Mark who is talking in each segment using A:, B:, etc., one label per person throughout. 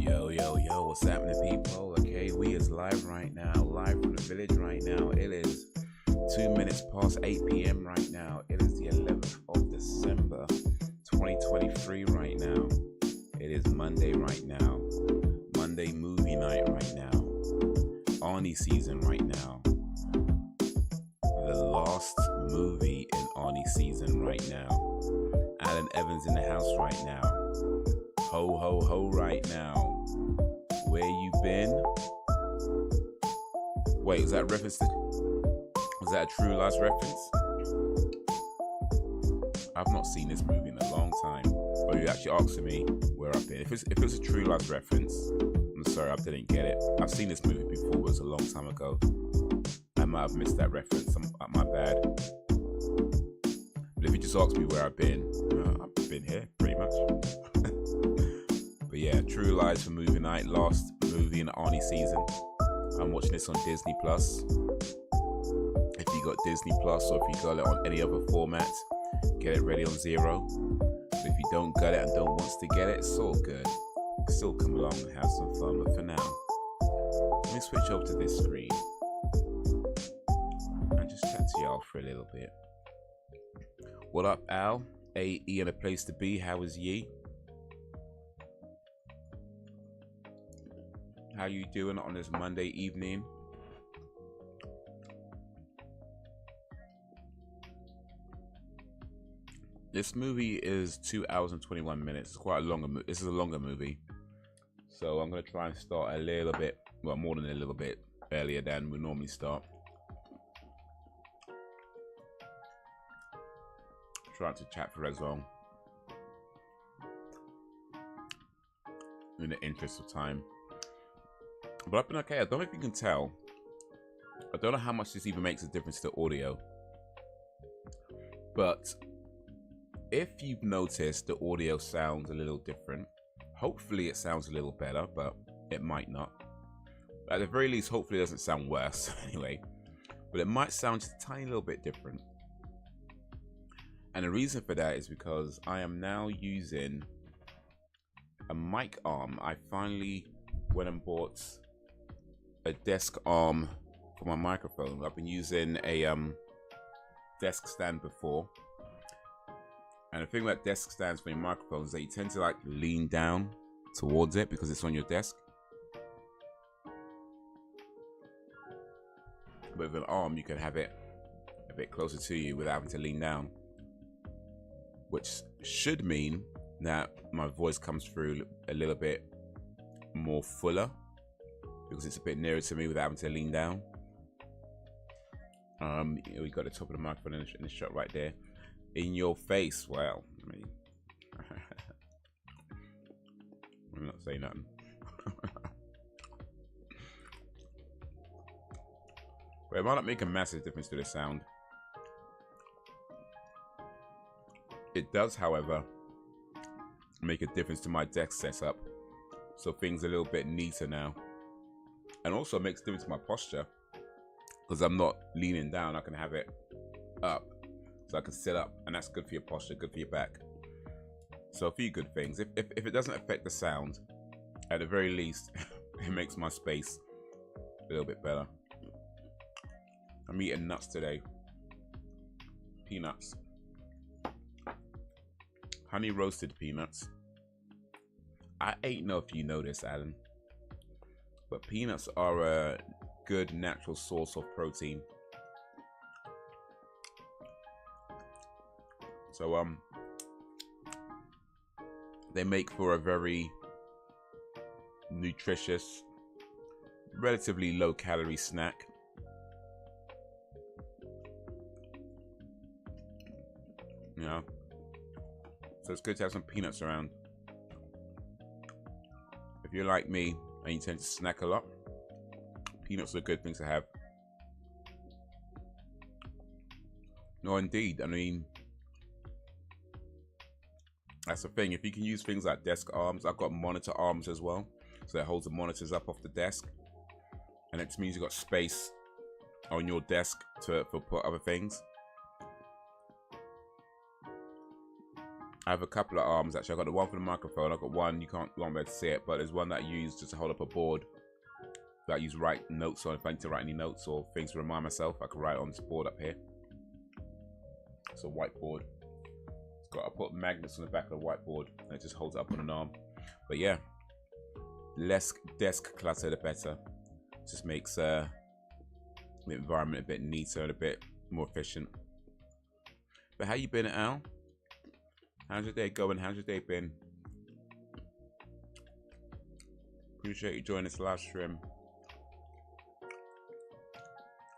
A: Yo, what's happening, people? Okay, we is live right now, live from the village right now. It is 2 minutes past 8 p.m. right now. It is the 11th of December, 2023 right now. It is Monday right now. Monday movie night right now. Arnie season right now. The last movie in Arnie season right now. Alan Evans in the house right now. Ho, ho, ho right now. Where you been? Wait, is that reference to... Was that a True Lies reference? I've not seen this movie in a long time. Oh, you're actually asking me where I've been. If it's a True Lies reference, I'm sorry, I didn't get it. I've seen this movie before, but it was a long time ago. I might have missed that reference. My bad. But if you just ask me where I've been here, pretty much. But yeah, True Lies for movie night, last movie in the Arnie season. I'm watching this on Disney Plus. If you got Disney Plus or if you got it on any other format, get it ready on Zero. But if you don't got it and don't want to get it, it's all good. Still come along and have some fun. But for now, let me switch over to this screen and just chat to y'all for a little bit. What up, Al? AE and a place to be. How is ye? How you doing on this Monday evening? This movie is 2 hours and 21 minutes. It's quite a longer movie. This is a longer movie. So I'm going to try and start a little bit, well, more than a little bit earlier than we normally start. Trying to chat for as long. In the interest of time. But I've been okay. I don't know if you can tell. I don't know how much this even makes a difference to the audio. But if you've noticed the audio sounds a little different, hopefully it sounds a little better, but it might not. At the very least, hopefully it doesn't sound worse anyway. But it might sound just a tiny little bit different. And the reason for that is because I am now using a mic arm. I finally went and bought a desk arm for my microphone. I've been using a desk stand before. And the thing about desk stands for your microphones is that you tend to like lean down towards it because it's on your desk. But with an arm, you can have it a bit closer to you without having to lean down. Which should mean that my voice comes through a little bit more fuller because it's a bit nearer to me without having to lean down. We got the top of the microphone in the shot right there. In your face. Wow. I mean, I'm not saying nothing. But it might not make a massive difference to the sound. It does, however, make a difference to my desk setup. So things are a little bit neater now. And also makes a difference to my posture. Because I'm not leaning down, I can have it up. So I can sit up, and that's good for your posture, good for your back. So a few good things. If it doesn't affect the sound, at the very least, it makes my space a little bit better. I'm eating nuts today. Peanuts. Honey roasted peanuts. I ain't know if you know this, Alan, but peanuts are a good natural source of protein. So they make for a very nutritious, relatively low calorie snack. You know, so it's good to have some peanuts around. If you're like me and you tend to snack a lot, peanuts are a good thing to have. No, indeed. I mean, that's the thing. If you can use things like desk arms, I've got monitor arms as well. So it holds the monitors up off the desk. And it means you've got space on your desk for put other things. I have a couple of arms actually. I got the one for the microphone. I got one, you won't be able to see it, but there's one that I use just to hold up a board that I use to write notes on. If I need to write any notes or things to remind myself, I can write on this board up here. It's a whiteboard. I put magnets on the back of the whiteboard and it just holds it up on an arm. But yeah, less desk clutter the better. Just makes the environment a bit neater and a bit more efficient. But how you been, Al? How's your day going? How's your day been? Appreciate you joining this live stream.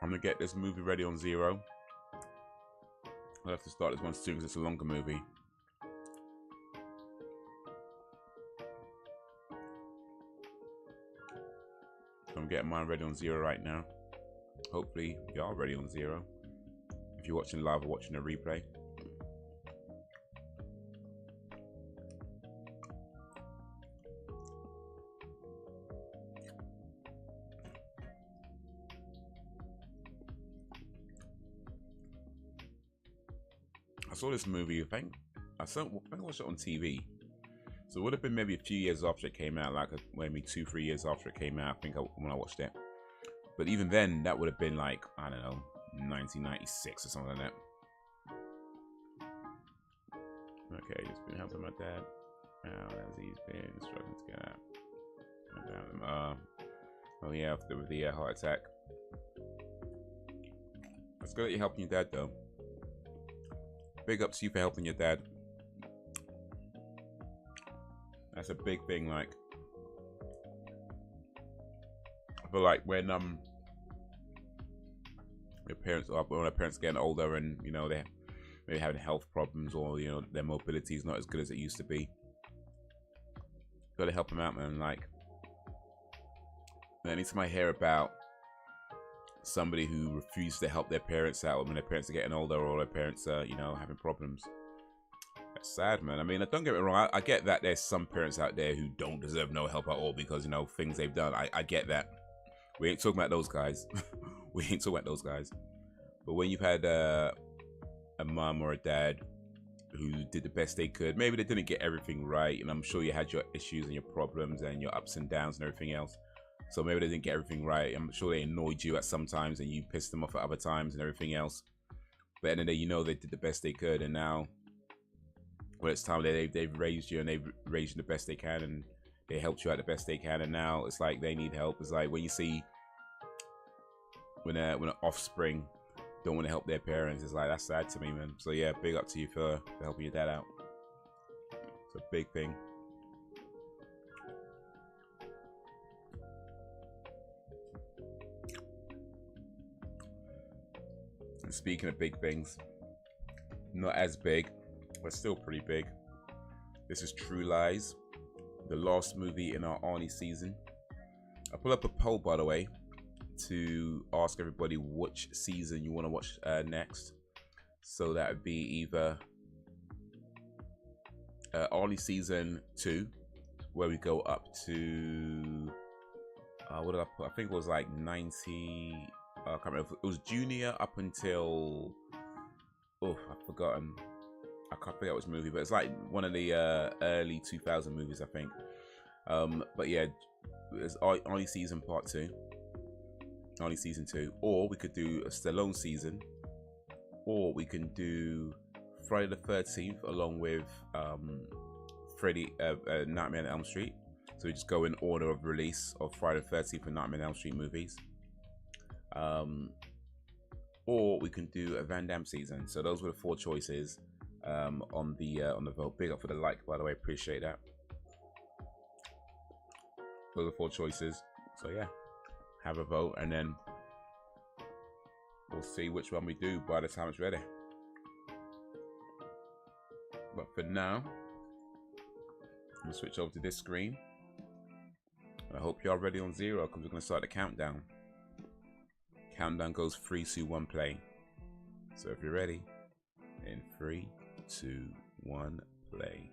A: I'm gonna get this movie ready on 0. I'll have to start this one soon because it's a longer movie. I'm getting mine ready on 0 right now. Hopefully you are ready on 0. If you're watching live or watching a replay. I saw this movie, I think I watched it on TV. So it would have been maybe a few years after it came out, like maybe 2-3 years after it came out, I think when I watched it. But even then, that would have been like, I don't know, 1996 or something like that. Okay, he's been helping my dad out as he's been struggling to get out. Oh yeah, after the heart attack. It's good that you're helping your dad though. Big up to you for helping your dad. That's a big thing. Like, I feel like when your parents, when their parents are getting older, and you know they're maybe having health problems, or you know their mobility is not as good as it used to be. Gotta help them out, man. Like, anytime I hear about somebody who refuses to help their parents out when their parents are getting older, or their parents are, you know, having problems. That's sad, man. I mean, don't get me wrong. I get that there's some parents out there who don't deserve no help at all because, you know, things they've done. I get that. We ain't talking about those guys. We ain't talking about those guys. But when you've had a mom or a dad who did the best they could, maybe they didn't get everything right, and I'm sure you had your issues and your problems and your ups and downs and everything else. So maybe they didn't get everything right. I'm sure they annoyed you at some times and you pissed them off at other times and everything else. But at the end of the day, you know they did the best they could. And now, when it's time, they've raised you and they've raised you the best they can and they helped you out the best they can. And now it's like they need help. It's like when you see when an offspring don't want to help their parents, it's like, that's sad to me, man. So yeah, big up to you for helping your dad out. It's a big thing. And speaking of big things, not as big, but still pretty big. This is True Lies, the last movie in our Arnie season. I put up a poll, by the way, to ask everybody which season you want to watch next. So that would be either Arnie season 2, where we go up to what did I put? I think it was like 90. I can't remember. It was Junior up until, oh, I've forgotten. I can't forget which movie, but it's like one of the early 2000 movies, I think. But yeah, it's Arnie season part 2. Arnie season 2. Or we could do a Stallone season. Or we can do Friday the 13th along with Nightmare on Elm Street. So we just go in order of release of Friday the 13th and Nightmare on Elm Street movies. Or we can do a Van Damme season. So those were the 4 choices on the vote. Big up for the like, by the way, appreciate that. Those are 4 choices. So yeah, have a vote and then we'll see which one we do by the time it's ready. But for now, I'm gonna switch over to this screen. I hope you're ready on 0 because we're gonna start the countdown. Countdown goes 3, 2, 1, play. So if you're ready, in 3, 2, 1, play.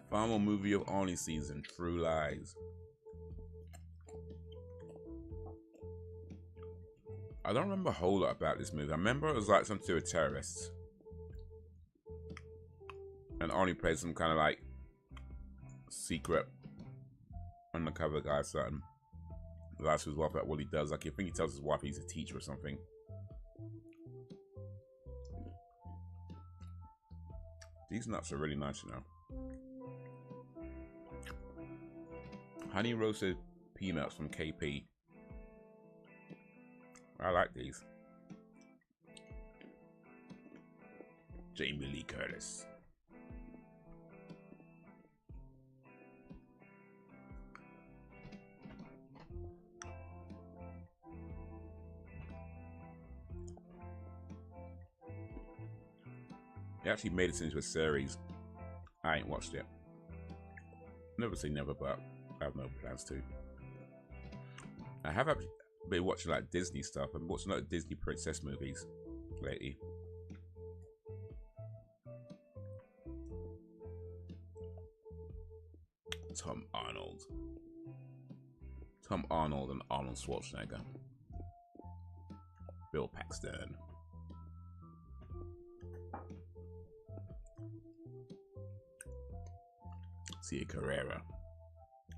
A: Final movie of Arnie season, True Lies. I don't remember a whole lot about this movie. I remember it was like something to do with terrorists. And Arnie plays some kind of like secret undercover guy, something. That's his wife, what he does. Like, I think he tells his wife he's a teacher or something. These nuts are really nice, you know. Honey roasted peanuts from KP. I like these. Jamie Lee Curtis. They actually made it into a series. I ain't watched it. Never say never, but I have no plans to. I have actually been watching like Disney stuff. I've been watching like Disney princess movies lately. Tom Arnold and Arnold Schwarzenegger. Bill Paxton. Tia Carrera.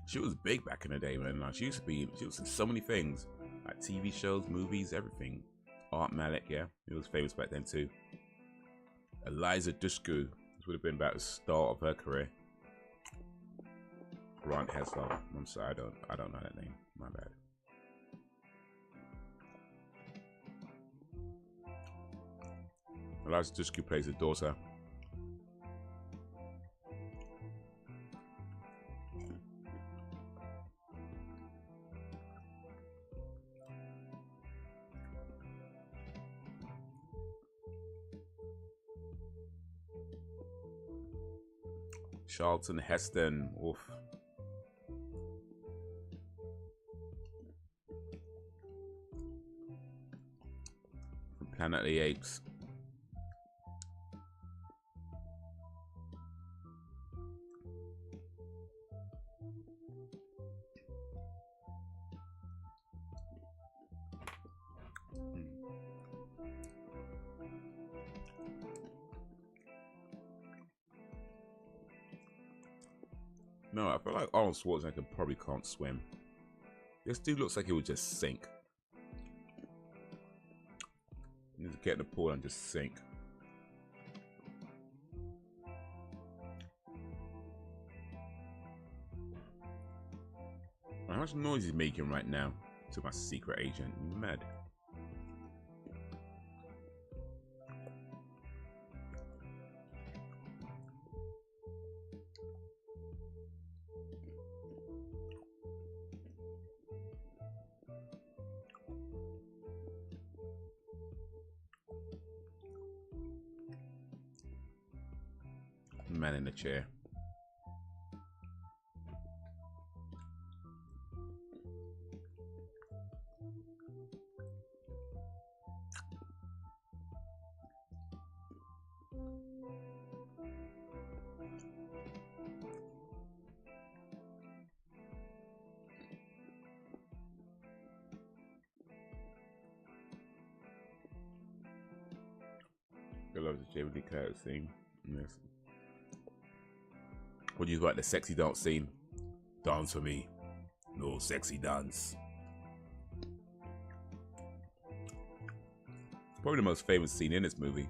A: She was big back in the day, man. Like, she was in so many things. Like TV shows, movies, everything. Art Malik, yeah. He was famous back then too. Eliza Dushku. This would have been about the start of her career. Grant Hessler. I'm sorry, I don't know that name. My bad. Eliza Dushku plays the daughter. Charlton Heston. Oof. From Planet of the Apes. No, I feel like Arnold Schwarzenegger probably can't swim. This dude looks like he would just sink. He needs to get in the pool and just sink. How much noise he's making right now to my secret agent? You mad? Man in the chair. I love the Jamie Lee Curtis theme. Yes. What do you like the sexy dance scene? Dance for me. No sexy dance. Probably the most famous scene in this movie.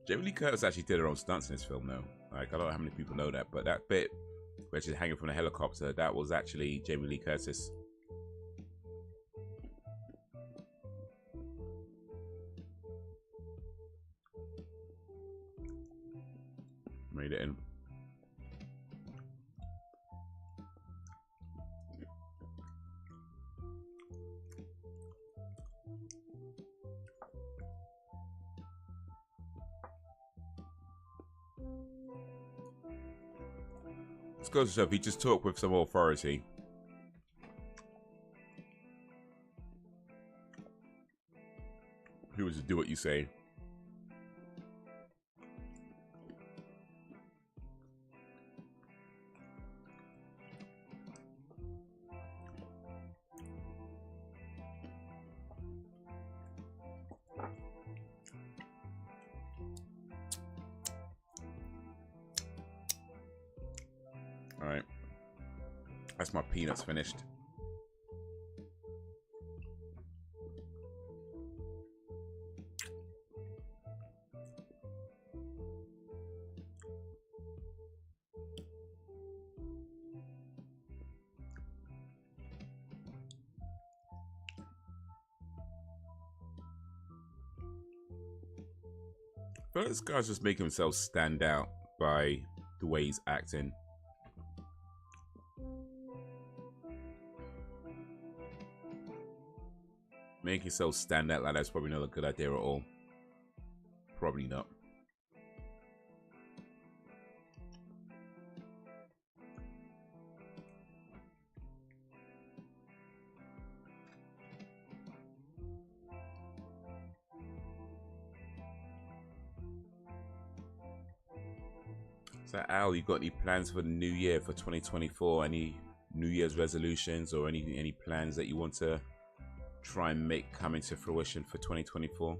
A: Jamie Lee Curtis actually did her own stunts in this film, though. Like, I don't know how many people know that, but that bit where she's hanging from the helicopter, that was actually Jamie Lee Curtis. Made it in. This goes to show if you just talk with some authority. He was to do what you say. That's my peanuts finished. But this guy's just making himself stand out by the way he's acting. Making yourself stand out like that's probably not a good idea at all. Probably not. So Al, you got any plans for the new year for 2024? Any New Year's resolutions or any plans that you want to try and make come into fruition for 2024?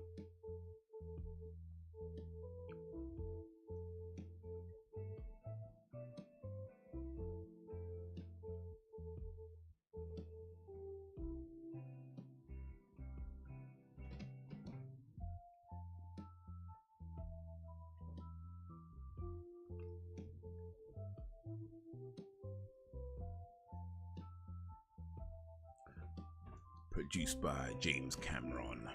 A: Produced by James Cameron.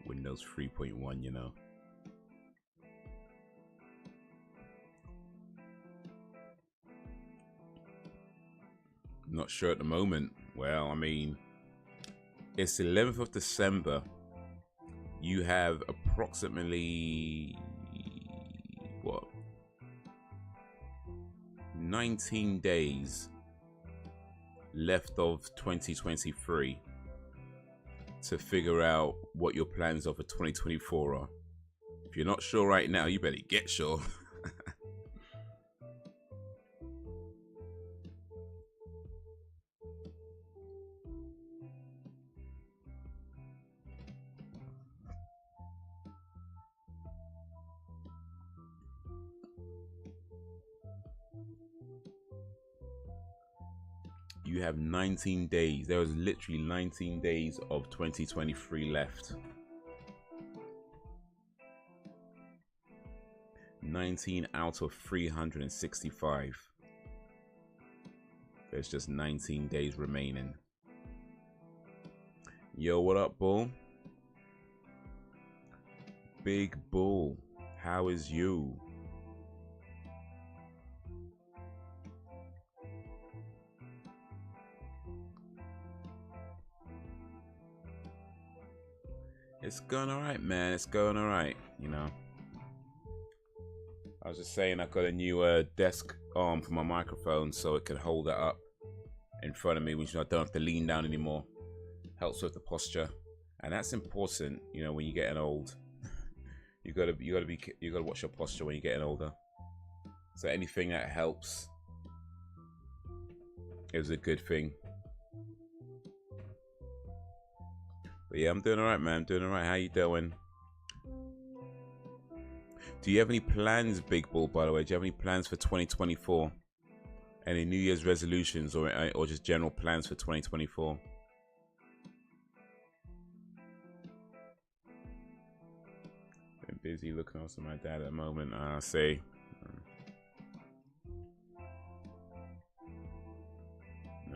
A: Windows 3.1, you know. Not sure at the moment. Well, I mean, it's the 11th of December. You have approximately, what, 19 days left of 2023 to figure out what your plans are for 2024 are. If you're not sure right now, you better get sure. You have 19 days. There was literally 19 days of 2023 left. 19 out of 365. There's just 19 days remaining. Yo, what up, Bull? Big Bull, how is you? It's going alright, man. It's going alright, you know. I was just saying I got a new desk arm for my microphone so it can hold it up in front of me, which I don't have to lean down anymore. Helps with the posture, and that's important, you know, when you're getting old. you gotta watch your posture when you're getting older. So anything that helps is a good thing. But yeah, I'm doing alright, man. I'm doing alright. How you doing? Do you have any plans, Big Bull, by the way? Do you have any plans for 2024? Any New Year's resolutions or just general plans for 2024? Been busy looking after my dad at the moment, I see.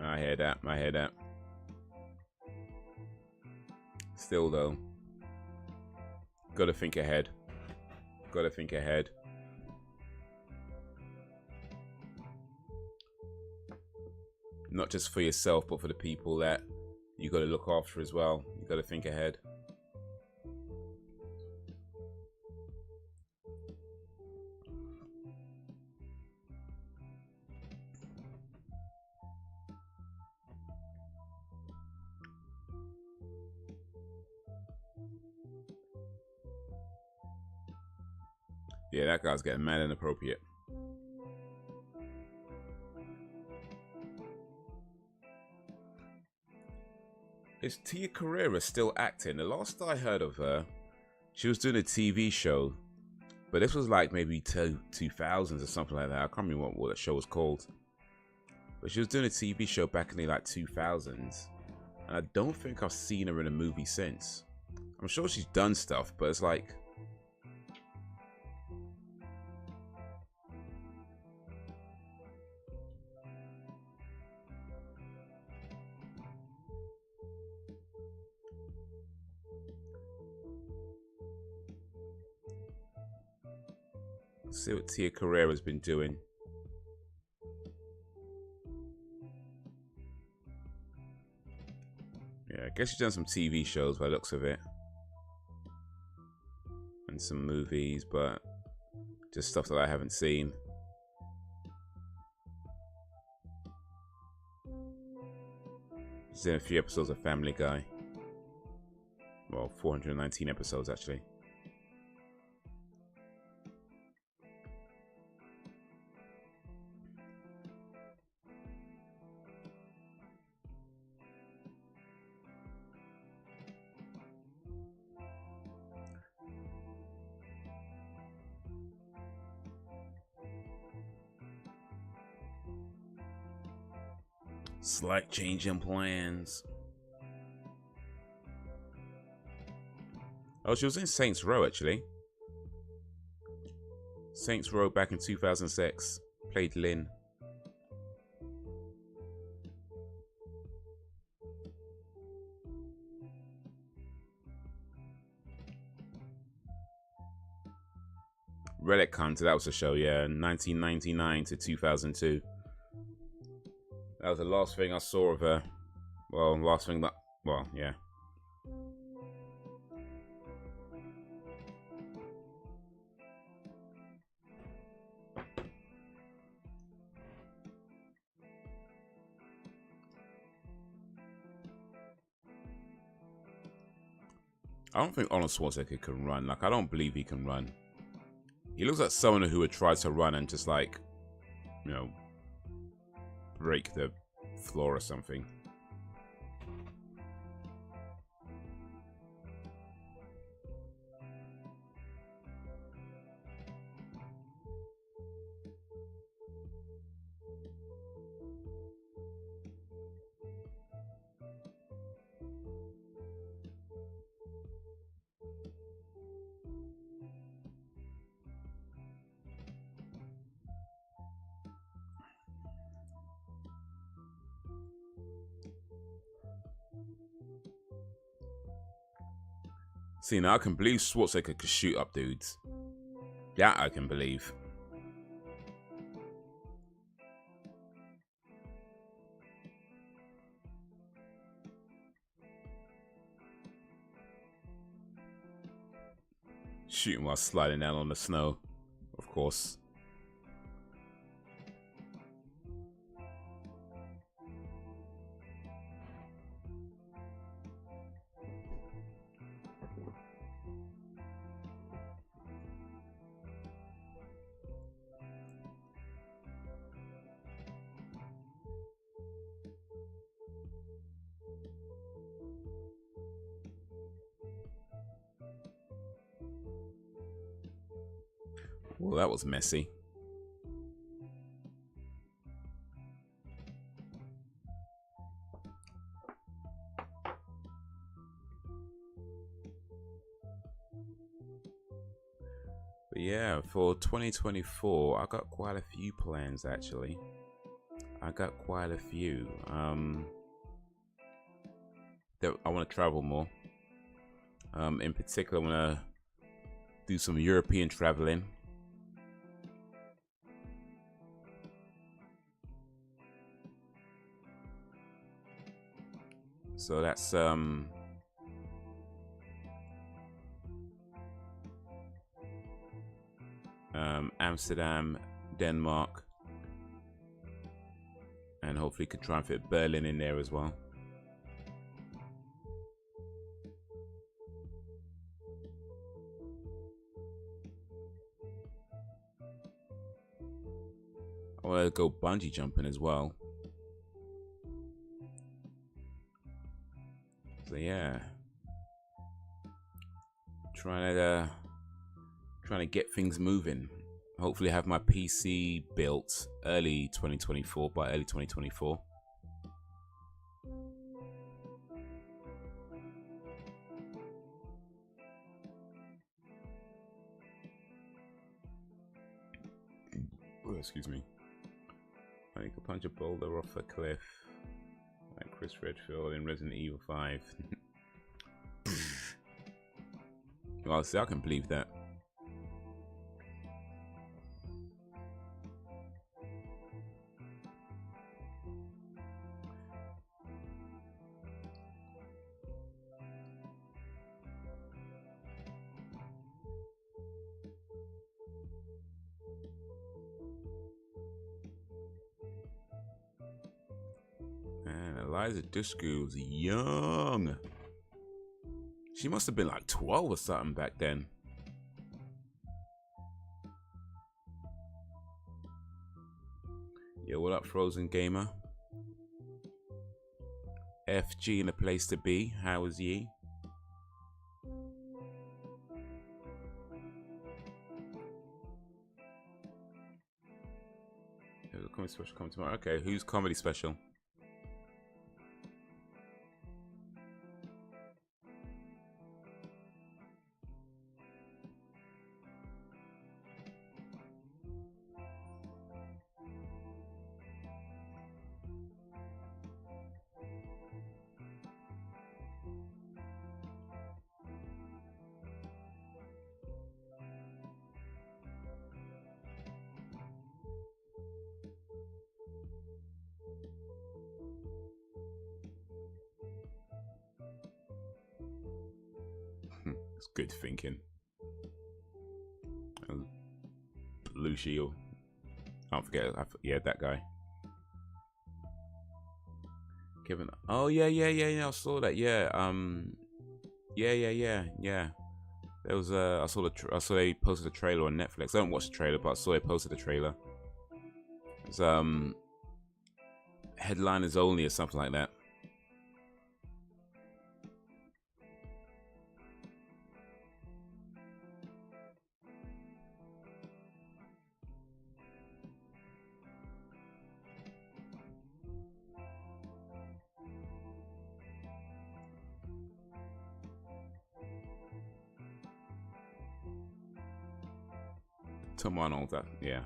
A: I hear that. I hear that. Still though, gotta think ahead. Gotta think ahead. Not just for yourself, but for the people that you gotta look after as well. You gotta think ahead. Yeah, that guy's getting mad inappropriate. Is Tia Carrera still acting? The last I heard of her, she was doing a TV show But this was like maybe 2000s or something like that. I can't remember what that show was called. But she was doing a TV show back in the like 2000s. And I don't think I've seen her in a movie since. I'm sure she's done stuff, but it's like... Let's see what Tia Carrera's been doing. Yeah, I guess she's done some TV shows by the looks of it. And some movies, but just stuff that I haven't seen. She's in a few episodes of Family Guy. Well, 419 episodes actually. Slight change in plans. Oh, she was in Saints Row actually. Saints Row back in 2006. Played Lynn. Relic Hunter, that was a show, yeah, 1999 to 2002. That was the last thing I saw of her. Well, last thing that... Well, yeah. I don't think Arnold Schwarzenegger can run. Like, I don't believe he can run. He looks like someone who would try to run and just, like, you know, break the floor or something. See, now I can believe Schwarzenegger could shoot up dudes. That I can believe. Shooting while sliding down on the snow, of course. Well, that was messy. But yeah, for 2024, I got quite a few plans actually. I got quite a few. I want to travel more. In particular, I want to do some European traveling. So that's Amsterdam, Denmark, and hopefully could try and fit Berlin in there as well. I want to go bungee jumping as well. So yeah, trying trying to get things moving. Hopefully have my PC built early 2024, by early 2024. Oh, excuse me. I think I punch a boulder off a cliff like Chris Redfield in Resident Evil 5. Well, see, I can believe that. Man, Eliza Dushku was young. She must have been like 12 or something back then. Yeah, what up, Frozen Gamer? FG in a place to be. How is ye? There's a comedy special coming tomorrow. Okay, who's comedy special? It's good thinking. Lucio. Can't forget. Yeah, that guy. Kevin. Oh yeah. I saw that. Yeah. Yeah. There was I saw they posted a trailer on Netflix. I don't watch the trailer, but I saw they posted a trailer. It's headliners only or something like that. Tom Arnold, that, yeah.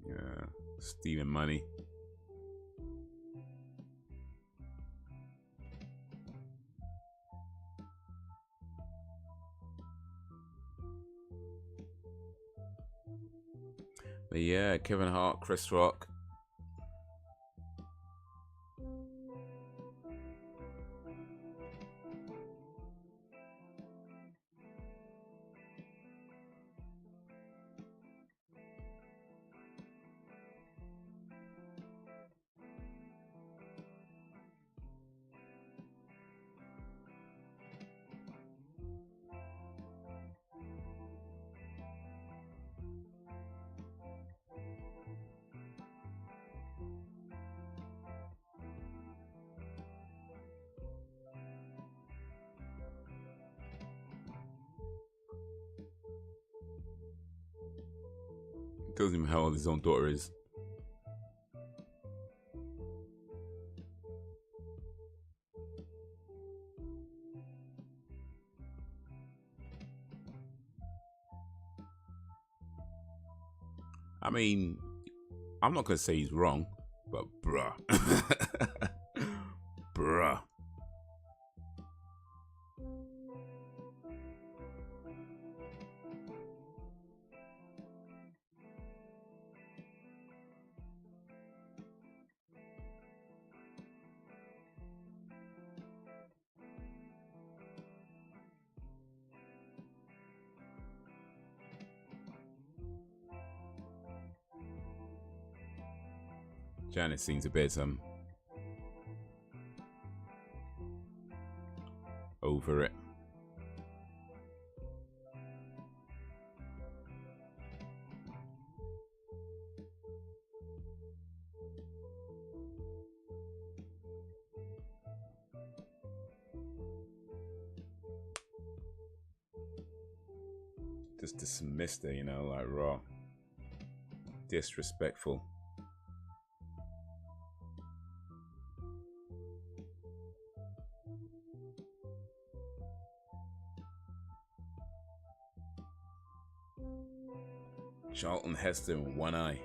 A: Yeah, Stealing money. But yeah, Kevin Hart, Chris Rock. Tells him how old his own daughter is. I mean, I'm not gonna say he's wrong, but bruh. Bruh. Janet seems a bit over it. just dismissed her, you know, like raw. Disrespectful. Charlton Heston with one eye.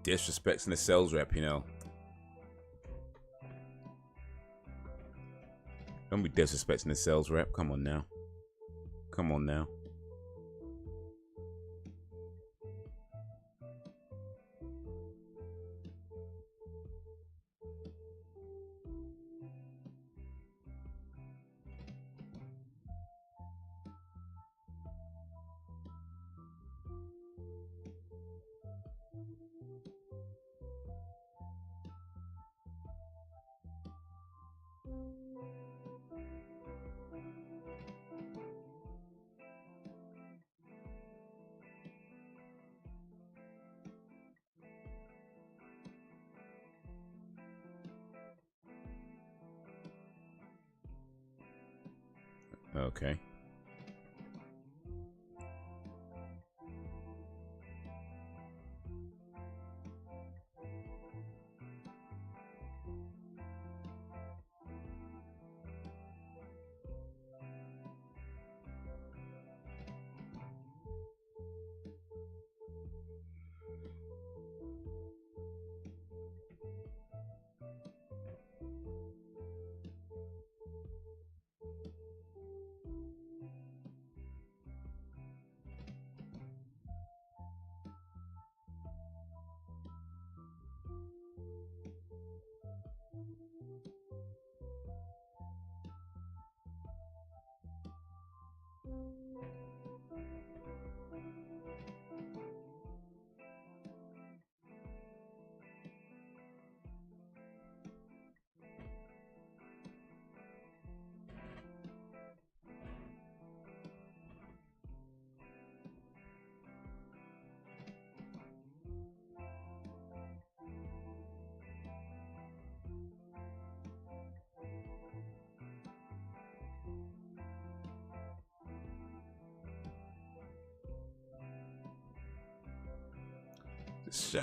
A: Disrespecting the sales rep, you know. Don't be disrespecting the sales rep. Come on now. Come on now. Okay.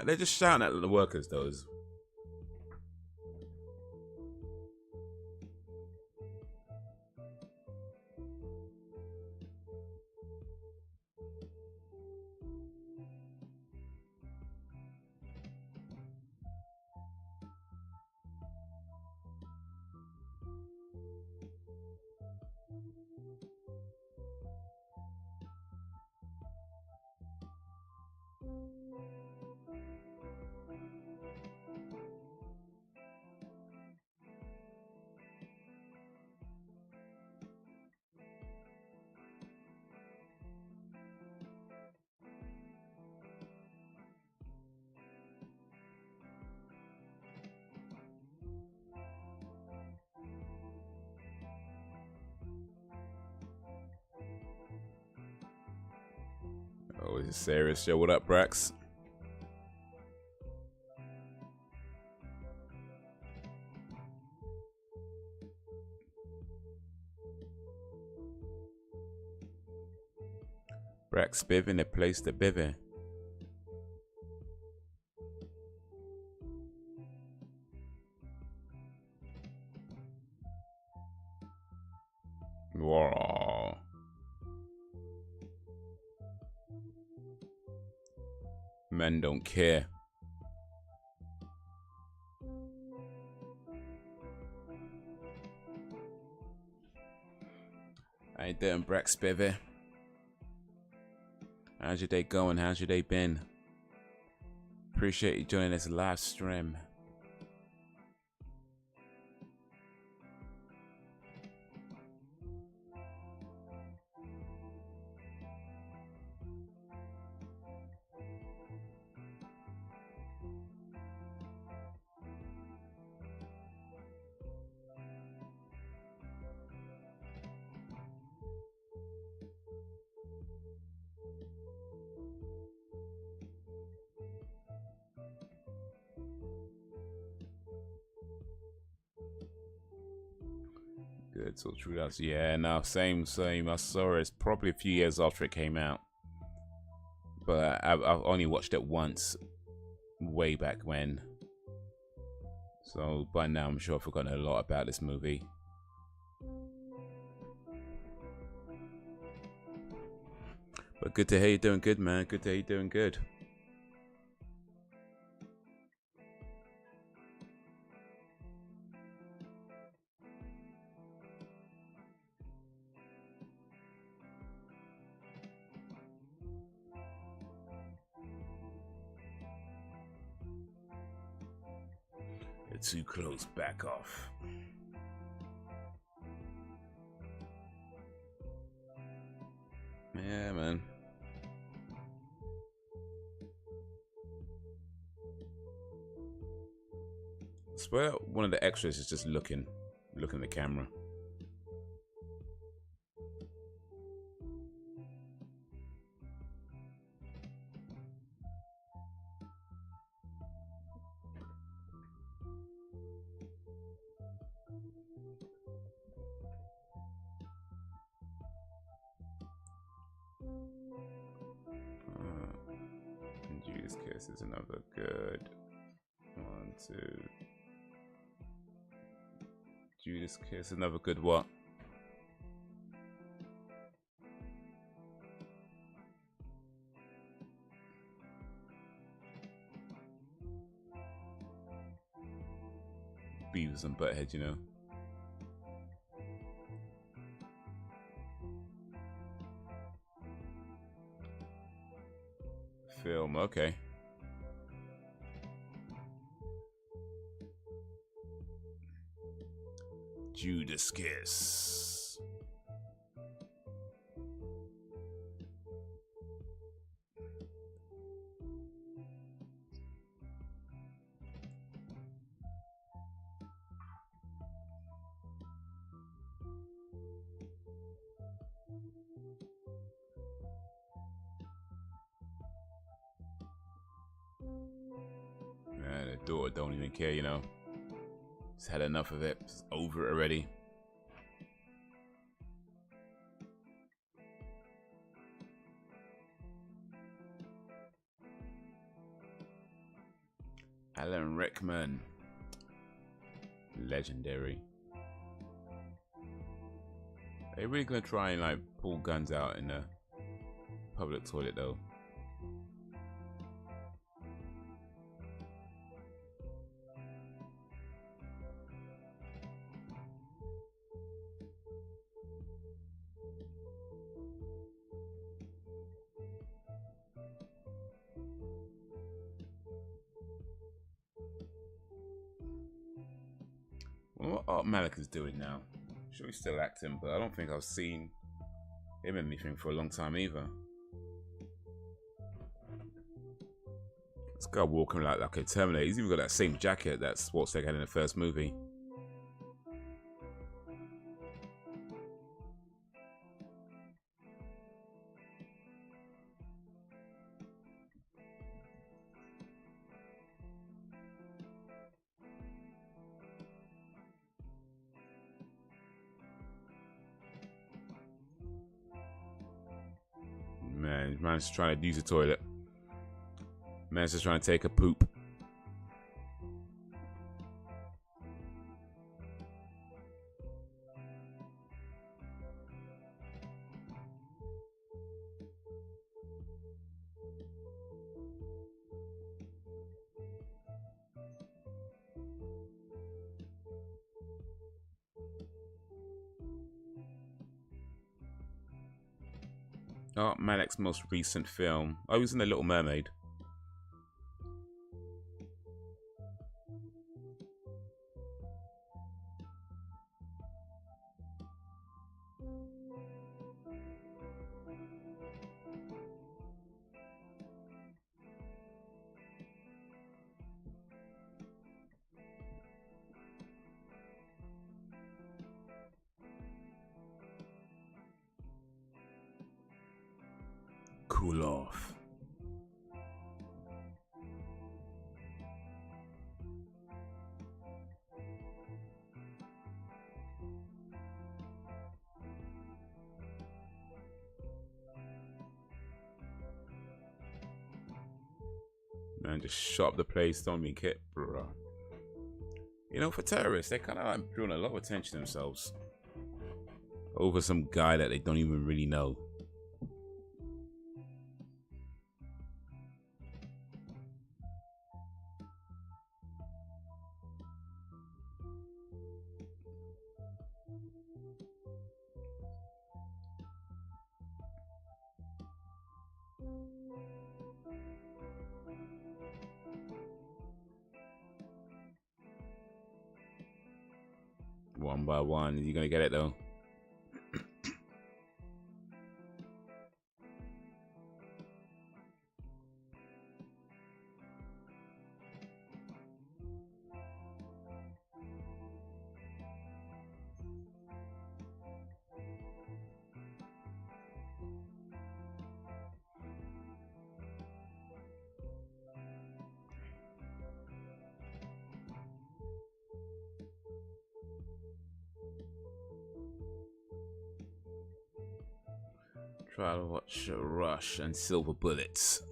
A: They're just shouting at the workers, though. This is serious. Yo, what up, Brax? Brax Bivin, a place to bivin. Whoa. Men don't care. How you doing, Brax Bivin? How's your day going? How's your day been? Appreciate you joining this live stream. Good, so true. That's yeah. No, same. I saw it probably a few years after it came out, but I've only watched it once, way back when. So by now, I'm sure I've forgotten a lot about this movie. But good to hear you doing good, man. Good to hear you doing good. You're too close. Back off. Yeah, man. I swear one of the extras is just looking at the camera. Judas Kiss is another good one, two. Judas Kiss, another good what? Beavis and Butthead, you know. Film, okay. Judas Kiss. Man, the daughter don't even care, you know. Just had enough of it. Just over it already. Alan Rickman. Legendary. Are you really gonna try and like pull guns out in the public toilet though? What Art Malik is doing now? I'm sure he's still acting, but I don't think I've seen him in anything for a long time either. This guy walking like a Terminator. He's even got that same jacket that Schwarzenegger had in the first movie. Man's just trying to use the toilet. Man's just trying to take a poop. Oh, Malek's most recent film. Oh, he was in The Little Mermaid. Cool off. Man, just shot up the place, don't be kid, bro. You know, for terrorists, they kind of like drawing a lot of attention to themselves over some guy that they don't even really know. One by one, you're gonna get it though. Try to watch Rush and Silver Bullets.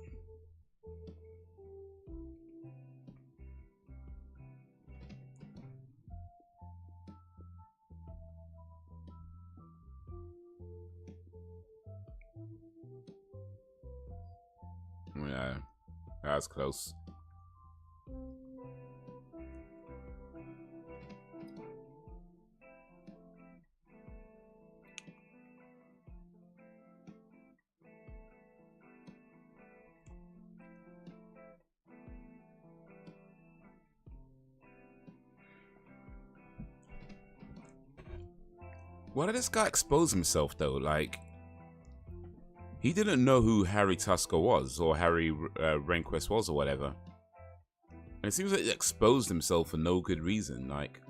A: Yeah, that was close. Why did this guy expose himself though? Like, he didn't know who Harry Tusker was or Harry Rehnquist was or whatever. And it seems like he exposed himself for no good reason. Like,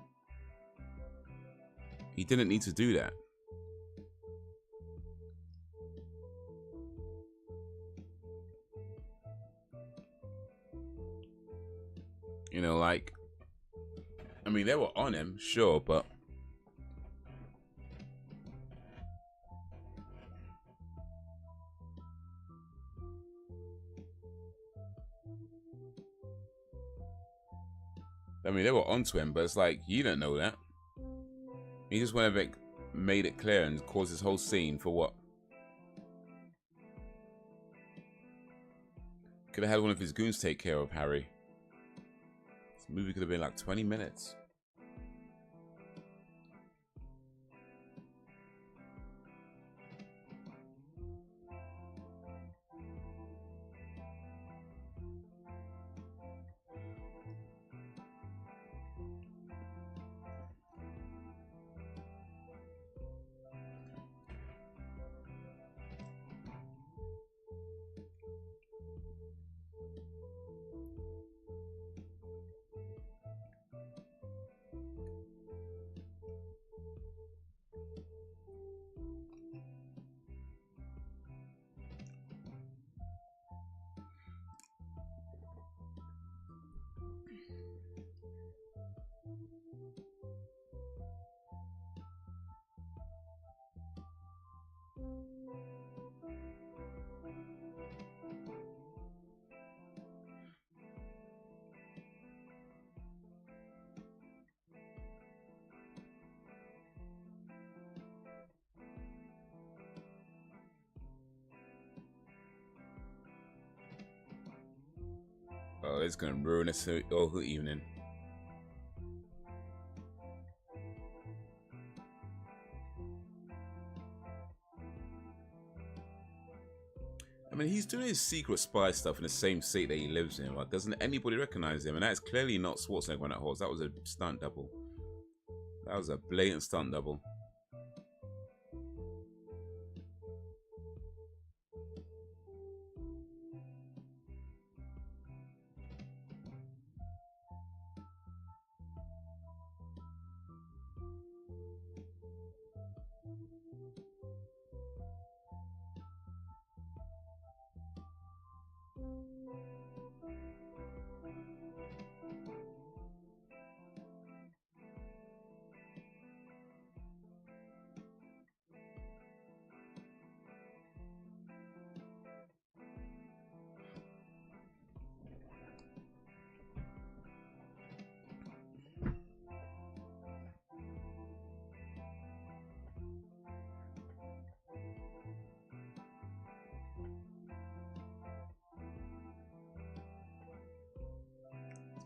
A: he didn't need to do that. You know, like, I mean, they were on him, sure, but I mean, they were onto him, but it's like, you don't know that. He just went and made it clear and caused this whole scene for what? Could have had one of his goons take care of Harry. This movie could have been like 20 minutes. it's gonna ruin us all the evening. I mean, he's doing his secret spy stuff in the same state that he lives in. Like, doesn't anybody recognize him? And that is clearly not Schwarzenegger on that horse. That was a stunt double. That was a blatant stunt double.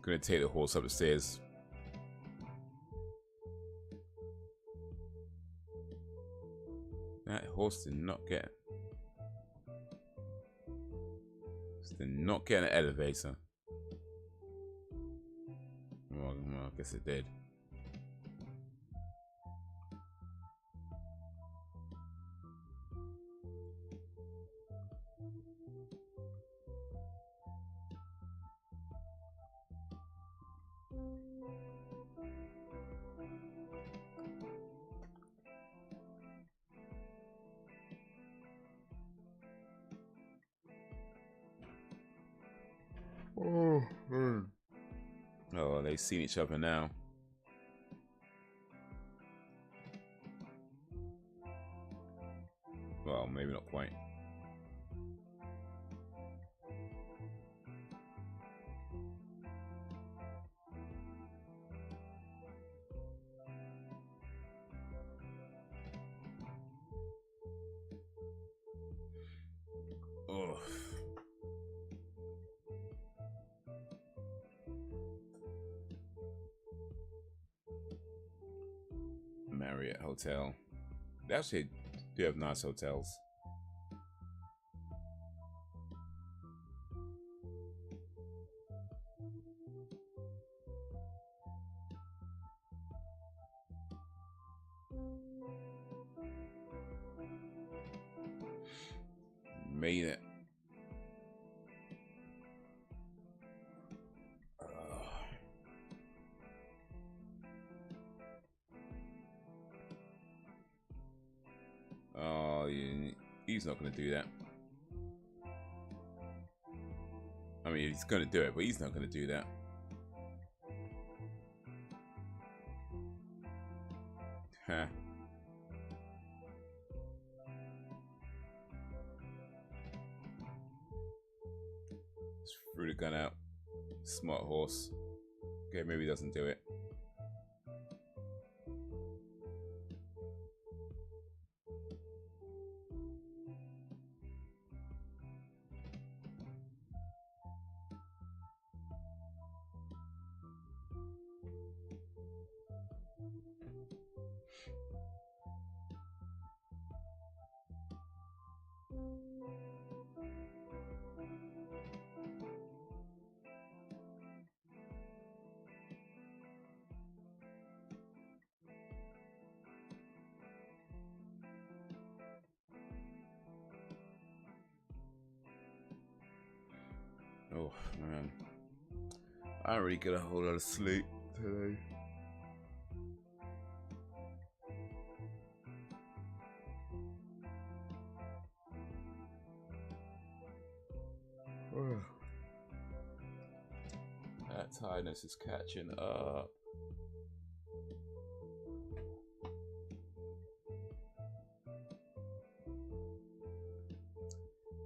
A: Gonna take the horse up the stairs. That horse did not get. Did not get an elevator. Well, I guess it did. Oh, they've seen each other now. Well, maybe not quite. Oh. Marriott Hotel. They actually do have nice hotels. Made it. Oh, he's not going to do that. I mean, he's going to do it, but he's not going to do that. Huh. Just threw the gun out. Smart horse. Okay, maybe he doesn't do it. Oh man, I don't really get a whole lot of sleep today. That tiredness is catching up.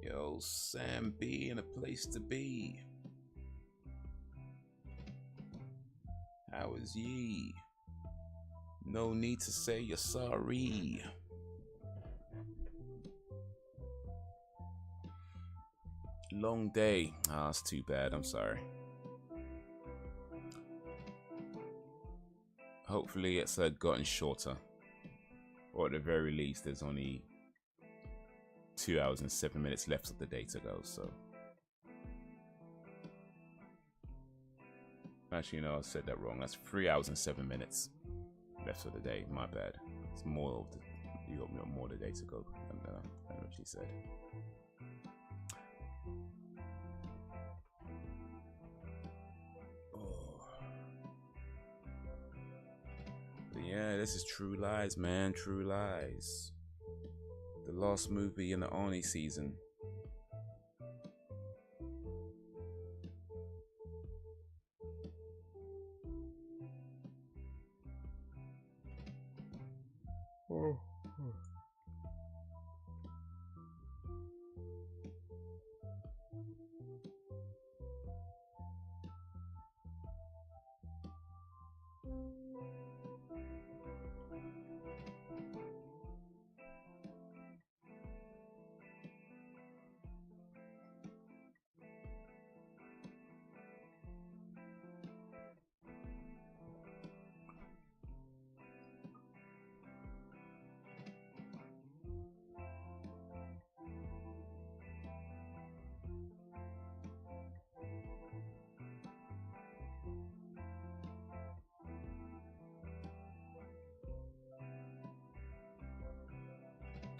A: Yo, Sam B in a place to be. How is ye? No need to say you're sorry. Long day. Ah, it's too bad. I'm sorry. hopefully it's gotten shorter, or at the very least there's only 2 hours and 7 minutes left of the day to go. So actually, no, I said that wrong. That's 3 hours and 7 minutes left of the day. My bad. It's more of the, you got more of the day to go than I actually said. But yeah, this is True Lies, man. True Lies. The last movie in the Arnie season.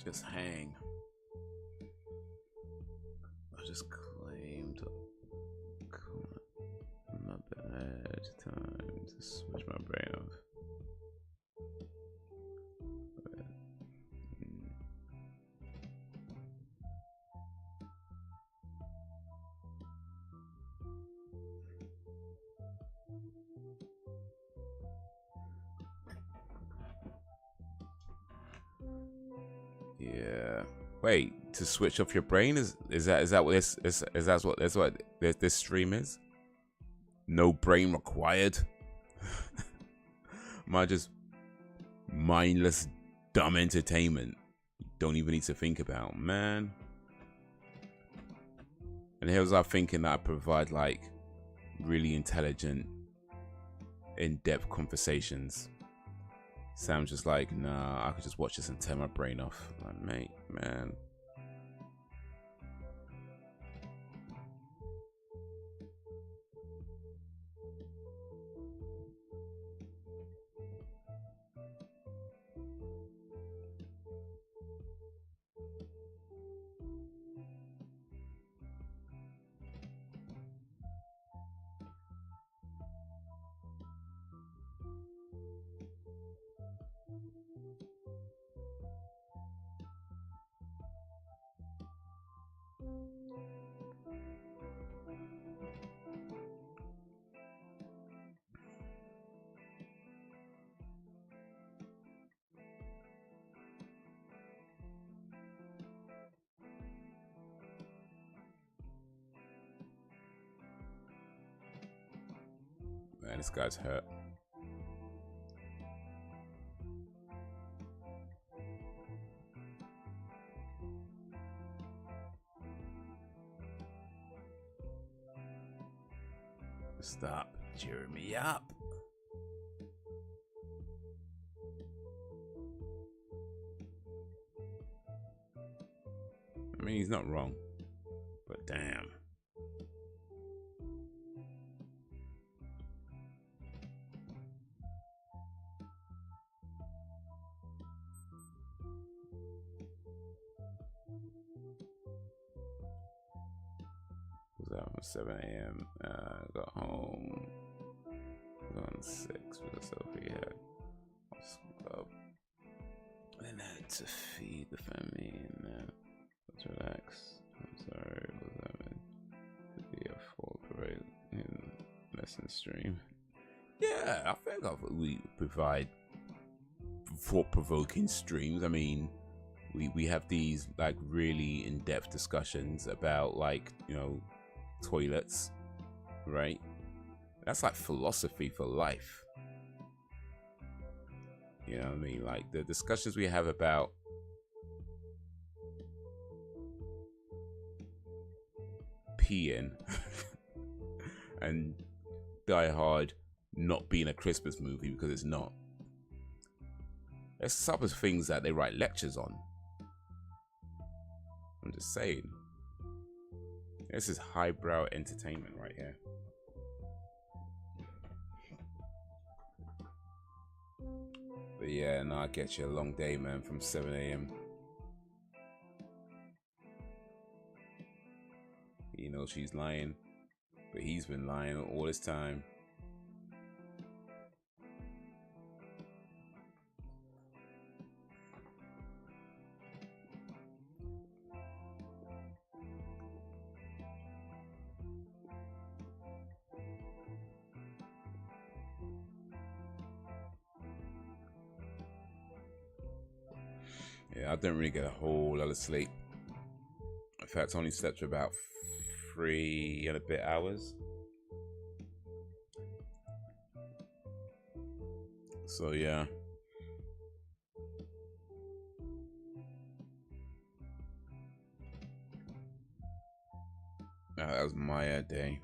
A: Just hang. I just claimed. My bad. Time to switch my brain off. Yeah. Wait, to switch off your brain is that what this is that's what this stream is? No brain required. Am I just mindless dumb entertainment? You don't even need to think about, man. And here's our thinking that I provide like really intelligent, in-depth conversations. Sounds just like, nah, I could just watch this and tear my brain off. Like, mate, man. Man, this guy's hurt. Stop cheering me up. I mean, he's not wrong, but damn. Was out at 7 a.m. Got home. Was on 6 with a selfie head. Up. Then I had to feed the family and let's relax. I'm sorry, was having to be a full parade in lesson stream. Yeah, I think we provide thought-provoking streams. I mean, we have these like really in-depth discussions about like, you know, toilets, right? That's like philosophy for life. You know what I mean? Like the discussions we have about peeing and die hard not being a Christmas movie because it's not. There's some of things that they write lectures on. I'm just saying. This is highbrow entertainment right here. But yeah, no, I get you. A long day, man, from 7 a.m. You know she's lying, but he's been lying all this time. Yeah, I don't really get a whole lot of sleep. In fact, I only slept for about 3 and a bit hours. So yeah. That was my day.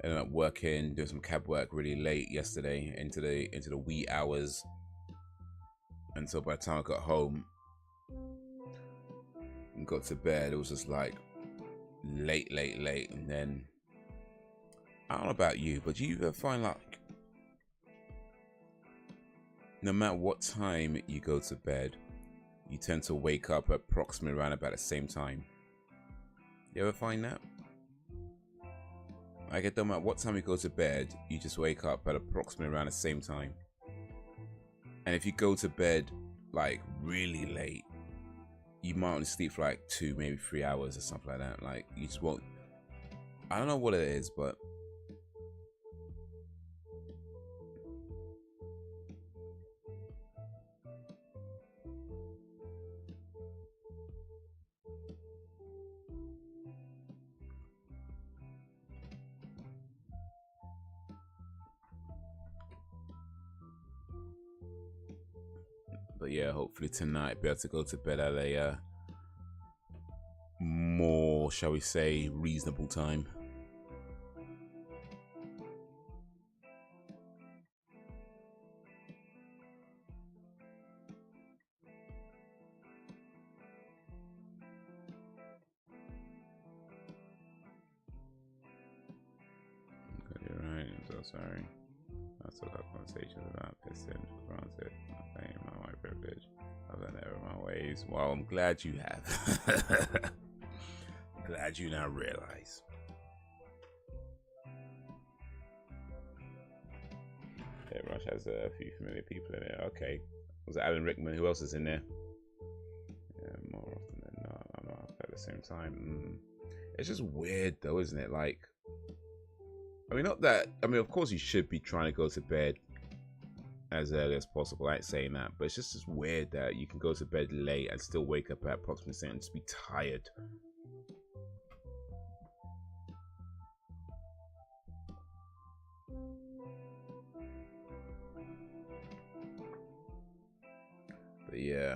A: Ended up working, doing some cab work really late yesterday into the wee hours. And so by the time I got home and got to bed, it was just like late. And then, I don't know about you, but do you ever find like, no matter what time you go to bed, you tend to wake up approximately around about the same time? You ever find that? Like, it don't matter what time you go to bed, you just wake up at approximately around the same time. And if you go to bed like really late, you might only sleep for like 2, maybe 3 hours or something like that. Like, you just won't. I don't know what it is, but yeah, hopefully tonight be able to go to bed at a more, shall we say, reasonable time. You're right, I'm so sorry. I took our conversations about pissing for granted. I claim my privilege. I've done ever my ways. Well, I'm glad you have. Glad you now realize. Yeah, Rush has a few familiar people in there. Okay. Was it Alan Rickman? Who else is in there? Yeah, more often than not. I'm not at the same time. It's just weird though, isn't it? Like, I mean, not that. I mean, of course, you should be trying to go to bed as early as possible. I ain't saying that, but it's just weird that you can go to bed late and still wake up at approximately 7 and just be tired. But yeah.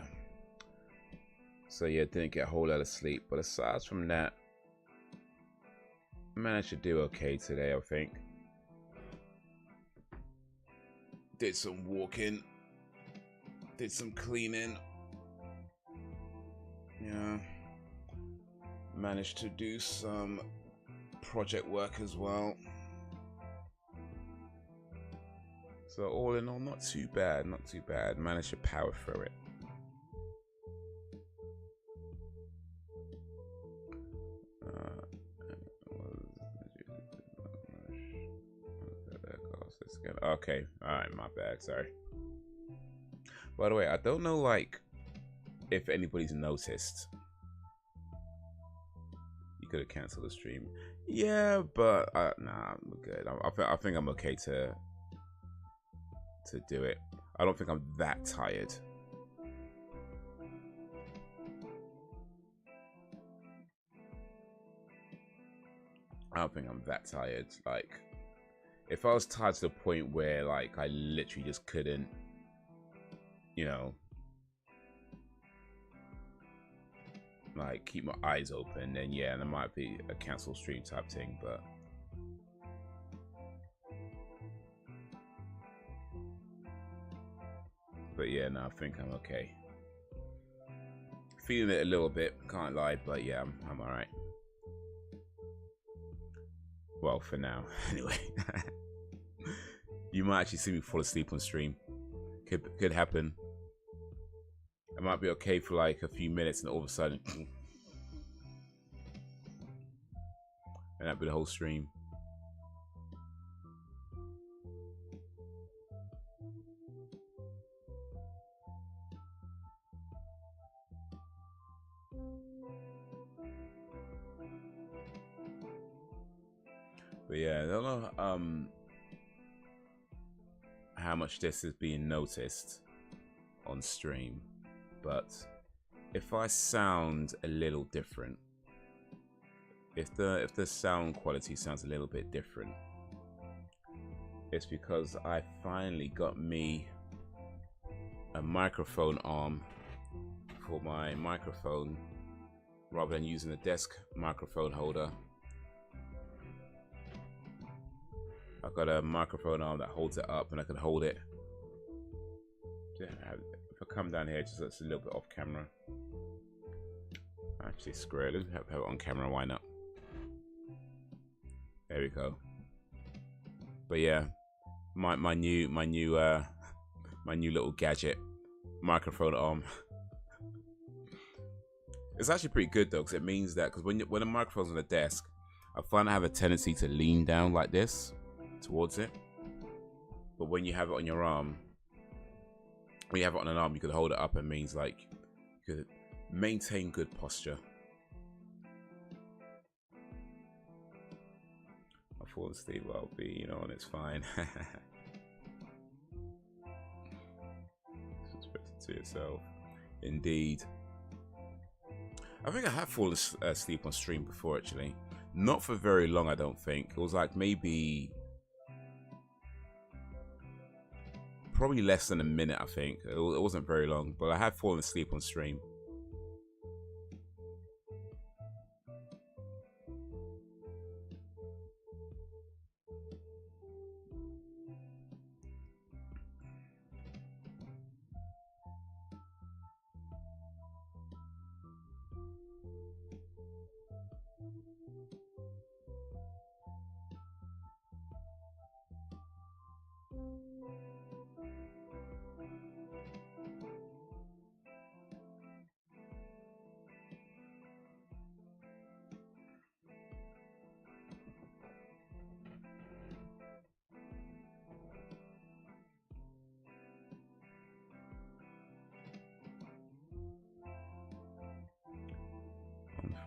A: So yeah, didn't get a whole lot of sleep. But aside from that, managed to do okay today, I think. Did some walking. Did some cleaning. Yeah. Managed to do some project work as well. So all in all, not too bad, not too bad. Managed to power through it. Okay, alright, my bad, sorry. By the way, I don't know, like, if anybody's noticed. You could have cancelled the stream. Yeah, but nah, I'm good. I think I'm okay to do it. I don't think I'm that tired. I don't think I'm that tired. Like, if I was tired to the point where, like, I literally just couldn't, you know, like, keep my eyes open, then yeah, there might be a cancel stream type thing, but But yeah, no, I think I'm okay. Feeling it a little bit, can't lie, but yeah, I'm alright. Well, for now, anyway. You might actually see me fall asleep on stream. Could happen. I might be okay for like a few minutes, and all of a sudden, and that'd be the whole stream. But yeah, I don't know how much this is being noticed on stream, but if I sound a little different, if the sound quality sounds a little bit different, it's because I finally got me a microphone arm for my microphone rather than using a desk microphone holder. I've got a microphone arm that holds it up, and I can hold it. Yeah, if I come down here, just it's a little bit off camera. Actually, screw it. Let's have it on camera. Why not? There we go. But yeah, my new little gadget, microphone arm. It's actually pretty good though, because it means that when the microphone's on the desk, I find I have a tendency to lean down like this towards it, but when you have it on your arm, when you have it on an arm, you could hold it up, and means like you could maintain good posture. I've fallen asleep, well, I'll be, and it's fine. Suspect to yourself, indeed. I think I have fallen asleep on stream before, actually. Not for very long, I don't think. It was like maybe probably less than a minute, I think. It wasn't very long, but I have fallen asleep on stream.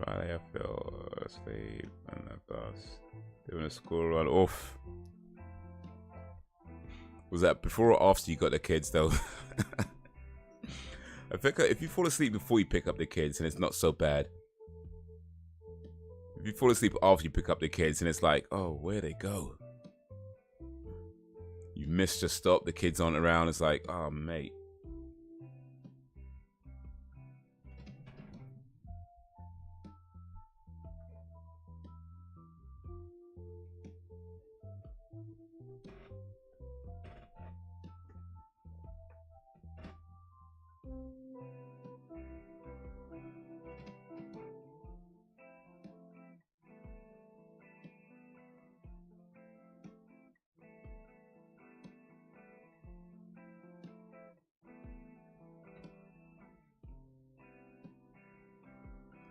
A: Friday, I fell asleep on the bus doing a school run. Oof. Was that before or after you got the kids, though? I think if you fall asleep before you pick up the kids, and it's not so bad. If you fall asleep after you pick up the kids, and it's like, oh, where'd they go? You missed your stop. The kids aren't around. It's like, oh, mate.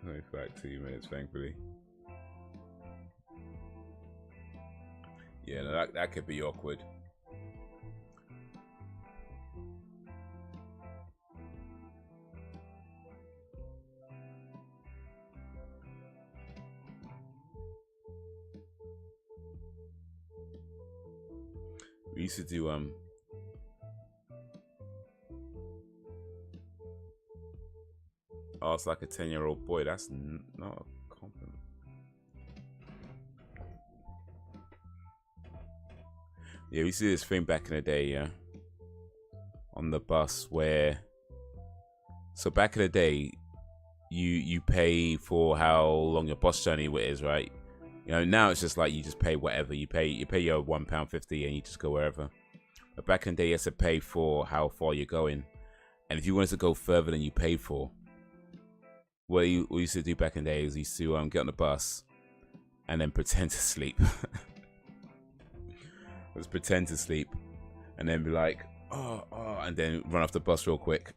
A: Only like 2 minutes, thankfully. Yeah, no, that could be awkward. We used to do oh, it's like a 10-year-old boy. That's not a compliment. Yeah, we used to do this thing back in the day, yeah, on the bus where, so back in the day, you pay for how long your bus journey is, right? Now it's just like you just pay whatever. You pay your £1.50 and you just go wherever. But back in the day, you had to pay for how far you're going. And if you wanted to go further than you paid for, what you used to do back in the day is you used to get on the bus and then pretend to sleep. Just pretend to sleep and then be like, oh, and then run off the bus real quick.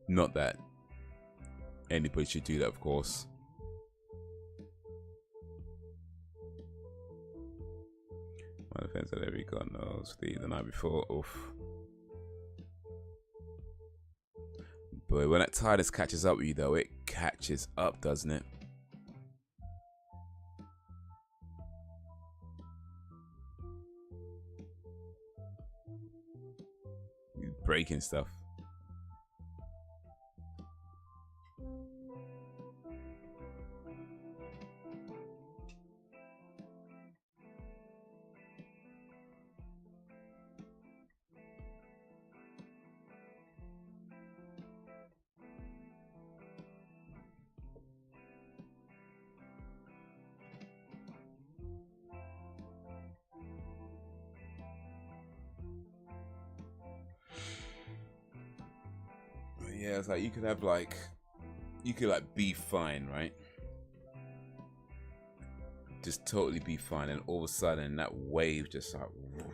A: Not that anybody should do that, of course. My defense that every god knows the night before. Oof. But when that tiredness catches up with you, though, it catches up, doesn't it? You're breaking stuff. Yeah, it's like you could have you could be fine, right? Just totally be fine, and all of a sudden that wave just like, woof.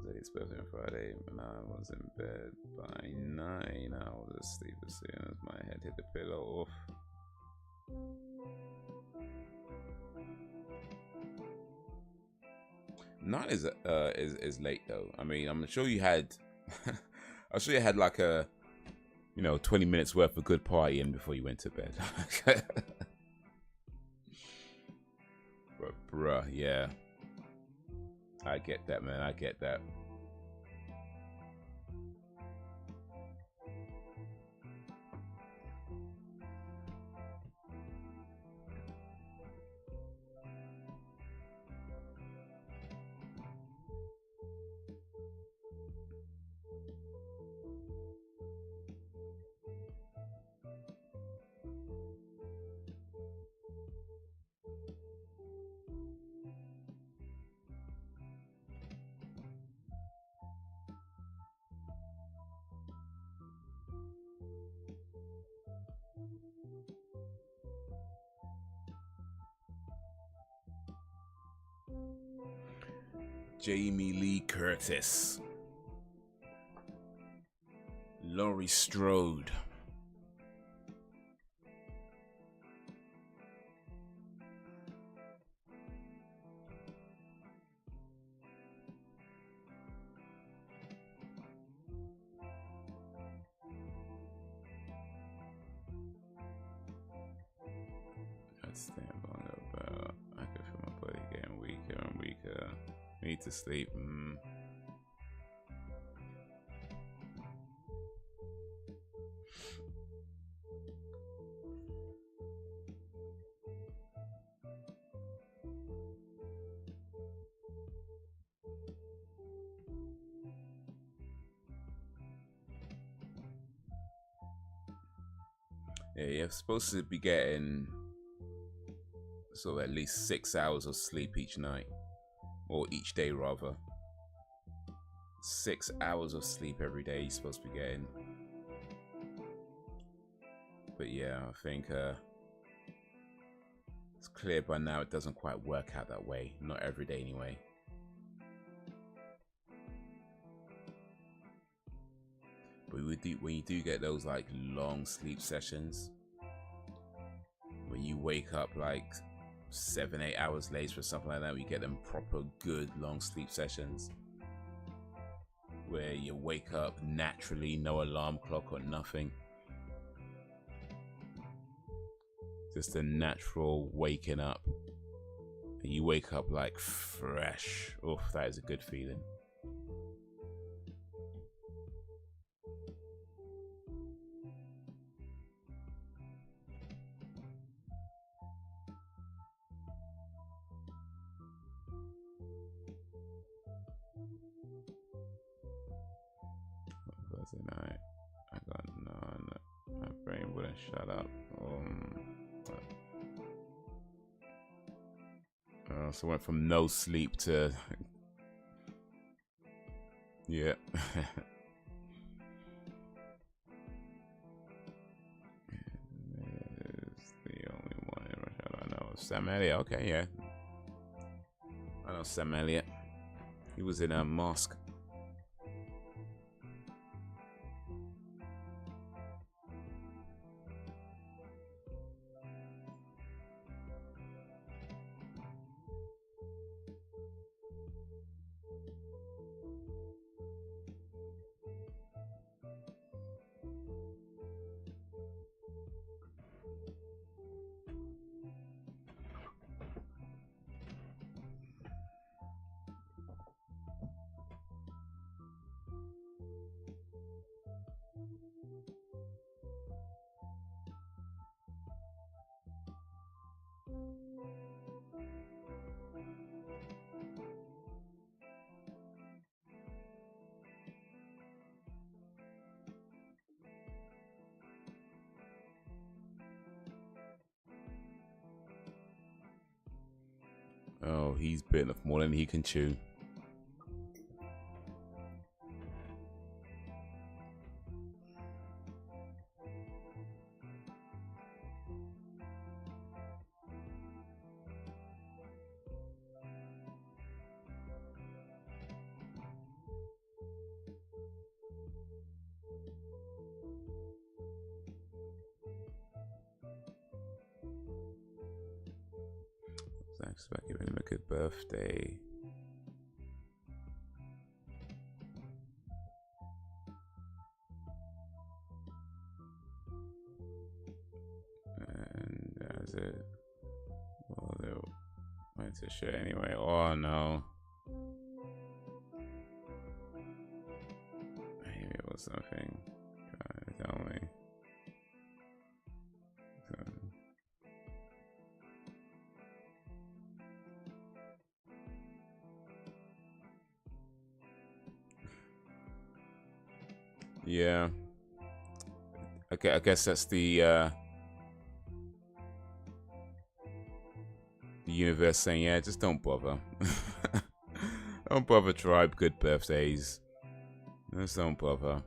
A: It's birthday on Friday, and I was in bed by 9. I was asleep as soon as my head hit the pillow. Oof. Nine is late though. I mean, I'm sure you had, I'm sure you had like a, 20 minutes worth of good partying before you went to bed. But bruh, yeah, I get that, man. I get that. Jamie Lee Curtis, Laurie Strode, that's the thing about I can feel my body getting weaker and weaker. Need to sleep. Yeah, you're supposed to be getting sort of at least 6 hours of sleep each night, or each day rather. 6 hours of sleep every day you're supposed to be getting. But yeah, I think it's clear by now it doesn't quite work out that way. Not every day anyway. But when you do get those like long sleep sessions, when you wake up like 7-8 hours later or something like that, we get them proper good long sleep sessions where you wake up naturally, no alarm clock or nothing, just a natural waking up, and you wake up like fresh. Oof, that is a good feeling. shut up. So went from no sleep to yeah. It's the only one I know. Sam Elliott. Okay, yeah. I know Sam Elliott. He was in a mosque. Oh, he's bitten off more than he can chew. Thanks for giving him a good birthday. And that's it. Well, they went to share anyway. Oh no. Maybe it was something. Tell me. Yeah. Okay, I guess that's the universe saying, yeah, just don't bother. Don't bother, tribe. Good birthdays. Just don't bother.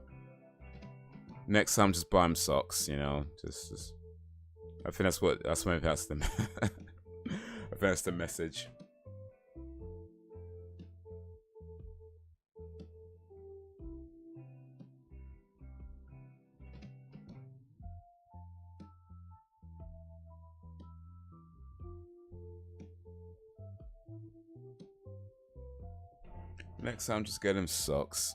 A: Next time, just buy him socks. You know, just. I think that's what. That's maybe that's the. I think that's the message. Next time, just get him socks.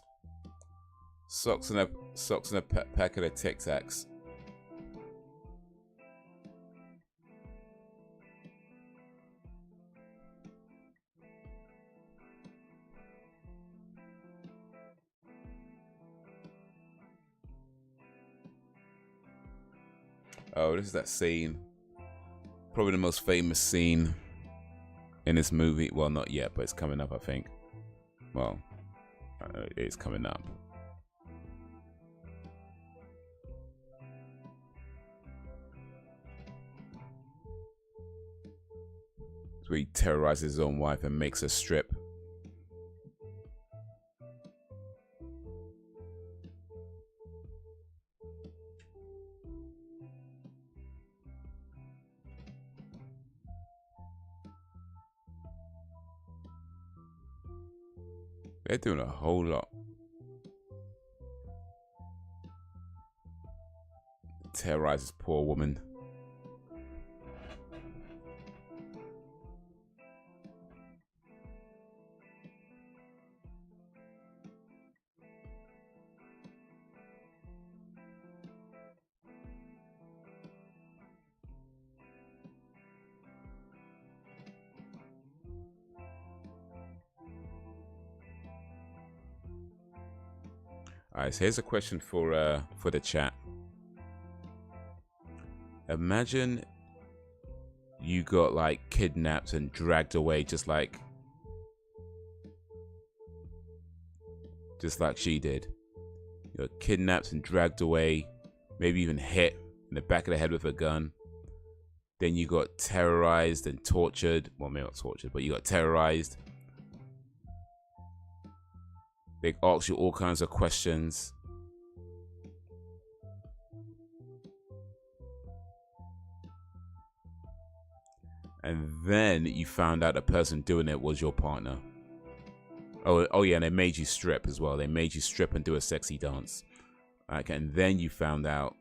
A: Socks and a packet of Tic Tacs. Oh, this is that scene. Probably the most famous scene in this movie. Well, not yet, but it's coming up, I think. Well, it's coming up. So he terrorizes his own wife and makes her strip. They're doing a whole lot. Terrorizes poor woman. Alright, so here's a question for the chat. Imagine you got like kidnapped and dragged away just like she did. You're kidnapped and dragged away, maybe even hit, in the back of the head with a gun. Then you got terrorized and tortured. Well, maybe not tortured, but you got terrorized. They ask you all kinds of questions. And then you found out the person doing it was your partner. Oh yeah, and they made you strip as well. They made you strip and do a sexy dance. Like, and then you found out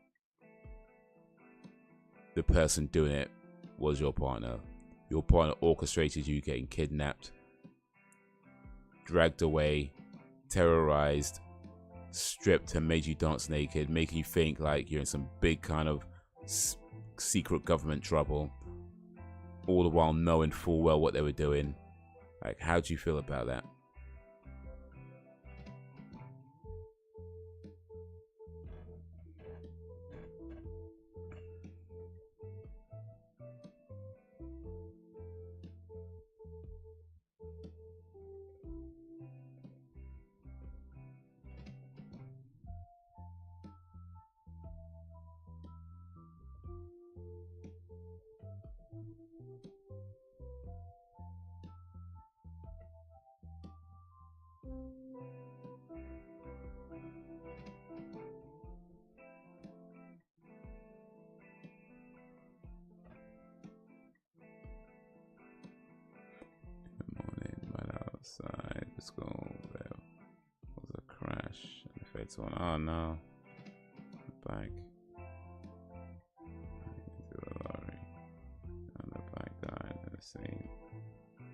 A: the person doing it was your partner. Your partner orchestrated you getting kidnapped, dragged away, terrorized, stripped, and made you dance naked, making you think like you're in some big kind of secret government trouble, all the while knowing full well what they were doing. Like, how do you feel about that? Outside, let's go. There was a crash. And the fates on. Oh no. Back. Into a lorry. And the back died in the scene.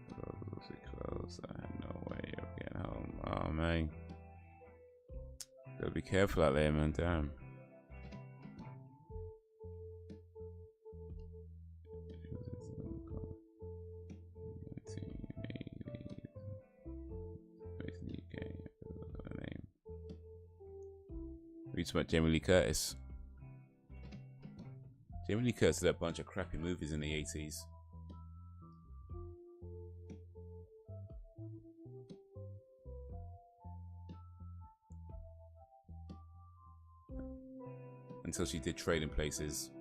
A: The road was also closed. I had no way of getting home. Oh man. Gotta be careful out there, man. Damn. We talking about Jamie Lee Curtis. Jamie Lee Curtis did a bunch of crappy movies in the 80s. Until she did Trading Places.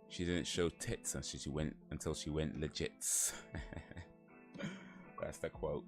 A: She didn't show tits until she went legit. That's the quote.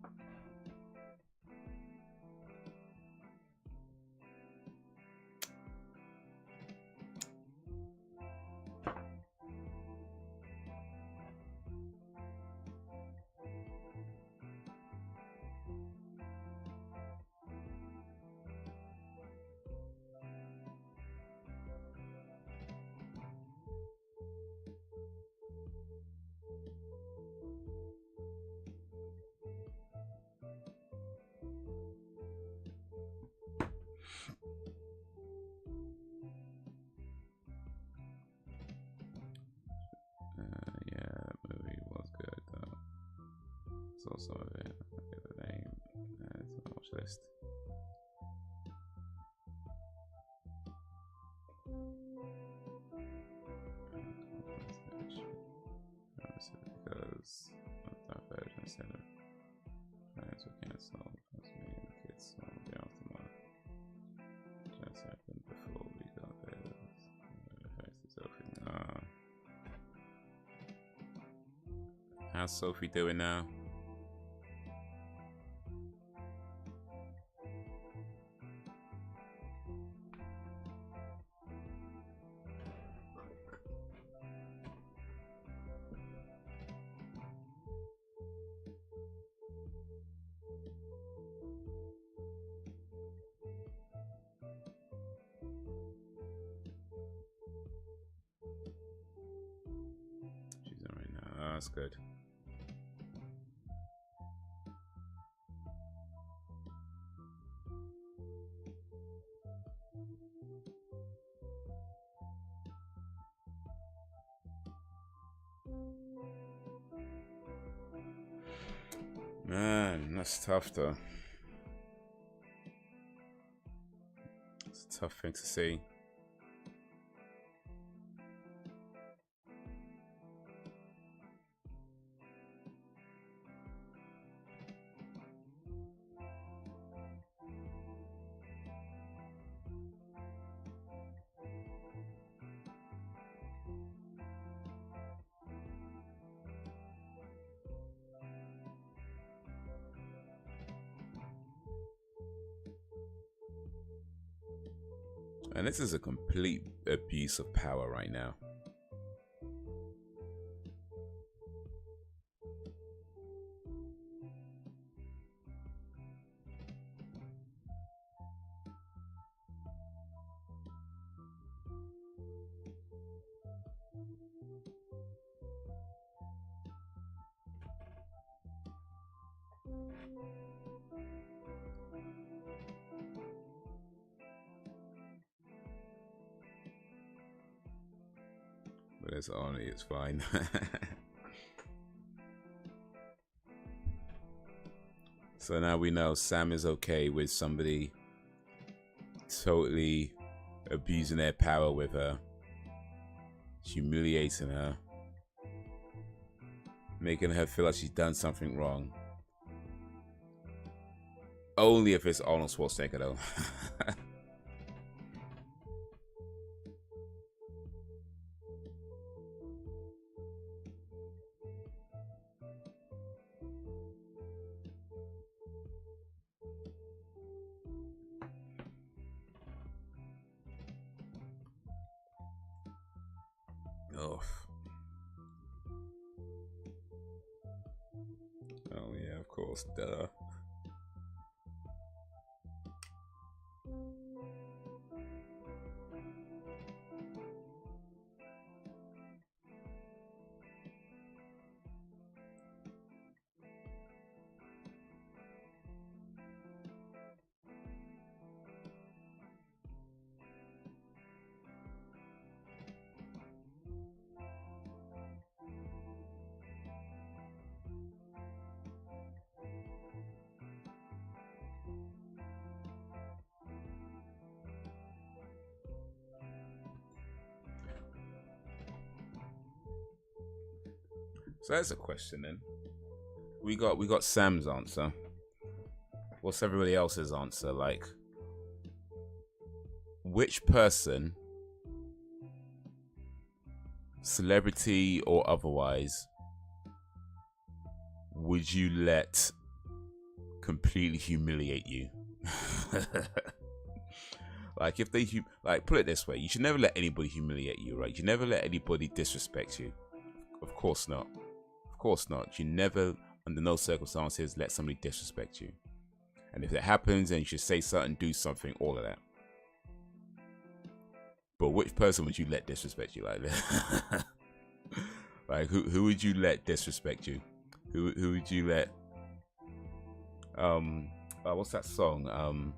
A: Some of it. I'll get the name. It's on the watch list. Because that version instead of plans were cancelled. That's me and the kids so the aftermath. Just happened before we got there. How's Sophie doing now? That's good. Man, that's tough though. It's a tough thing to see. And this is a complete abuse of power right now. But it's Arnie, it's fine. So now we know Sam is okay with somebody totally abusing their power with her, humiliating her, making her feel like she's done something wrong. Only if it's Arnold Schwarzenegger though. Oh. Oh yeah, of course, duh. So that's a question then. We got Sam's answer. What's everybody else's answer? Like, which person, celebrity or otherwise, would you let completely humiliate you? Like, if they like, put it this way, you should never let anybody humiliate you, right? You never let anybody disrespect you. Of course not. Of course not. You never, under no circumstances, let somebody disrespect you. And if it happens, then you should say something, do something, all of that. But which person would you let disrespect you like that? Like, who would you let disrespect you? Who would you let? What's that song?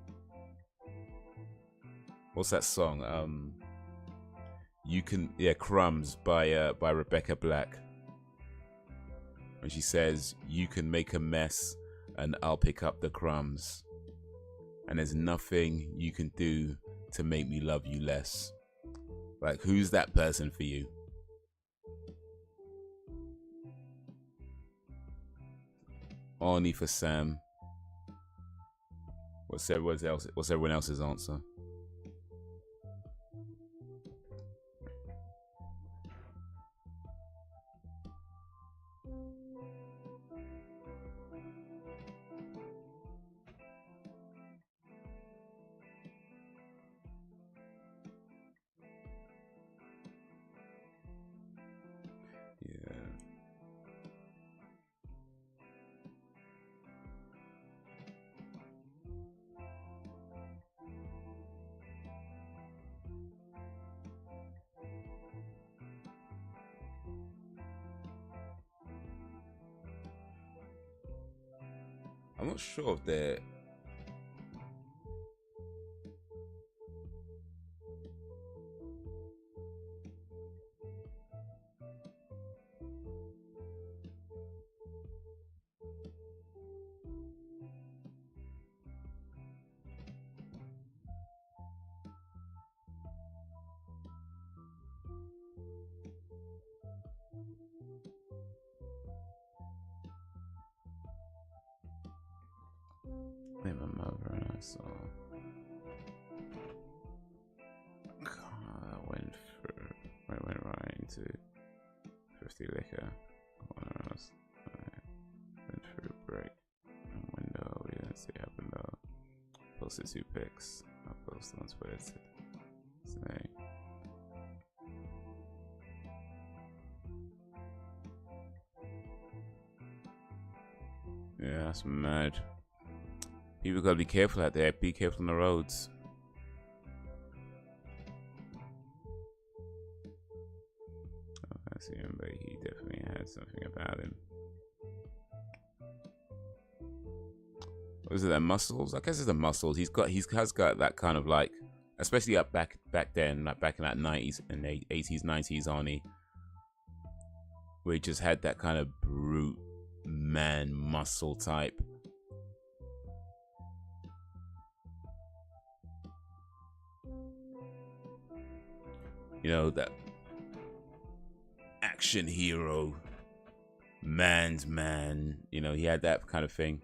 A: What's that song? You can, yeah, Crumbs by Rebecca Black. When she says, "You can make a mess, and I'll pick up the crumbs, and there's nothing you can do to make me love you less." Like, who's that person for you? Arnie for Sam. What's everyone else's answer? Yeah. I'm not sure if they're... Maybe my mother and I saw... went right into 50 liquor. Went through break and window. We didn't see happen though. Posted 2 pics. I posted on Twitter. Yeah, that's mad. People gotta be careful out there. Be careful on the roads. Oh, I see him, but he definitely had something about him. Was it the muscles? I guess it's the muscles. He has got that kind of like, especially up back then, like back in that 90s and 80s, 90s, Arnie, where he just had that kind of brute man muscle type. You know, that action hero, man's man. You know, he had that kind of thing.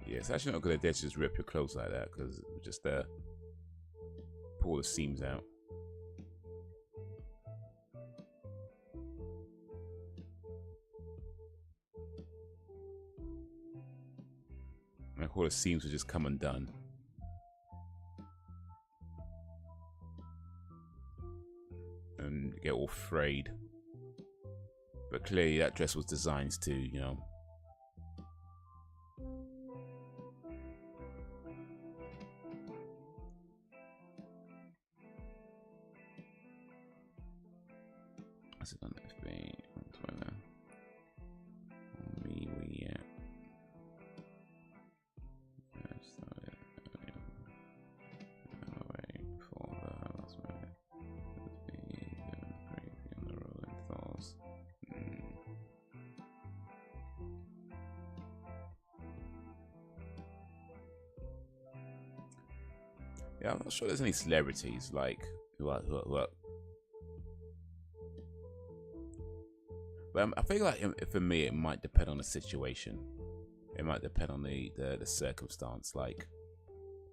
A: Yeah, it's actually not a good idea to just rip your clothes like that, because just pull the seams out. Like all the seams will just come undone. And get all frayed. But clearly that dress was designed to, you know. What's it on FB? Twitter. Me, we, yeah. Yeah, I'm not sure there's any celebrities like who are. But I feel like for me, it might depend on the situation. It might depend on the circumstance, like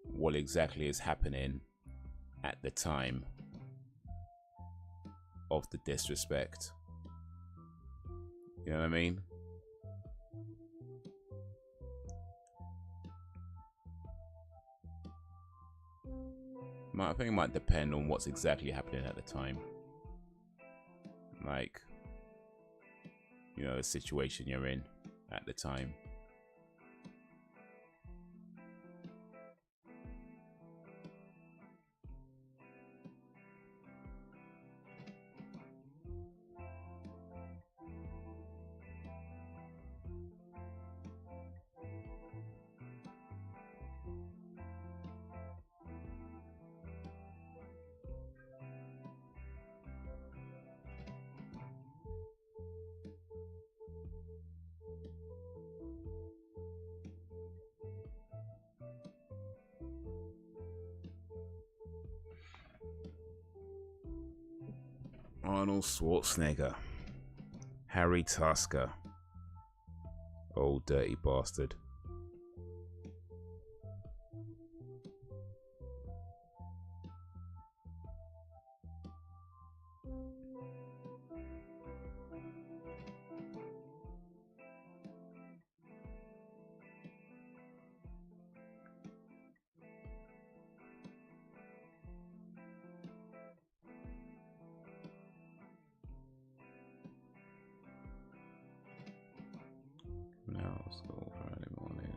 A: what exactly is happening at the time of the disrespect. You know what I mean? I think it might depend on what's exactly happening at the time. Like, you know, the situation you're in at the time. Arnold Schwarzenegger, Harry Tusker, old dirty bastard. No, school Friday morning.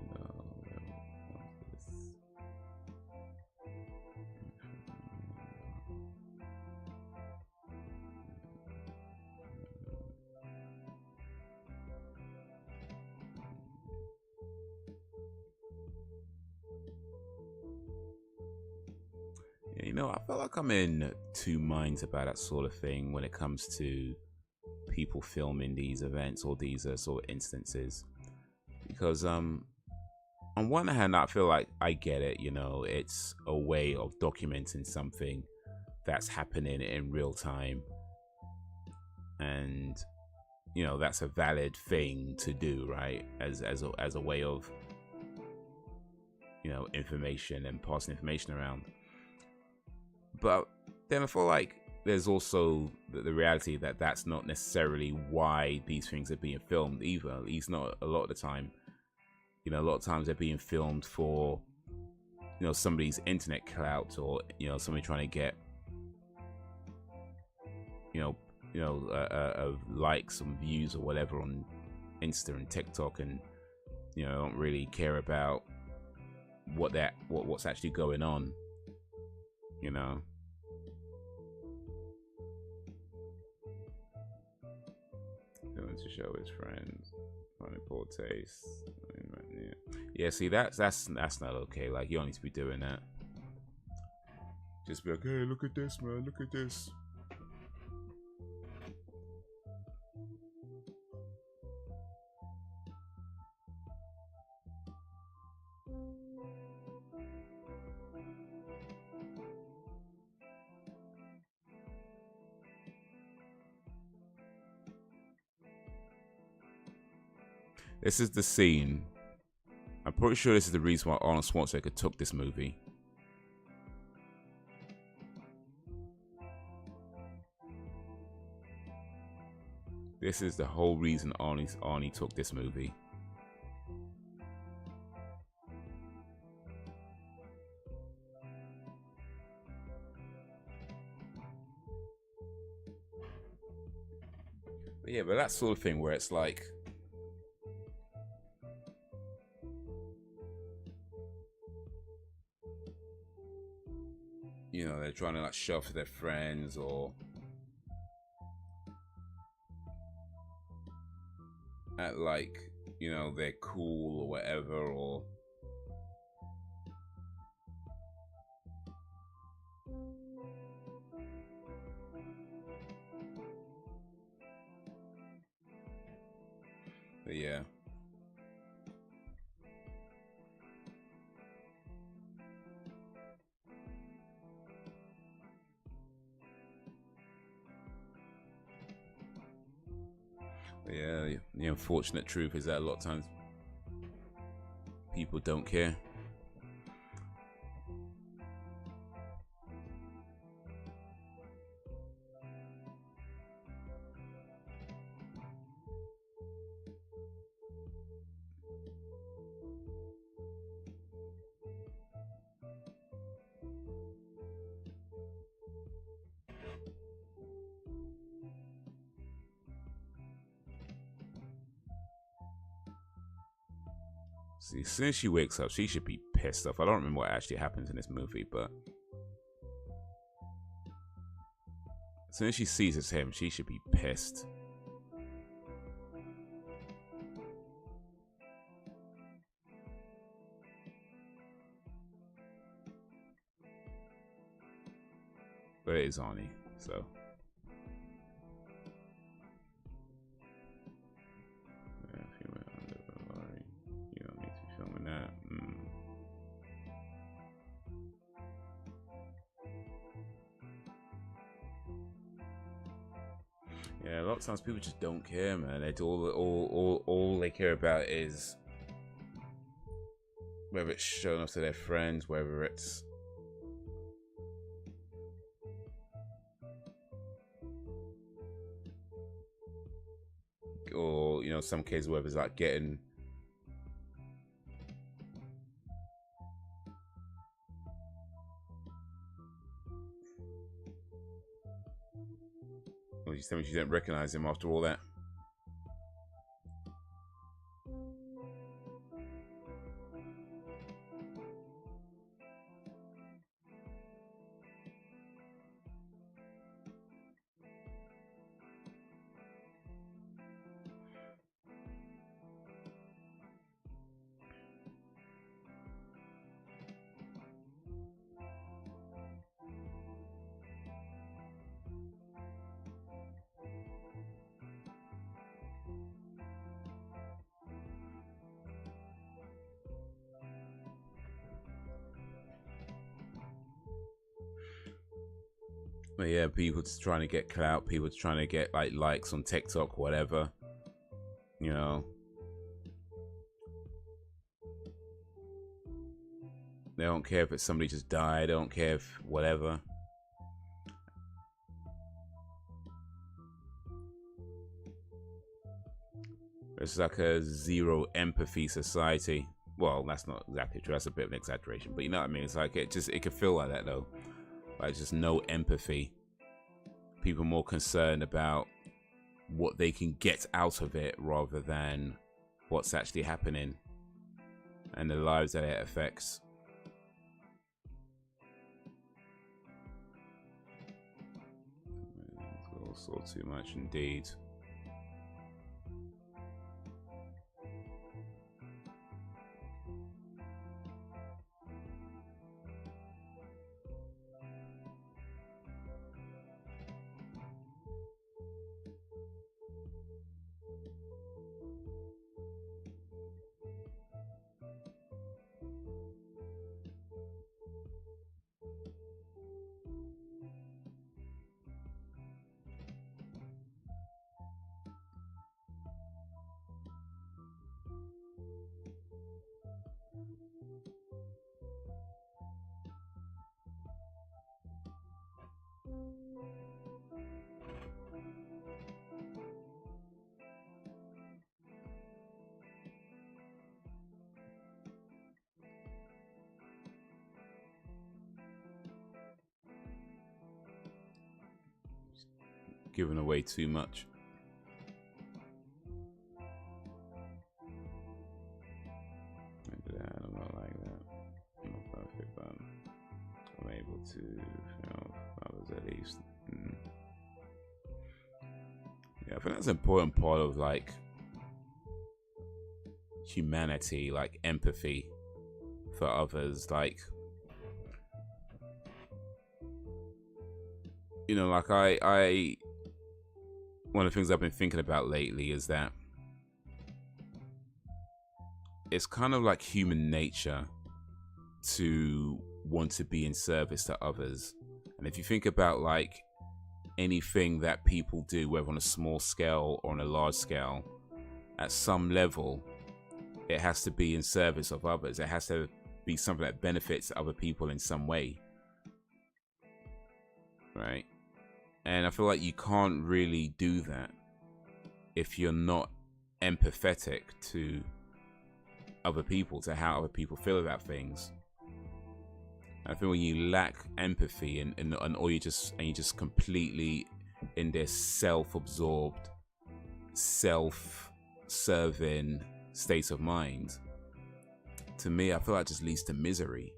A: You know, I feel like I'm in two minds about that sort of thing when it comes to people filming these events or these sort of instances. Because on one hand, I feel like I get it, you know, it's a way of documenting something that's happening in real time. And, you know, that's a valid thing to do, right? As a way of, you know, information and passing information around. but then I feel like there's also the reality that that's not necessarily why these things are being filmed either. At least not a lot of the time. You know, a lot of times they're being filmed for, you know, somebody's internet clout, or, you know, somebody trying to get, likes and views or whatever on Insta and TikTok, and, you know, don't really care about what's actually going on, you know. Going to show his friends, finding poor taste. Yeah, see, that's not okay. Like, you don't need to be doing that. Just be like, hey, look at this, man, look at this. This is the scene. I'm pretty sure this is the reason why Arnold Schwarzenegger took this movie. This is the whole reason Arnie took this movie. But yeah, but that sort of thing where it's like, you know, they're trying to like shove their friends, or at like, you know, they're cool or whatever, or but yeah. Yeah, the unfortunate truth is that a lot of times people don't care. See, as soon as she wakes up, she should be pissed off. I don't remember what actually happens in this movie, but as soon as she sees it's him, she should be pissed. But it is Arnie, so. Yeah, a lot of times people just don't care, man. They all they care about is whether it's showing off to their friends, whether it's or, you know, some cases whether it's like getting well, you tell me you didn't recognize him after all that. But yeah, people just trying to get clout, people trying to get like likes on TikTok, whatever. You know. They don't care if it's somebody just died, they don't care if whatever. It's like a zero empathy society. Well, that's not exactly true. That's a bit of an exaggeration, but you know what I mean. It's like it can feel like that though. Like just no empathy. People more concerned about what they can get out of it rather than what's actually happening and the lives that it affects. It's also too much indeed. Giving away too much. I'm not like that. I'm not perfect, but I'm able to help others at least. Yeah, I think that's an important part of like humanity, like empathy for others. Like, you know, like I one of the things I've been thinking about lately is that it's kind of like human nature to want to be in service to others. And if you think about like anything that people do, whether on a small scale or on a large scale, at some level, it has to be in service of others. It has to be something that benefits other people in some way. Right? And I feel like you can't really do that if you're not empathetic to other people, to how other people feel about things. I think when you lack empathy and or you're just completely in this self-absorbed, self-serving state of mind, to me, I feel like it just leads to misery.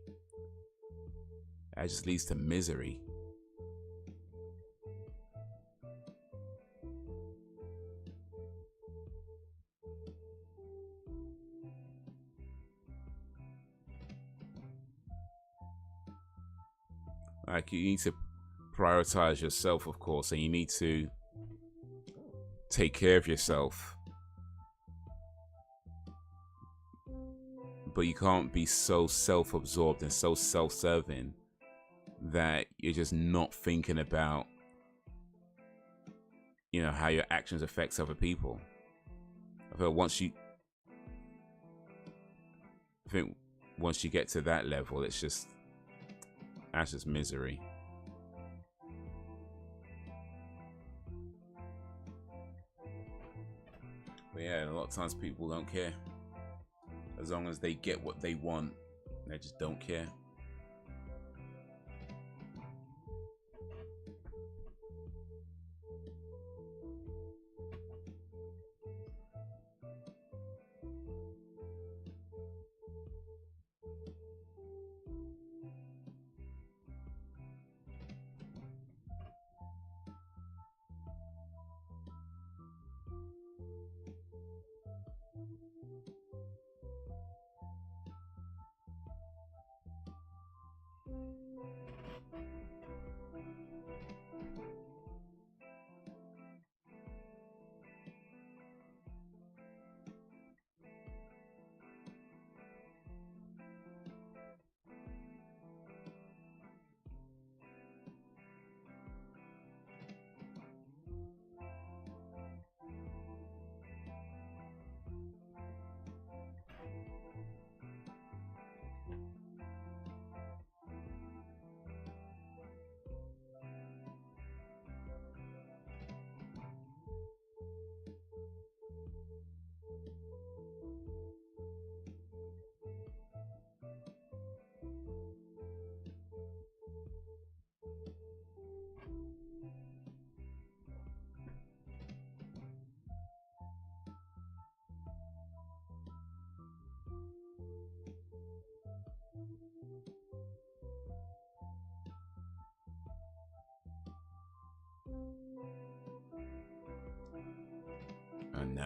A: It just leads to misery. Like, you need to prioritize yourself, of course, and you need to take care of yourself. But you can't be so self-absorbed and so self-serving that you're just not thinking about, you know, how your actions affects other people. I feel once you get to that level, that's just misery. But yeah, a lot of times people don't care. As long as they get what they want, they just don't care.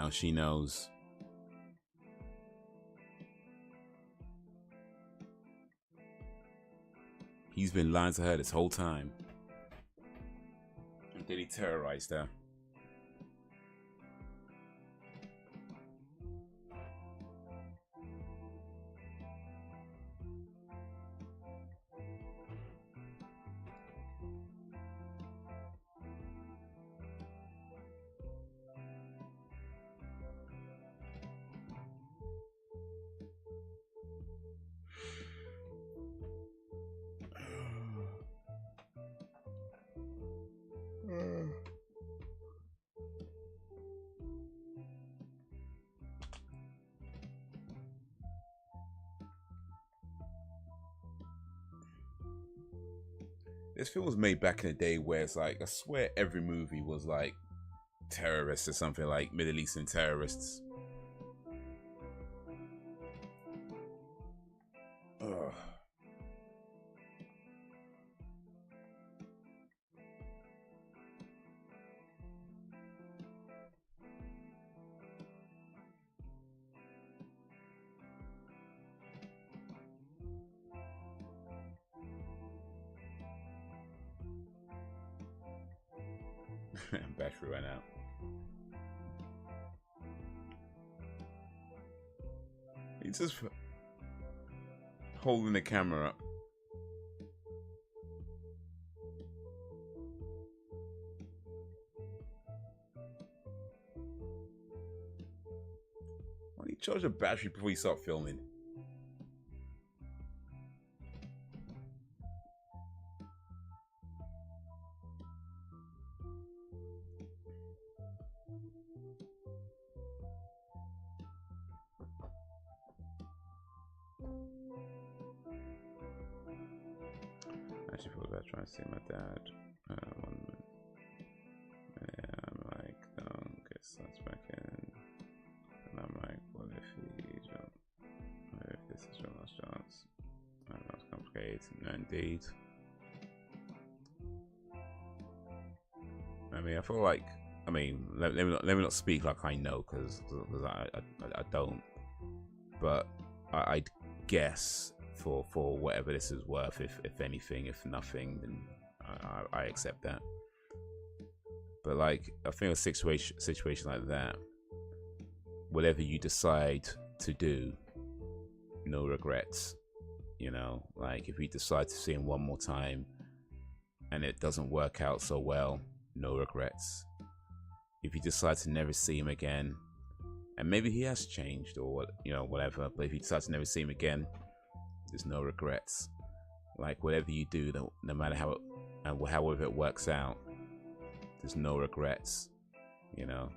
A: Now she knows. He's been lying to her this whole time. And then he terrorized her. This film was made back in the day where it's like, I swear every movie was like terrorists or something, like Middle Eastern terrorists. Ugh. Battery ran out. He's just holding the camera up. Why don't you charge a battery before you start filming? I feel about trying to see my dad. 1 minute. Yeah, I'm like, don't get such back in. And I'm like, what if he jump? What if this is your last chance? I know it's complicated. No, indeed. I mean, I feel like, I mean, let me not speak like I know, because I don't. But I'd guess for whatever this is worth, if anything, if nothing, then I accept that. But like, I think a situation like that, whatever you decide to do, no regrets. You know, like if you decide to see him one more time and it doesn't work out so well, no regrets. If you decide to never see him again, and maybe he has changed or, you know, whatever, but if you decide to never see him again, there's no regrets. Like whatever you do, no matter how it, and however it works out, there's no regrets, you know.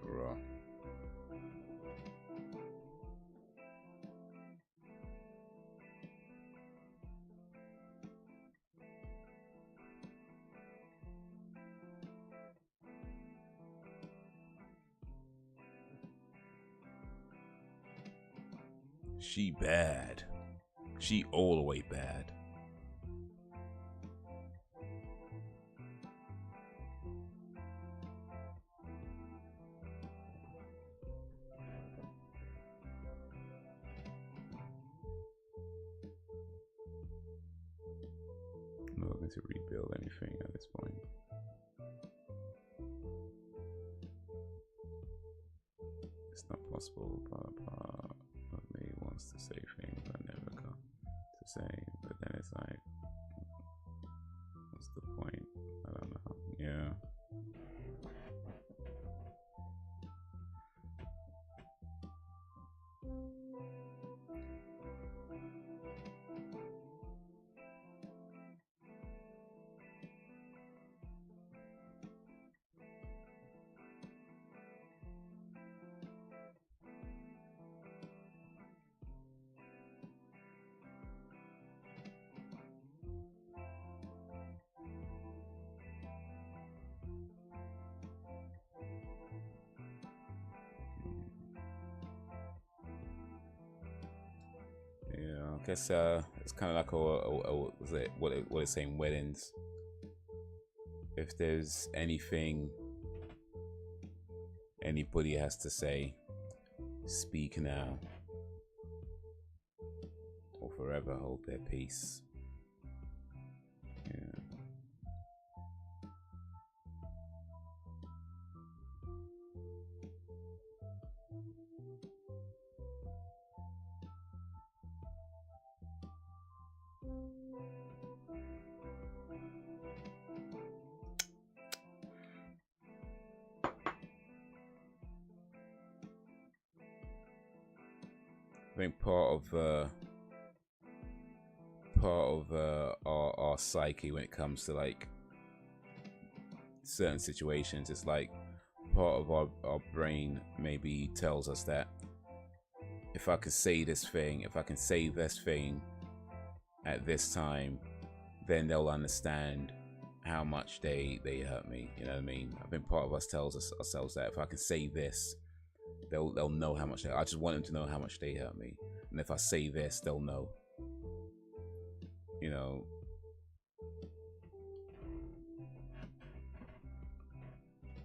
A: Raw. She bad. She all the way bad. I'm not looking to rebuild anything at this point. It's not possible. Blah blah. But me wants to say things I never got to say, but then it's like, what's the point? I don't know. Yeah. Yeah, I guess it's kind of like was it what it's saying, weddings. If there's anything anybody has to say, speak now or forever hold their peace. Yeah. I think part of our psyche when it comes to like certain situations, it's like part of our brain maybe tells us that if I can say this thing, if I can say this thing at this time, then they'll understand how much they hurt me. You know what I mean? I think part of us tells ourselves that if I can say this, they'll know how much I just want them to know how much they hurt me, and if I say this, they'll know. You know.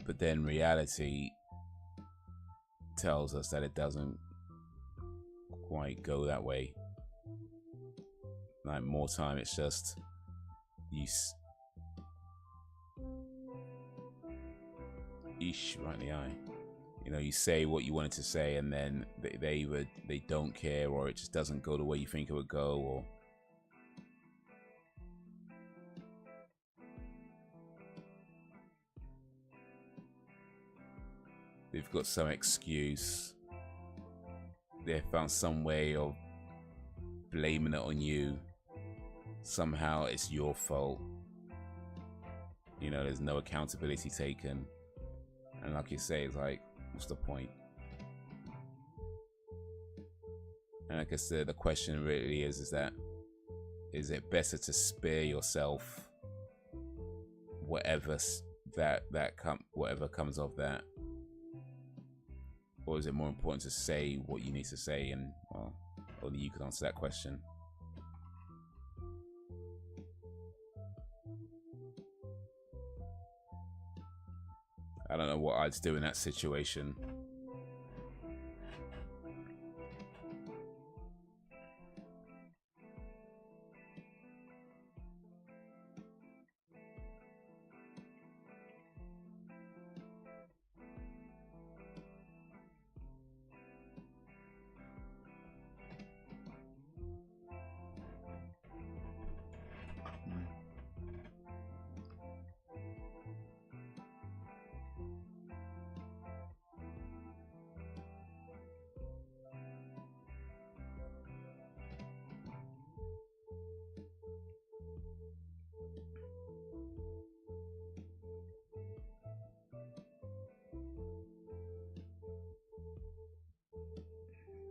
A: But then reality tells us that it doesn't quite go that way. Like more time, it's just you. Eesh, right in the eye. You know, you say what you wanted to say, and then they don't care, or it just doesn't go the way you think it would go, or they've got some excuse. They found some way of blaming it on you. Somehow it's your fault. You know, there's no accountability taken. And like you say, it's like, what's the point? And I guess the question really is that, is it better to spare yourself whatever whatever comes of that? Or is it more important to say what you need to say? And well, only you can answer that question. I don't know what I'd do in that situation.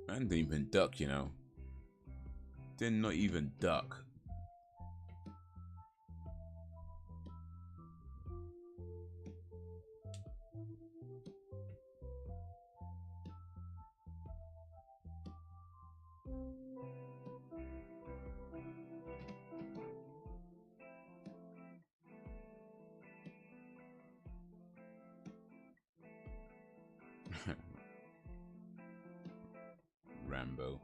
A: Man didn't even duck, you know. Did not even duck. Rambo.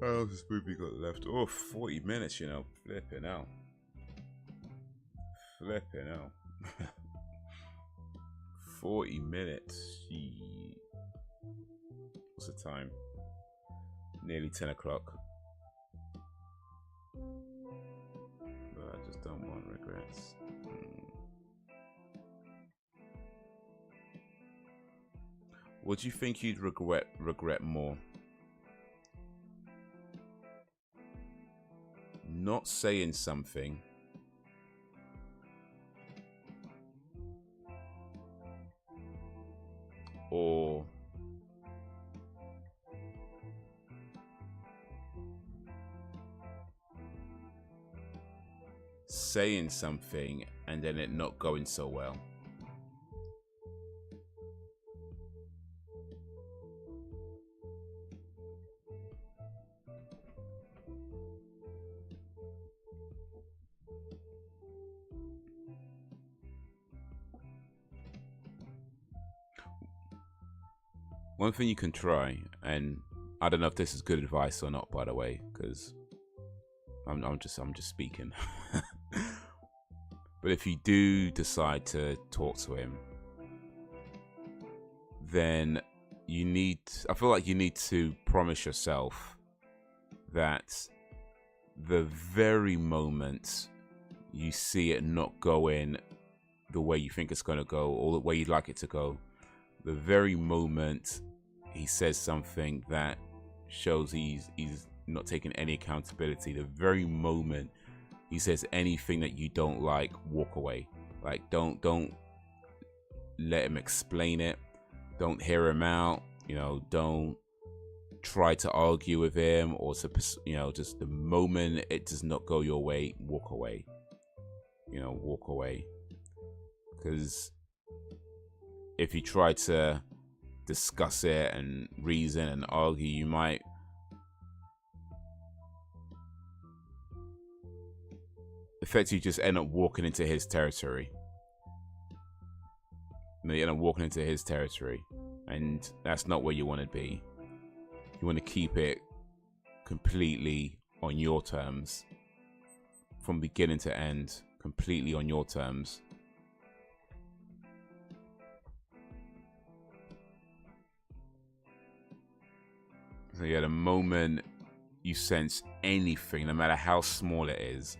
A: How else this movie got left? Oh, 40 minutes, you know. Flipping out. Flipping out. 40 minutes. Gee. What's the time? Nearly 10 o'clock. But I just don't want regrets. What do you think you'd regret more? Not saying something or saying something and then it not going so well? One thing you can try, and I don't know if this is good advice or not, by the way, because I'm just speaking. But if you do decide to talk to him, then I feel like you need to promise yourself that the very moment you see it not going the way you think it's going to go or the way you'd like it to go, the very moment he says something that shows he's not taking any accountability, the very moment he says anything that you don't like, walk away. Like don't let him explain it. Don't hear him out. You know, don't try to argue with him or to, you know, just the moment it does not go your way, walk away. You know, walk away. Because if you try to discuss it and reason and argue, you might effectively just end up walking into his territory. You end up walking into his territory, and that's not where you want to be. You want to keep it completely on your terms, from beginning to end, completely on your terms. So yeah, the moment you sense anything, no matter how small it is,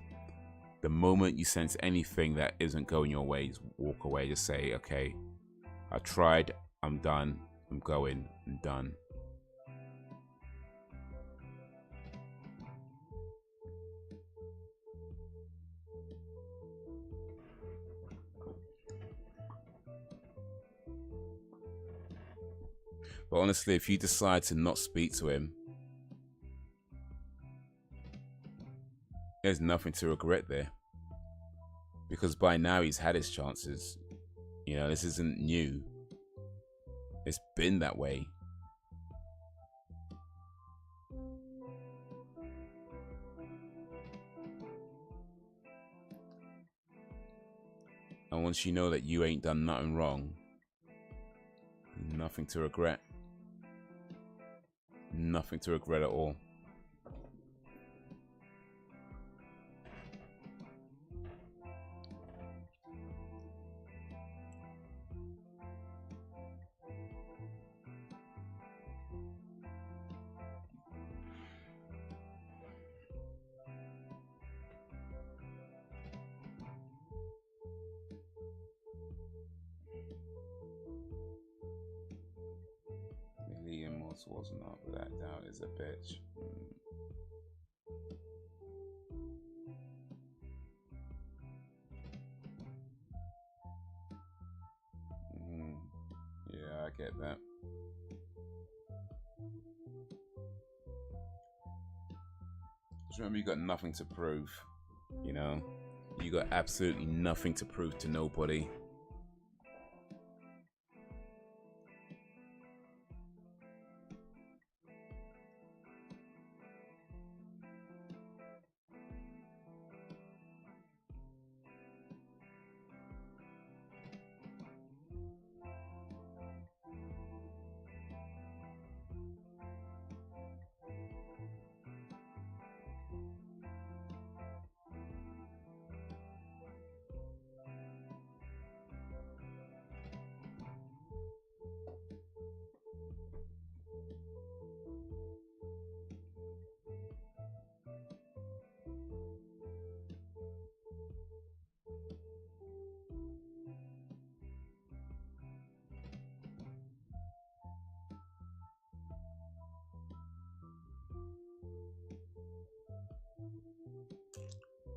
A: the moment you sense anything that isn't going your way, just walk away. Just say, okay, I tried, I'm done, I'm going, I'm done. But honestly, if you decide to not speak to him, there's nothing to regret there. Because by now he's had his chances. You know, this isn't new. It's been that way. And once you know that you ain't done nothing wrong, nothing to regret. Nothing to regret at all. Liam was not without doubt is a bitch. Yeah, I get that. Just remember, you got nothing to prove. You know, you got absolutely nothing to prove to nobody.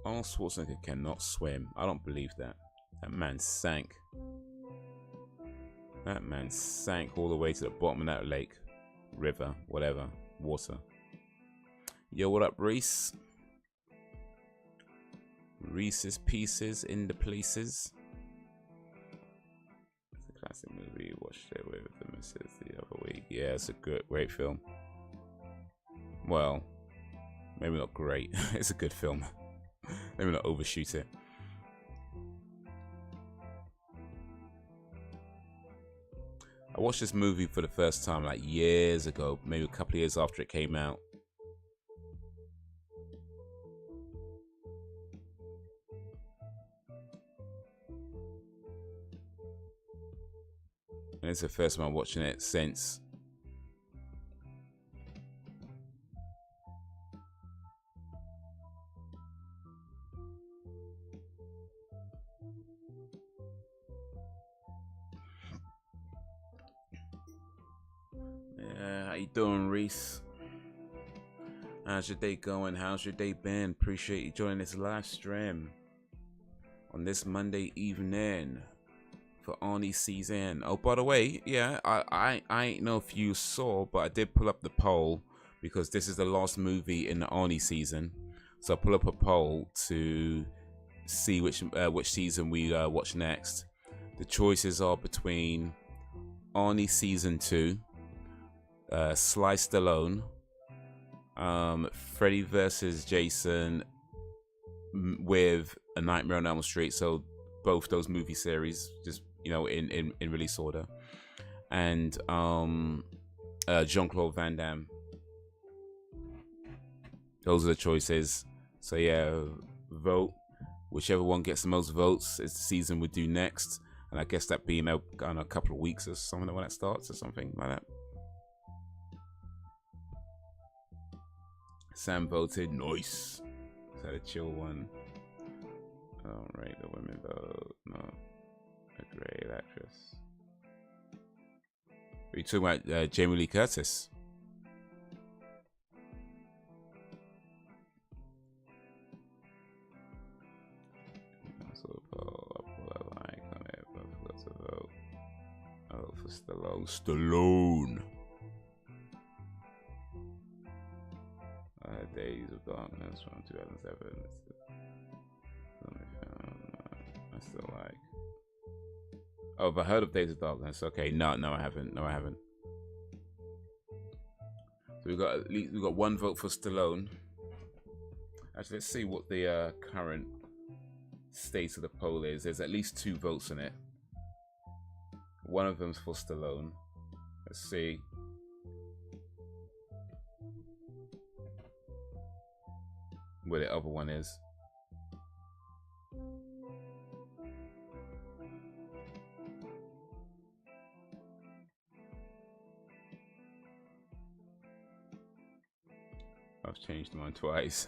A: Arnold Schwarzenegger cannot swim. I don't believe that. That man sank. That man sank all the way to the bottom of that lake, river, whatever, water. Yo, what up, Reese? Reese's Pieces in the places. It's a classic movie. Watched it with the missus the other week. Yeah, it's a great film. Well, maybe not great. It's a good film. Maybe not overshoot it. I watched this movie for the first time like years ago, maybe a couple of years after it came out. And it's the first time I'm watching it since. Yeah, how you doing, Reese? How's your day going? How's your day been? Appreciate you joining this live stream on this Monday evening for Arnie season. Oh, by the way, yeah, I ain't know if you saw, but I did pull up the poll because this is the last movie in the Arnie season. So I pull up a poll to see which season we watch next. The choices are between Arnie season 2, Sly Stallone, Freddy versus Jason with A Nightmare on Elm Street. So both those movie series, just in release order, and Jean-Claude Van Damme. Those are the choices. So yeah, vote. Whichever one gets the most votes is the season we do next, and I guess that being a couple of weeks or something when that starts or something like that. Sam voted. Nice. Is that a chill one? Oh, right, the women vote. No. A great actress. Are you talking about Jamie Lee Curtis? I vote for Stallone. Stallone. Days of Darkness from 2007. I still like. Oh, have I heard of Days of Darkness? Okay, no, I haven't. No, I haven't. So we've got one vote for Stallone. Actually, let's see what the current state of the poll is. There's at least 2 votes in it. One of them's for Stallone. Let's see. Where the other one is. I've changed mine twice.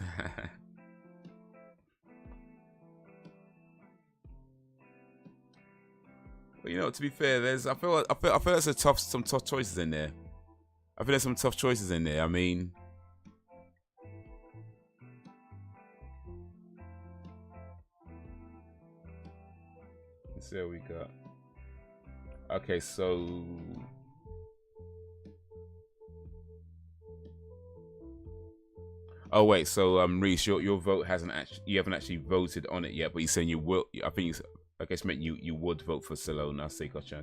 A: Well, to be fair, I feel there's some tough choices in there. I feel there's some tough choices in there. I mean, let's see what we got. Okay, so oh wait, so Reese, your vote you haven't actually voted on it yet, but you're saying you will. I guess meant you would vote for Stallone. I see, gotcha.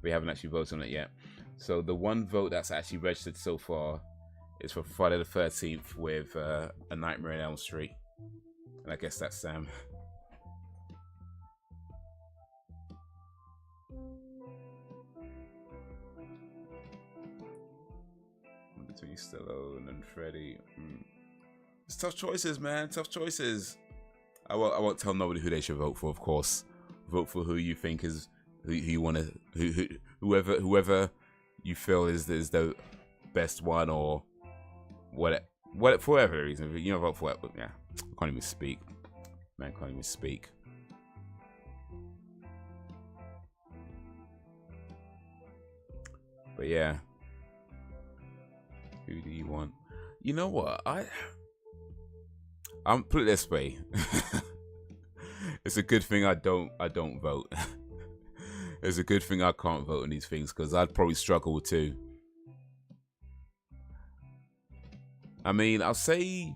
A: We haven't actually voted on it yet. So the one vote that's actually registered so far is for Friday the 13th with A Nightmare on Elm Street, and I guess that's Sam. Between Stallone and Freddy. It's tough choices, man. Tough choices. I won't tell nobody who they should vote for, of course. Vote for who you think is who you want to whoever you feel is the best one, or what for whatever reason. Vote for it. Yeah, I can't even speak. Man, can't even speak. But yeah, who do you want? You know what? put it this way. It's a good thing I don't vote. It's a good thing I can't vote on these things, because I'd probably struggle too. I mean, I'll say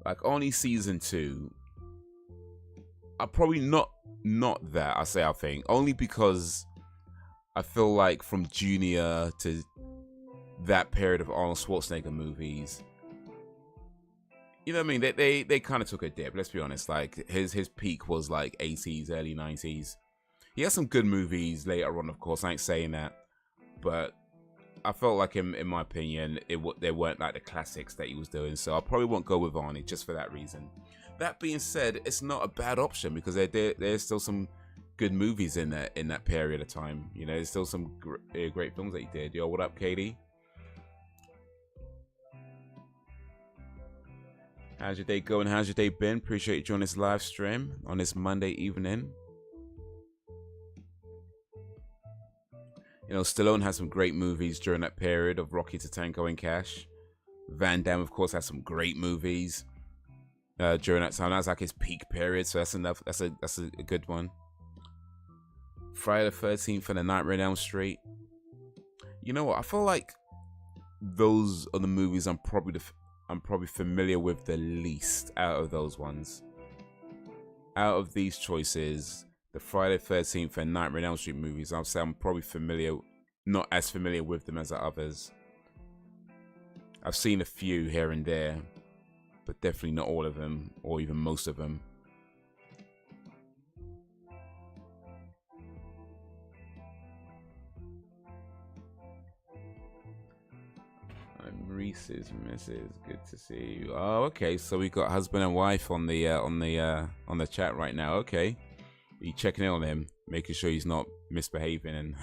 A: like only season 2. I'll probably not that. I think only because I feel like from Junior to that period of Arnold Schwarzenegger movies, you know what I mean? They kind of took a dip. Let's be honest. Like his peak was like 80s, early 90s. He has some good movies later on, of course. I ain't saying that, but I felt like in my opinion, they weren't like the classics that he was doing. So I probably won't go with Arnie just for that reason. That being said, it's not a bad option, because there's still some good movies in that period of time. You know, there's still some great films that he did. Yo, what up, Katie? How's your day going? How's your day been? Appreciate you joining this live stream on this Monday evening. You know, Stallone has some great movies during that period of Rocky to Tango and Cash. Van Damme, of course, has some great movies during that time. That was like his peak period, so that's enough. That's a good one. Friday the 13th and The Nightmare on Elm Street. You know what? I feel like those are the movies I'm probably familiar with the least out of those ones. Out of these choices, the Friday the 13th and Nightmare on Elm Street movies, I'll say I'm probably not as familiar with them as the others. I've seen a few here and there, but definitely not all of them, or even most of them. I'm Reese's Mrs. Good to see you. Oh, okay. So we got husband and wife on the chat right now. Okay. You checking in on him, making sure he's not misbehaving, and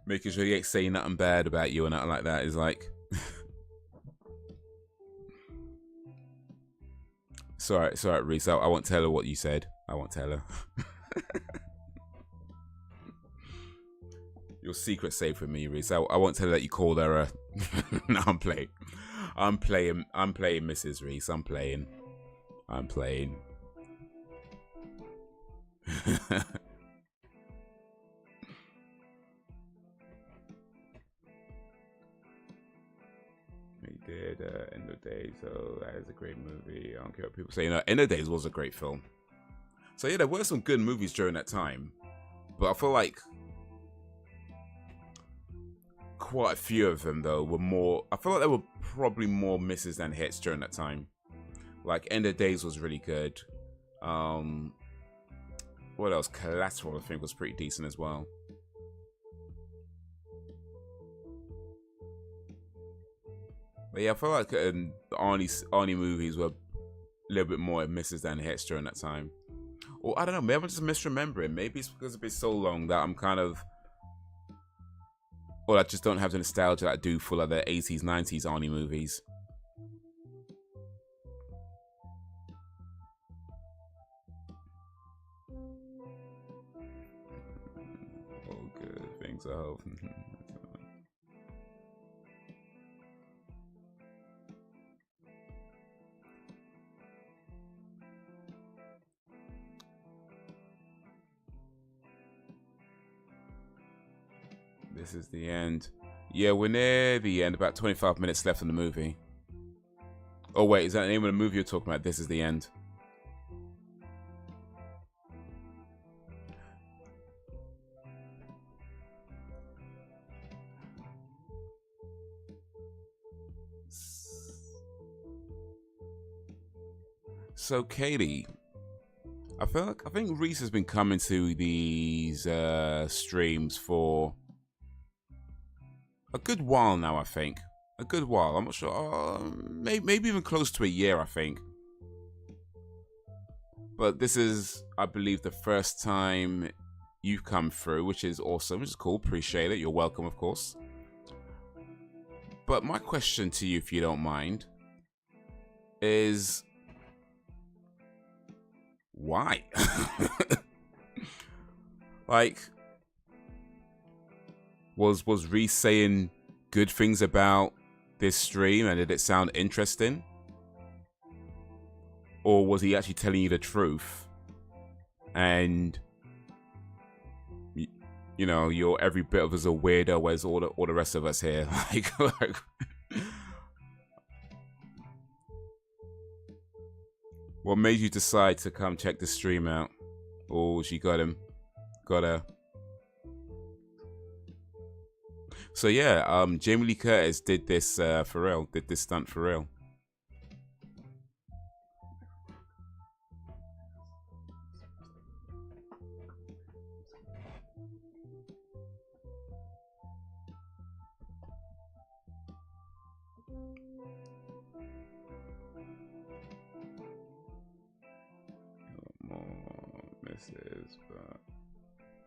A: making sure he ain't saying nothing bad about you or nothing like that. Is like, sorry, Reese. I won't tell her what you said. I won't tell her. Your secret's safe with me, Reese. I won't tell her that you called her. No, I'm playing. I'm playing, Mrs. Reese. I'm playing. He did End of Days, so that is a great movie. I don't care what people say. You know, End of Days was a great film. So yeah, there were some good movies during that time, but I feel like quite a few of them though were more. I feel like there were probably more misses than hits during that time. Like End of Days was really good. What else? Collateral, I think, was pretty decent as well. But yeah, I feel like the Arnie movies were a little bit more misses than hits during that time. Or I don't know, maybe I'm just misremembering. Maybe it's because it's been so long that I'm kind of, or I just don't have the nostalgia that I do for like the 80s, 90s Arnie movies. Oh, good things I hope. This is the end. Yeah, we're near the end. About 25 minutes left in the movie. Oh, wait. Is that the name of the movie you're talking about? This is the end. So, Katie, I think Reese has been coming to these streams for a good while now. I think a good while. I'm not sure. Maybe even close to a year. I think. But this is, I believe, the first time you've come through, which is awesome. Which is cool. Appreciate it. You're welcome, of course. But my question to you, if you don't mind, is why? Like, was Reese saying good things about this stream and did it sound interesting? Or was he actually telling you the truth? And you know, you're every bit of as a weirdo as all the rest of us here. like what made you decide to come check the stream out? Oh, she got him. Got her. So yeah, Jamie Lee Curtis did this for real. Did this stunt for real. But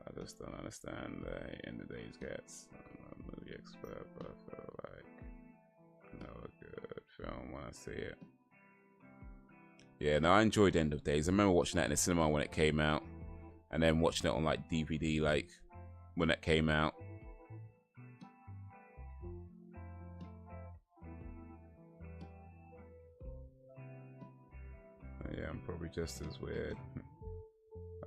A: I just don't understand the end of days gets. I'm a movie expert, but I feel like I know a good film when I see it. Yeah, no, I enjoyed End of Days. I remember watching that in the cinema when it came out, and then watching it on like DVD, like when it came out. Yeah, I'm probably just as weird.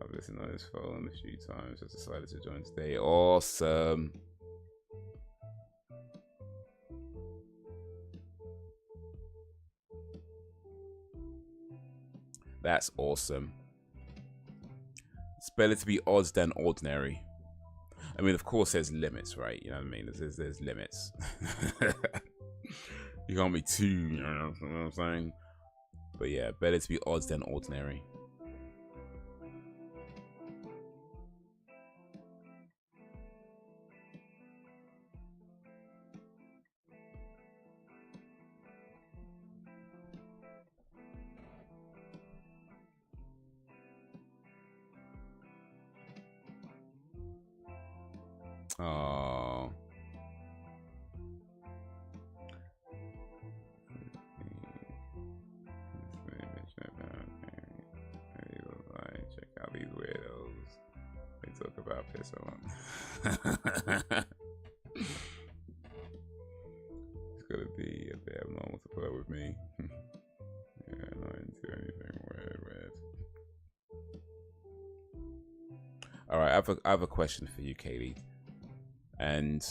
A: I've listened on his phone a few times. Just decided to join today. Awesome. That's awesome. It's better to be odds than ordinary. I mean, of course, there's limits, right? You know what I mean? There's limits. You can't be too, you know what I'm saying? But yeah, better to be odds than ordinary. Oh. Check out these weirdos. They talk about piss on. It's gonna be a bit abnormal to put up with me. Yeah, not into anything weird. Alright, I have a question for you, Katie. And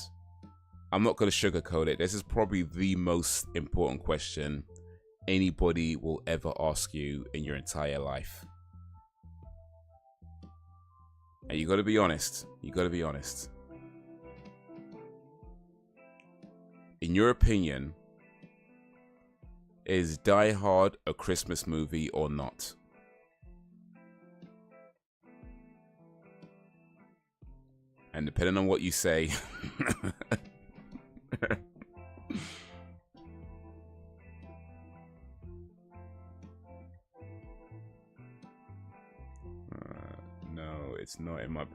A: I'm not going to sugarcoat it. This is probably the most important question anybody will ever ask you in your entire life. And you got to be honest. You got to be honest. In your opinion, is Die Hard a Christmas movie or not? And depending on what you say, no, it's not in my...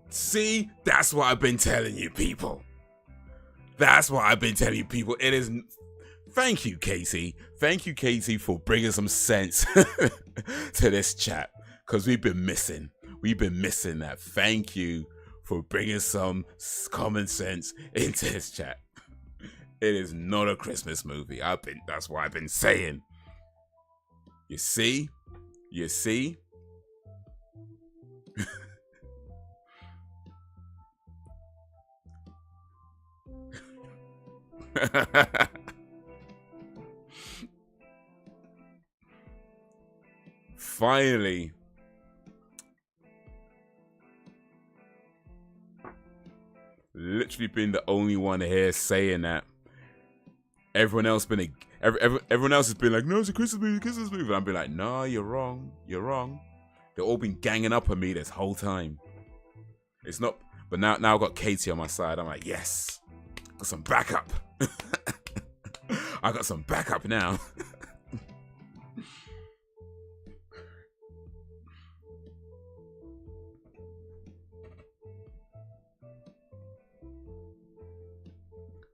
A: See, that's what I've been telling you, people. That's what I've been telling you, people. It is... Thank you, Casey. Thank you, Casey, for bringing some sense to this chat. Because we've been missing. We've been missing that. Thank you for bringing some common sense into this chat. It is not a Christmas movie. That's what I've been saying. You see? You see? Finally. Literally been the only one here saying that. Everyone else everyone else has been like, no, it's a Christmas movie. And I've been like, no, you're wrong. You're wrong. They've all been ganging up on me this whole time. It's not, but now I've got Katie on my side. I'm like, yes, got some backup. I got some backup now.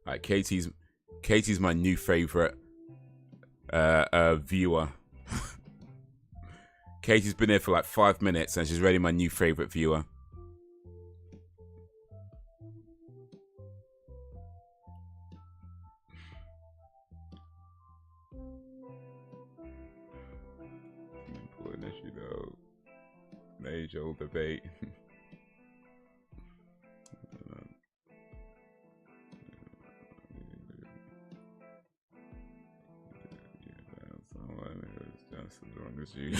A: Like Katie's my new favorite viewer. Katie's been here for like 5 minutes and she's already my new favorite viewer. age-old debate. Someone who's just as wrong as you.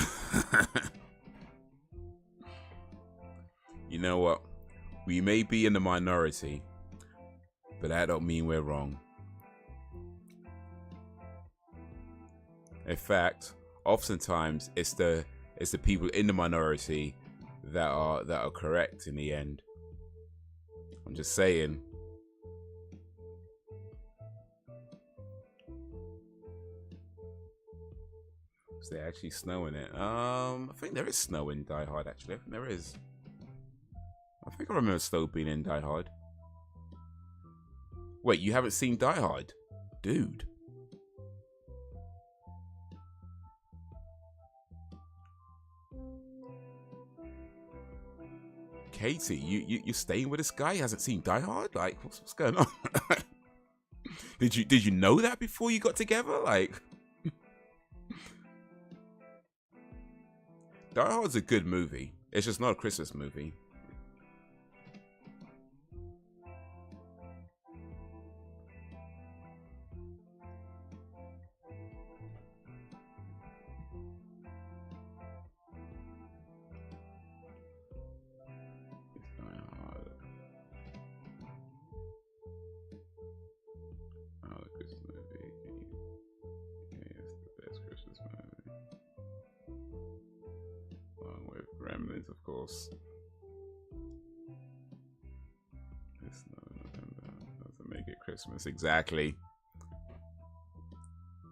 A: You know what? We may be in the minority, but that don't mean we're wrong. In fact, oftentimes it's the people in the minority that are correct in the end. I'm just saying. Is there actually snow in it? I think there is snow in Die Hard, actually. I think there is. I think I remember snow being in Die Hard. Wait, you haven't seen Die Hard? Dude. Katie, you staying with this guy? He hasn't seen Die Hard? Like, what's going on? Did you know that before you got together? Like, Die Hard's a good movie. It's just not a Christmas movie. Of course. It's November. Doesn't make it Christmas. Exactly.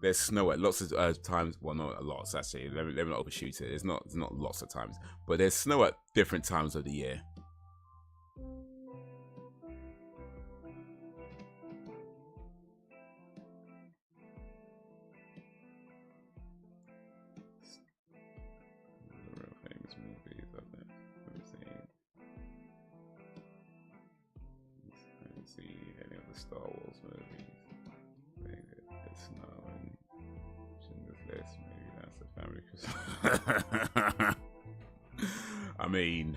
A: There's snow at lots of times. Well, not lots actually. Let me not overshoot it. It's not lots of times, but there's snow at different times of the year. Star Wars movies. Maybe it's snowing. Schindler's List. Maybe that's a family Christmas. I mean,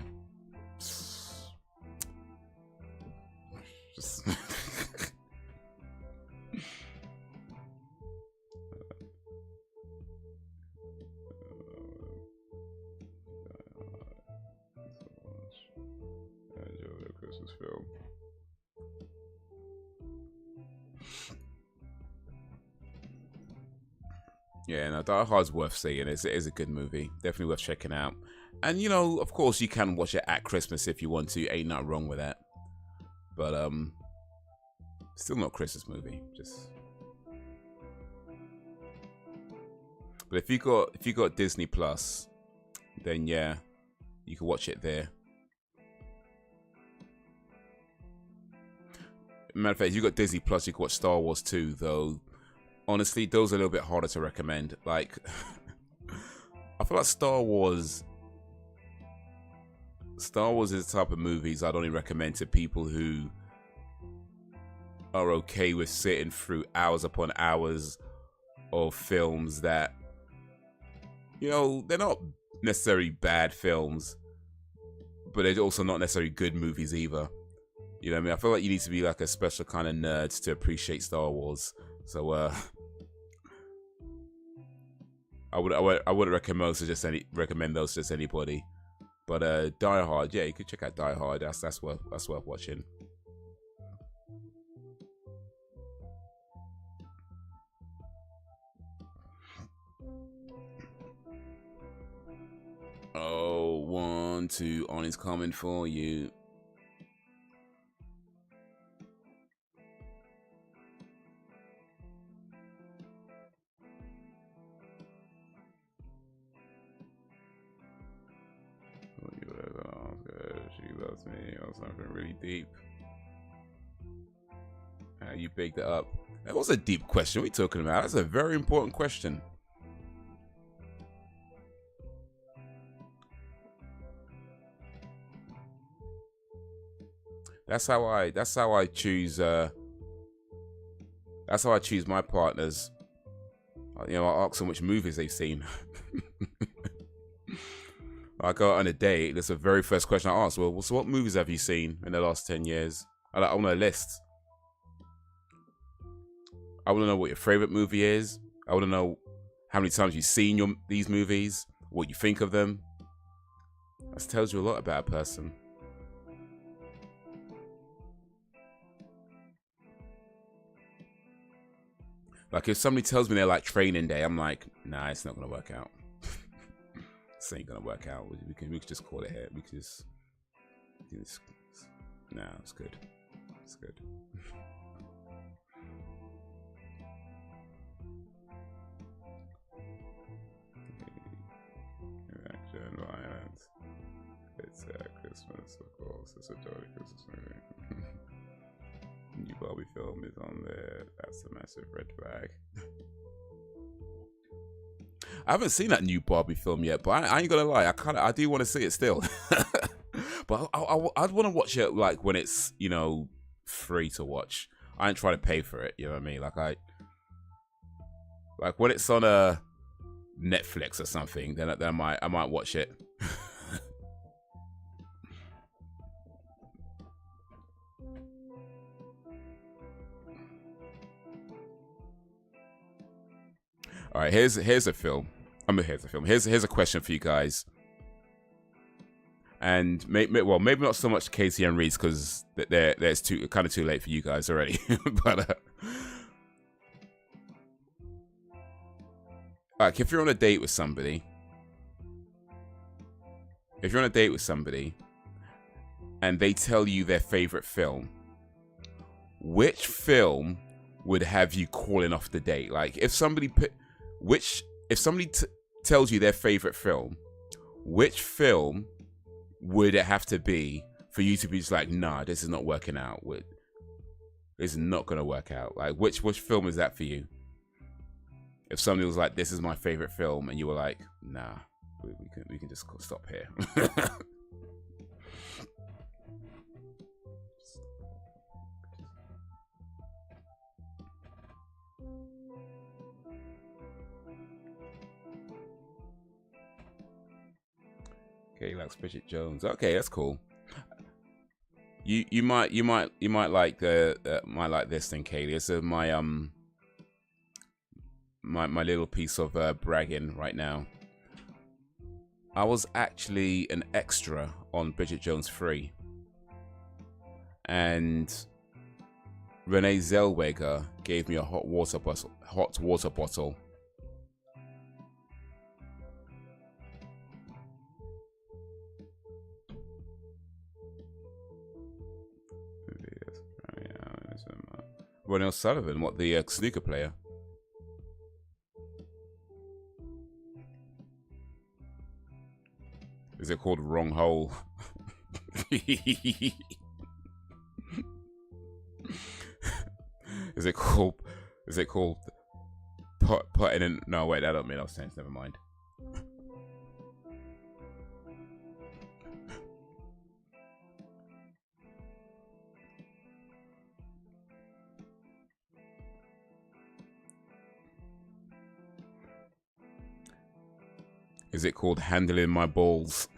A: just enjoy the Christmas film. Yeah, no, Die Hard's worth seeing. It is a good movie. Definitely worth checking out. And, you know, of course, you can watch it at Christmas if you want to. Ain't nothing wrong with that. But, still not a Christmas movie. Just. But if you got Disney Plus, then yeah, you can watch it there. Matter of fact, if you got Disney Plus, you can watch Star Wars 2, though. Honestly, those are a little bit harder to recommend. Like, I feel like Star Wars is the type of movies I'd only recommend to people who are okay with sitting through hours upon hours of films that, you know, they're not necessarily bad films, but they're also not necessarily good movies either. You know what I mean? I feel like you need to be like a special kind of nerd to appreciate Star Wars. So, I wouldn't recommend those to just anybody. But Die Hard, yeah, you could check out Die Hard. That's worth watching. Oh, 1, 2, Arnie's coming for you. She loves me, or something really deep. You baked it up. That was a deep question. What are you talking about? That's a very important question. That's how I choose. That's how I choose my partners. You know, I ask them which movies they've seen. I go on a date, that's the very first question I ask. Well, so what movies have you seen in the last 10 years? I want a list. I want to know what your favorite movie is. I want to know how many times you've seen these movies, what you think of them. That tells you a lot about a person. Like if somebody tells me they're like training day, I'm like, nah, it's not gonna work out. This ain't gonna work out. We can just call it here. We can just nah, it's good. It's good. Action, violence. It's Christmas, of course. It's a jolly Christmas movie. New Barbie film is on there. That's a massive red flag. I haven't seen that new Barbie film yet, but I ain't gonna lie. I do want to see it still. But I'd want to watch it like when it's, you know, free to watch. I ain't trying to pay for it. You know what I mean? Like when it's on a Netflix or something, then I might watch it. All right, here's a film. Here's a film. Here's a question for you guys. And maybe not so much Casey and Reese because there's kind of too late for you guys already. But like if you're on a date with somebody, and they tell you their favorite film, which film would have you calling off the date? Like if somebody tells you their favorite film, which film would it have to be for you to be just like, nah, this is not working out? This is not gonna work out. Like which film is that for you? If somebody was like, this is my favorite film, and you were like, nah, we can just stop here. Okay, he likes Bridget Jones. Okay, that's cool. You might like this thing, Kaylee. It's my little piece of bragging right now. I was actually an extra on Bridget Jones 3, and Renee Zellweger gave me a hot water bottle. Ronnie O'Sullivan, what, the snooker player? Is it called Wrong Hole? Is it called putting in? No, wait, that don't make no sense. Never mind. Is it called handling my balls?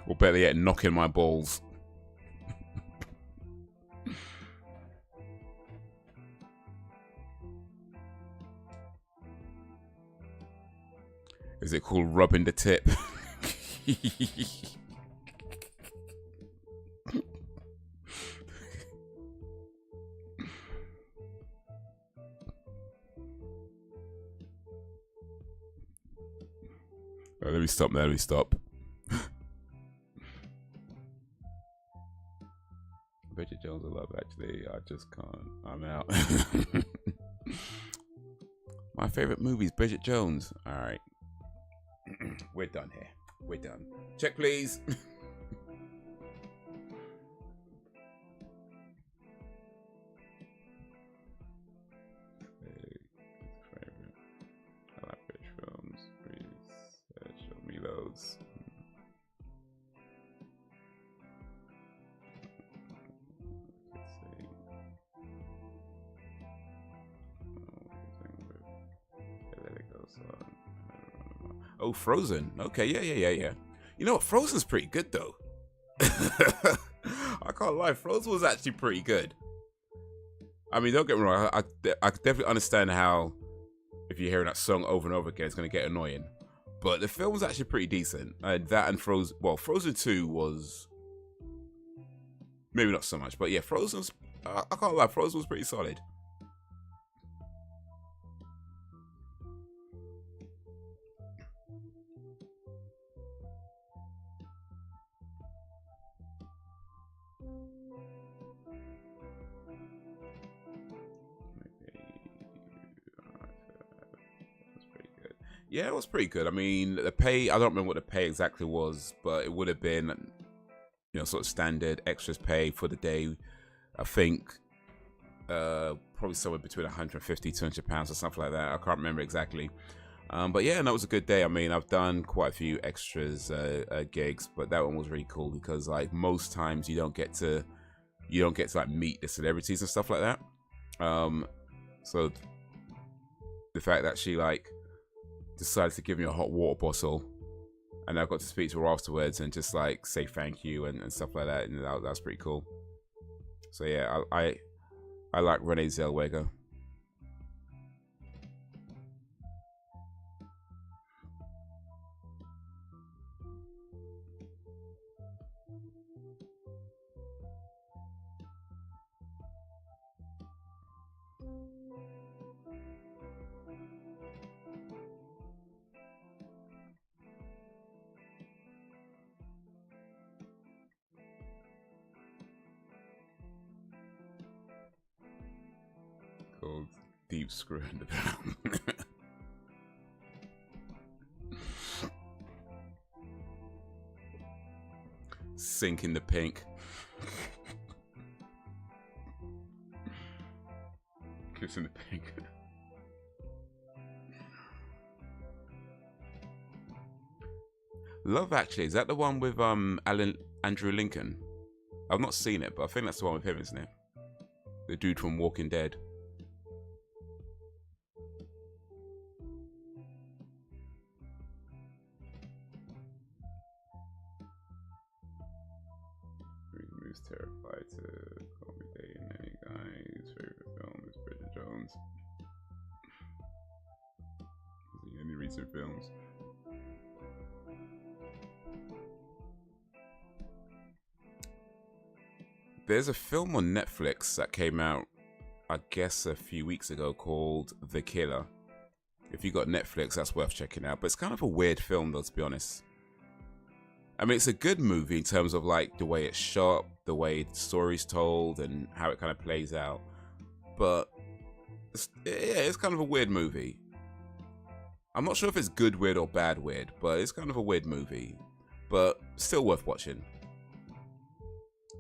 A: Or better yet, knocking my balls? Is it called rubbing the tip? Let me stop. Bridget Jones I love, actually. I just can't. I'm out. My favorite movie is Bridget Jones. All right. We're done here. We're done. Check, please. I like British films. Please show me those. Oh, Frozen. Okay, yeah. You know what? Frozen's pretty good though. I can't lie. Frozen was actually pretty good. I mean, don't get me wrong. I definitely understand how if you're hearing that song over and over again, it's going to get annoying. But the film was actually pretty decent. That and Frozen. Well, Frozen 2 was maybe not so much, but yeah, Frozen's. I can't lie. Frozen was pretty solid. Yeah, it was pretty good. I mean, the pay, I don't remember what the pay exactly was, but it would have been, you know, sort of standard extras pay for the day. I think probably somewhere between 150, 200 pounds or something like that. I can't remember exactly. But yeah, no, it was a good day. I mean, I've done quite a few extras gigs, but that one was really cool because like most times you don't get to like meet the celebrities and stuff like that. So the fact that she like decided to give me a hot water bottle, and I got to speak to her afterwards and just like say thank you and stuff like that, and that was pretty cool. So yeah, I like Renee Zellweger. Called Deep Screw in the Pound. Sink in the pink. Kiss in the pink. Love Actually, is that the one with Andrew Lincoln? I've not seen it, but I think that's the one with him, isn't it? The dude from Walking Dead. Who's terrified to call me day in any guy's favorite film is Bridget Jones. Any recent films? There's a film on Netflix that came out, I guess, a few weeks ago called The Killer. If you got Netflix, that's worth checking out. But it's kind of a weird film, though, to be honest. I mean, it's a good movie in terms of like the way it's shot, the way the story's told, and how it kind of plays out. But it's kind of a weird movie. I'm not sure if it's good weird or bad weird, but it's kind of a weird movie. But still worth watching.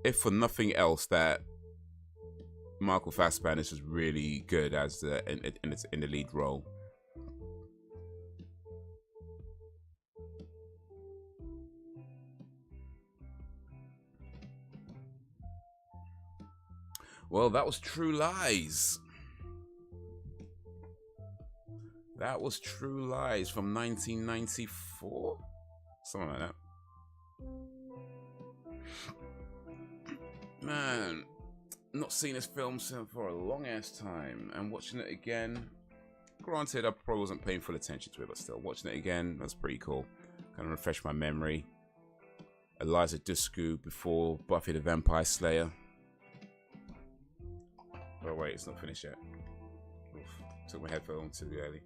A: If for nothing else, that Michael Fassbender is just really good as in the lead role. Well, that was True Lies. That was True Lies from 1994? Something like that. Man, not seen this film for a long ass time, and watching it again, granted I probably wasn't paying full attention to it, but still, watching it again, that's pretty cool. Kind of refresh my memory. Eliza Dushku before Buffy the Vampire Slayer. Oh wait, it's not finished yet. Oof, took my headphones too early.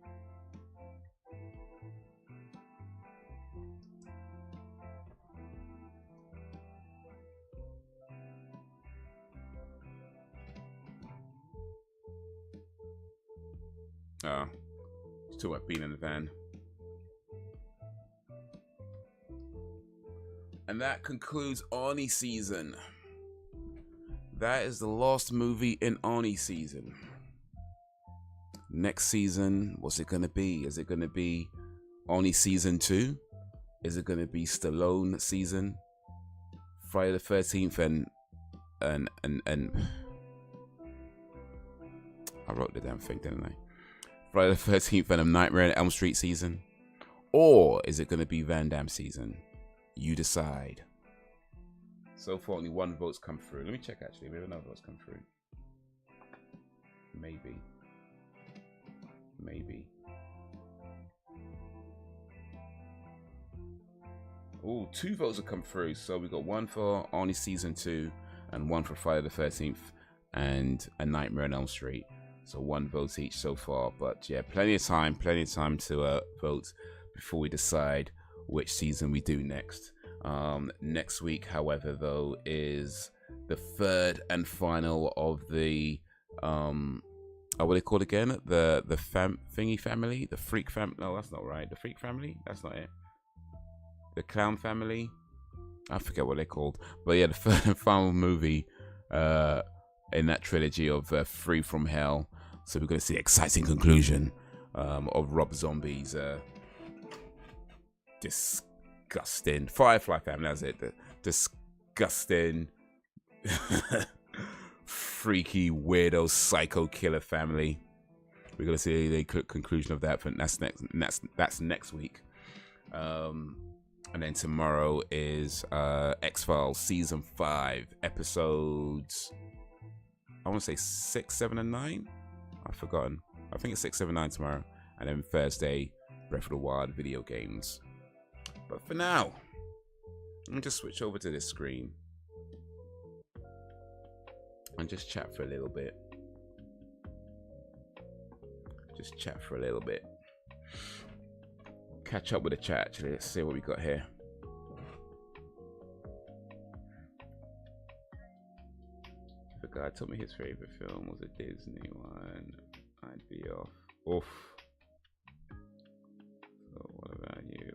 A: Oh, it's too about being in the van. And that concludes Arnie season. That is the last movie in Arnie season. Next season, what's it gonna be? Is it gonna be Arnie season 2? Is it gonna be Stallone season? Friday the 13th and I wrote the damn thing, didn't I? Friday the 13th and a Nightmare on Elm Street season? Or is it going to be Van Damme season? You decide. So far, only one vote's come through. Let me check, actually. Maybe another vote's come through. Maybe. Oh, 2 votes have come through. So we got one for Arnie season 2 and one for Friday the 13th and A Nightmare on Elm Street. So 1 vote each so far. But yeah, plenty of time to vote before we decide which season we do next. Next week, however, though, is the 3rd and final of the what are they called again? The thingy family? The freak family? No, that's not right. The freak family? That's not it. The clown family? I forget what they're called. But yeah, the 3rd and final movie in that trilogy of Free from Hell. So we're going to see the exciting conclusion of Rob Zombie's disgusting Firefly family. That's it. The disgusting, freaky, weirdo, psycho killer family. We're going to see the conclusion of that. But that's next week. And then tomorrow is X-Files Season 5, episodes, I want to say 6, 7, and 9? I've forgotten. I think it's 6, 7, 9 tomorrow. And then Thursday, Breath of the Wild video games. But for now, let me just switch over to this screen and just chat for a little bit. Catch up with the chat, actually. Let's see what we got here. The guy told me his favorite film was a Disney one. I'd be off. Oof. So what about you?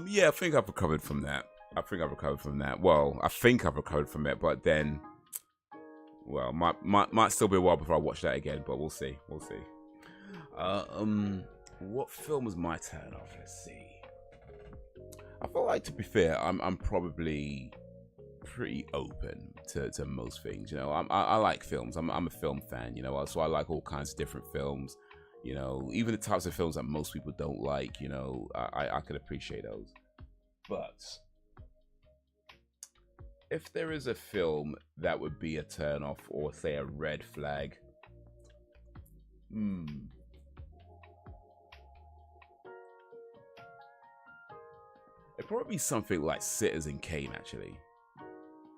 A: Yeah, I think I've recovered from that. Well, I think I've recovered from it, but then, well, might still be a while before I watch that again, but we'll see. What film was my turn off? Let's see. I feel like, to be fair, I'm probably pretty open to most things. You know, I like films. I'm a film fan. You know, so I like all kinds of different films. You know, even the types of films that most people don't like. You know, I could appreciate those. But if there is a film that would be a turn off or say a red flag, it'd probably be something like Citizen Kane, actually.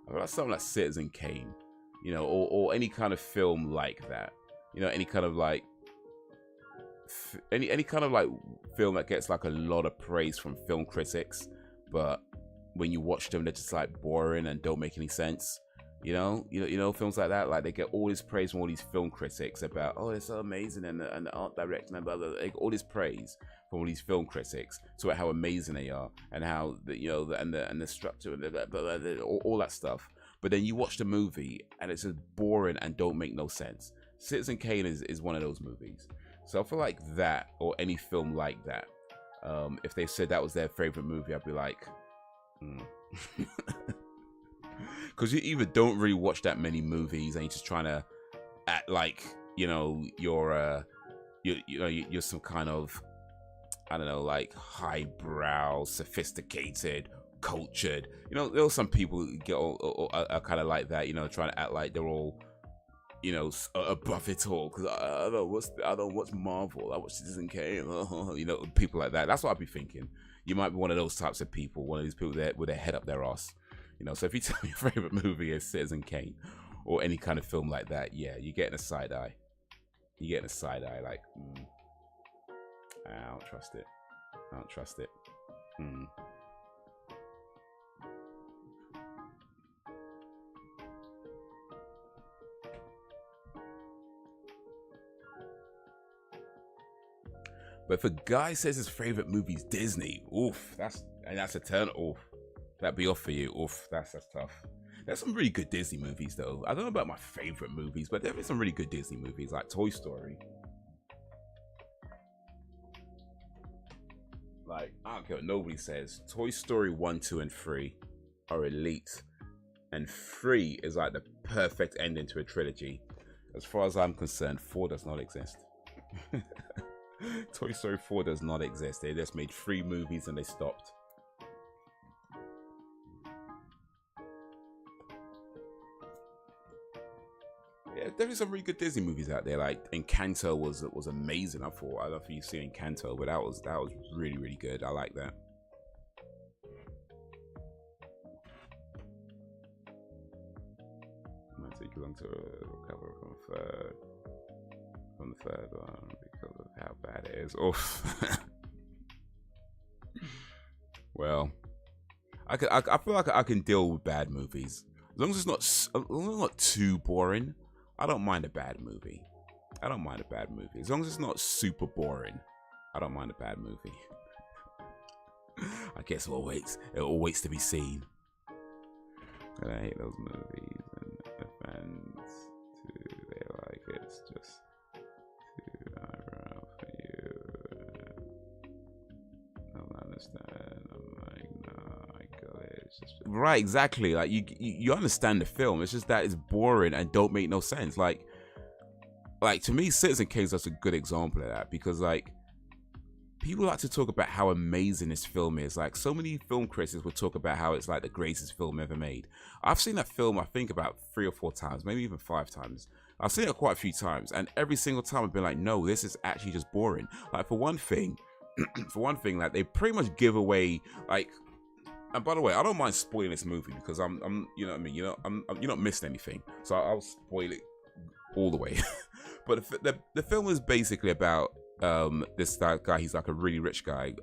A: I feel like something like Citizen Kane, you know, or any kind of film like that. You know, any kind of like any kind of like film that gets like a lot of praise from film critics, but when you watch them, they're just like boring and don't make any sense. You know, films like that, like they get all this praise from all these film critics about, oh, it's so amazing, and the art direction and blah, blah, blah, like, all this praise from all these film critics to how amazing they are and how and the structure and blah, blah, blah, all that stuff. But then you watch the movie and it's just boring and don't make no sense. Citizen Kane is one of those movies. So I feel like that, or any film like that, if they said that was their favorite movie, I'd be like, because you either don't really watch that many movies and you're just trying to act like, you know, you're some kind of, I don't know, like highbrow, sophisticated, cultured. You know, there are some people who get are kind of like that, you know, trying to act like they're all, you know, above it all. Because I don't watch Marvel. I watch Citizen Kane. You know, people like that. That's what I'd be thinking. You might be one of those types of people, one of these people that with their head up their ass. You know, so if you tell me your favorite movie is Citizen Kane or any kind of film like that, yeah, you're getting a side eye. You're getting a side eye, like, I don't trust it. But if a guy says his favorite movie is Disney, oof, that's a turn off. That'd be off for you. Oof, that's tough. There's some really good Disney movies though. I don't know about my favorite movies, but there is some really good Disney movies like Toy Story. Like, I don't care what nobody says. Toy Story 1, 2, and 3 are elite. And 3 is like the perfect ending to a trilogy. As far as I'm concerned, 4 does not exist. Toy Story 4 does not exist. They just made 3 movies and they stopped. Yeah, there is some really good Disney movies out there. Like Encanto was amazing. I don't know if you've seen Encanto, but that was really, really good. I like that. It might take you long to recover from the third one because of how bad it is. Oh, well, I feel like I can deal with bad movies as long as it's not too boring. I don't mind a bad movie. I don't mind a bad movie. As long as it's not super boring, I don't mind a bad movie. I guess it all waits to be seen. And I hate those movies and the fans too. They like it's just too eyebrow for you. I don't understand. I'm like, no, I got it. It's just right, exactly. Like you understand the film. It's just that it's boring and don't make no sense. Like to me, Citizen Kane is a good example of that, because like people like to talk about how amazing this film is. Like so many film critics would talk about how it's like the greatest film ever made. I've seen that film, I think about 3 or 4 times, maybe even 5 times. I've seen it quite a few times, and every single time I've been like, no, this is actually just boring. Like for one thing, like they pretty much give away like. And by the way, I don't mind spoiling this movie because I'm you know what I mean. You're not missing anything, so I'll spoil it all the way. But the film is basically about this guy. He's like a really rich guy,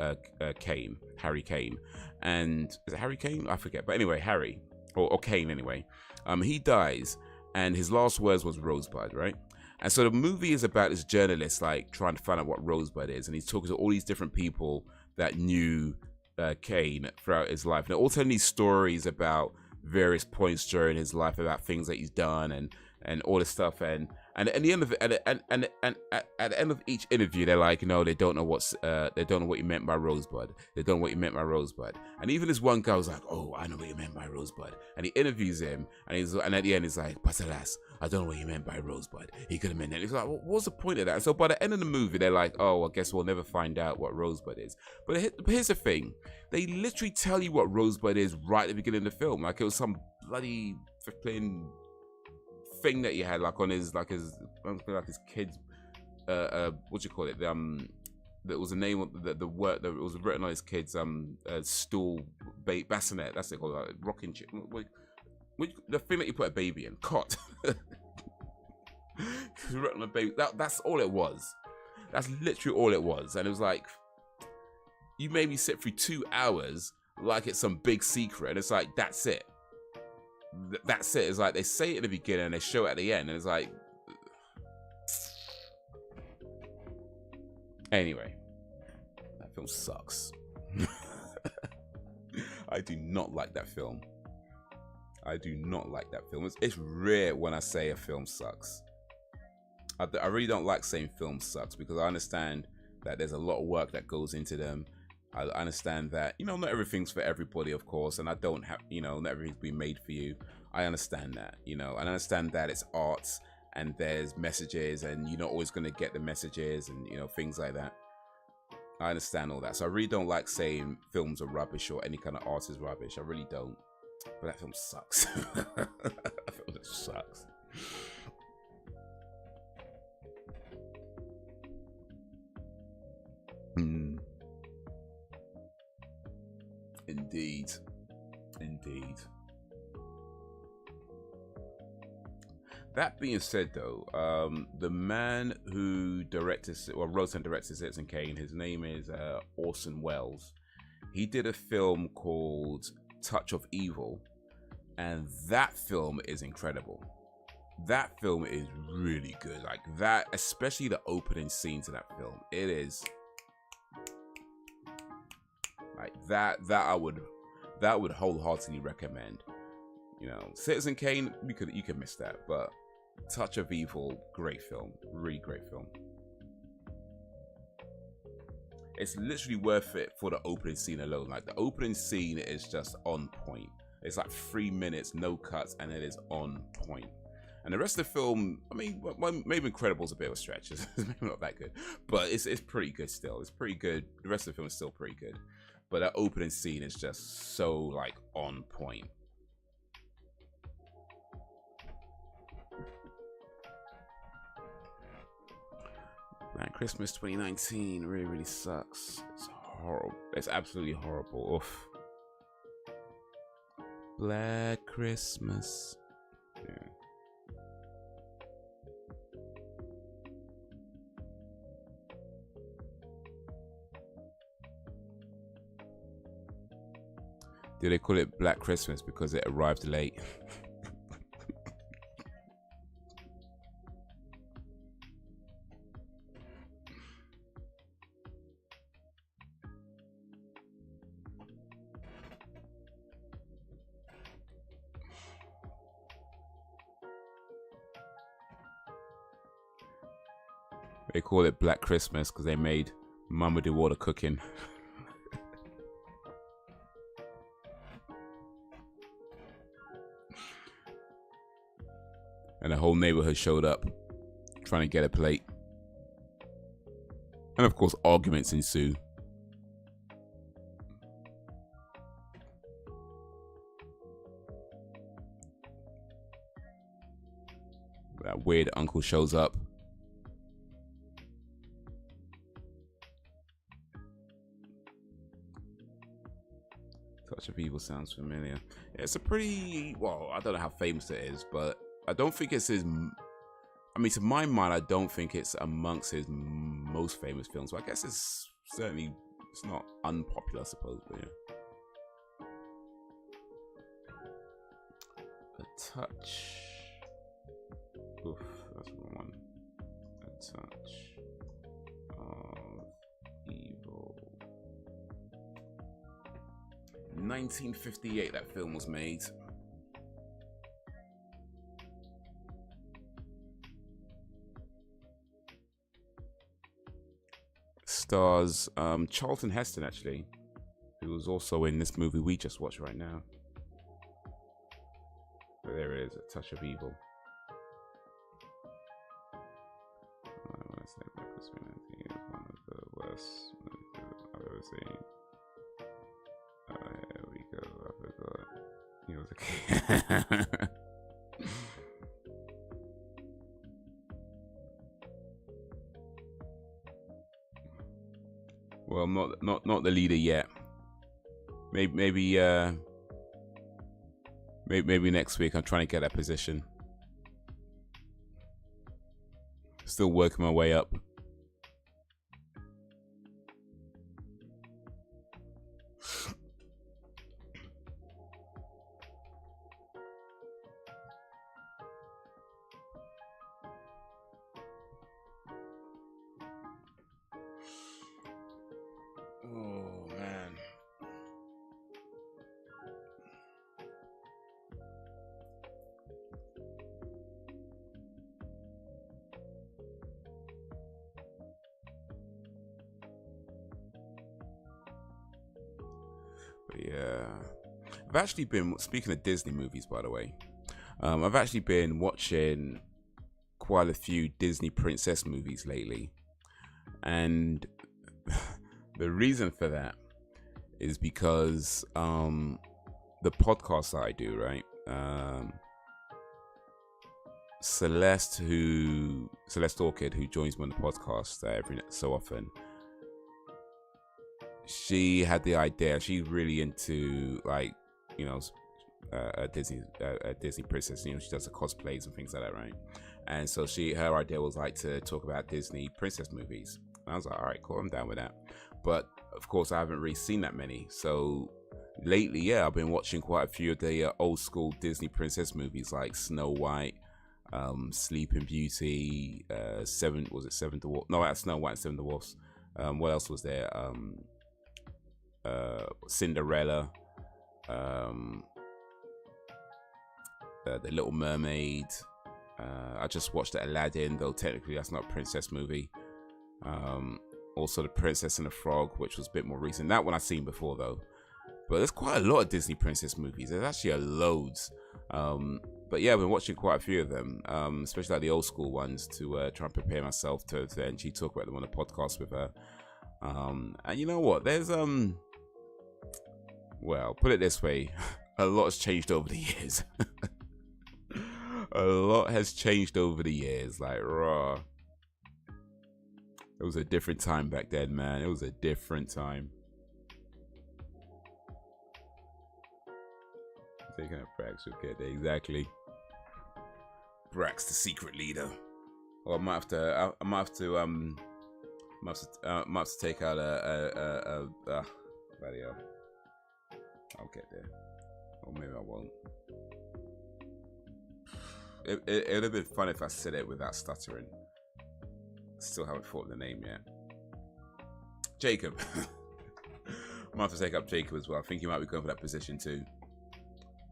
A: Harry Kane, and is it Harry Kane? I forget. But anyway, Harry or Kane anyway. He dies, and his last words was Rosebud, right? And so the movie is about this journalist like trying to find out what Rosebud is, and he's talking to all these different people that knew Kane throughout his life. And they're all telling these stories about various points during his life, about things that he's done and all this stuff. And at the end of it, at the end of each interview, they're like, no, they don't know what you meant by Rosebud. They don't know what you meant by Rosebud. And even this one guy was like, oh, I know what you meant by Rosebud. And he interviews him, and at the end he's like, but alas, I don't know what you meant by Rosebud. He could have meant that. He's like, well, what's the point of that? And so by the end of the movie, they're like, oh, I guess we'll never find out what Rosebud is. But here's the thing. They literally tell you what Rosebud is right at the beginning of the film. Like it was some bloody flipping thing that he had like on his kid's what do you call it, that was the name of the word that was written on his kid's stool bassinet, that's it called, like, rocking chair, the thing that you put a baby in, cot. Written on a baby, that's all it was. That's literally all it was. And it was like, you made me sit through 2 hours like it's some big secret, and it's like, that's it. That's it. It's like they say it at the beginning and they show it at the end, and it's like, anyway, that film sucks. I do not like that film. I do not like that film. It's rare when I say a film sucks. I really don't like saying film sucks, because I understand that there's a lot of work that goes into them. I understand that, not everything's for everybody, of course, and I don't have, not everything's been made for you. I understand that, and I understand that it's art and there's messages, and you're not always going to get the messages and, things like that. I understand all that. So I really don't like saying films are rubbish or any kind of art is rubbish. I really don't. But that film sucks. That film sucks. Indeed. That being said, though, the man who wrote and directed Citizen Kane, his name is Orson Welles. He did a film called Touch of Evil, and that film is incredible. That film is really good. Like that, especially the opening scene to that film. It is like that I would wholeheartedly recommend. Citizen Kane, you could miss that, but Touch of Evil, great film, really great film. It's literally worth it for the opening scene alone. Like the opening scene is just on point. It's like 3 minutes, no cuts, and it is on point. And the rest of the film, I mean, well, maybe Incredible's a bit of a stretch. It's maybe not that good, but it's pretty good still. It's pretty good. The rest of the film is still pretty good, but that opening scene is just so like on point. Man, Christmas 2019 really sucks. It's horrible. It's absolutely horrible. Oof. Black Christmas. Yeah. Do they call it Black Christmas because it arrived late? They call it Black Christmas because they made Mama do all the cooking. And the whole neighborhood showed up trying to get a plate. And of course, arguments ensue. That weird uncle shows up. Touch of Evil sounds familiar. Yeah, it's a pretty, well, I don't know how famous it is, but I don't think it's his, I mean, to my mind, I don't think it's amongst his most famous films. But I guess it's certainly, it's not unpopular, I suppose, but yeah. A Touch. Oof, that's the wrong one. A Touch of Evil. 1958 that film was made. Stars Charlton Heston, actually, who was also in this movie we just watched right now. But there it is, A Touch of Evil. I want to say Black Christmas is one of the worst movies I've ever seen. Here we go, I forgot. He was a kid. Well, I'm not the leader yet. Maybe next week. I'm trying to get that position. Still working my way up. I've actually been, speaking of Disney movies, by the way, I've actually been watching quite a few Disney princess movies lately. And the reason for that is because the podcast that I do, right? Celeste Orchid, who joins me on the podcast every so often, she had the idea. She's really into, like, you know, a Disney princess. You know, she does the cosplays and things like that, right? And so her idea was like to talk about Disney princess movies. And I was like, all right, cool, I'm down with that. But of course, I haven't really seen that many. So lately, yeah, I've been watching quite a few of the old school Disney princess movies, like Snow White, Sleeping Beauty, Seven Dwarfs? No, that's Snow White and Seven Dwarfs. What else was there? Cinderella, The Little Mermaid. I just watched the Aladdin, though technically that's not a princess movie. Also The Princess and the Frog, which was a bit more recent. That one I've seen before, though. But there's quite a lot of Disney princess movies. There's actually loads. But yeah, I've been watching quite a few of them, especially like the old school ones, to try and prepare myself to actually talk about them on a podcast with her. And you know what? There's well, put it this way, a lot has changed over the years. A lot has changed over the years. Like, raw. It was a different time back then, man. It was a different time. Taking out Brax, okay, there, exactly. Brax, the secret leader. Well, I might have to take out bloody hell. I'll get there, or maybe I won't. It would have been fun if I said it without stuttering. Still haven't thought of the name yet. Jacob. I might have to take up Jacob as well. I think he might be going for that position too.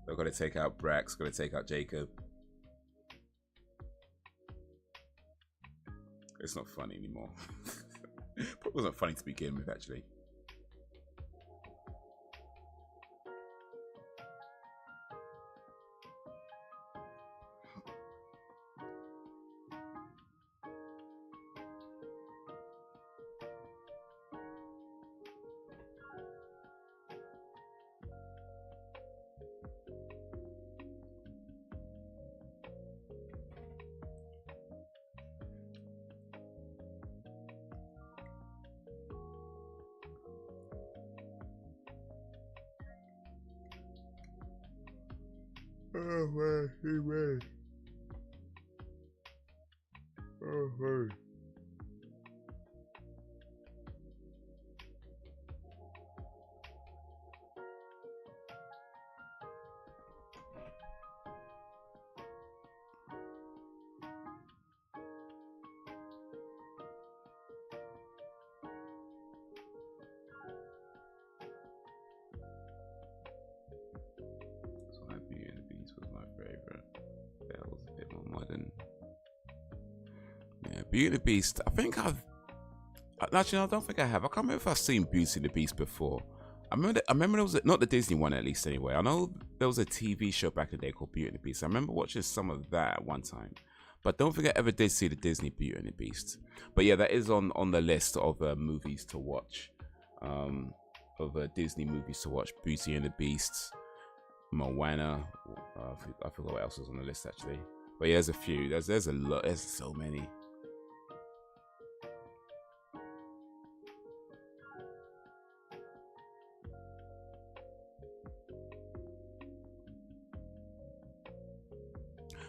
A: I've got to take out Brax, got to take out Jacob. It's not funny anymore. It wasn't funny to begin with, actually. Oh man, man. Oh man. Beauty and the Beast. I think I've actually, I don't think I have. I can't remember if I've seen Beauty and the Beast before. I remember there was not the Disney one, at least anyway. I know there was a TV show back in the day called Beauty and the Beast. I remember watching some of that at one time, but don't think I ever did see the Disney Beauty and the Beast. But yeah, that is on the list of movies to watch, of Disney movies to watch. Beauty and the Beast, Moana. I forgot what else was on the list actually. But yeah, there's a few. There's a lot. There's so many.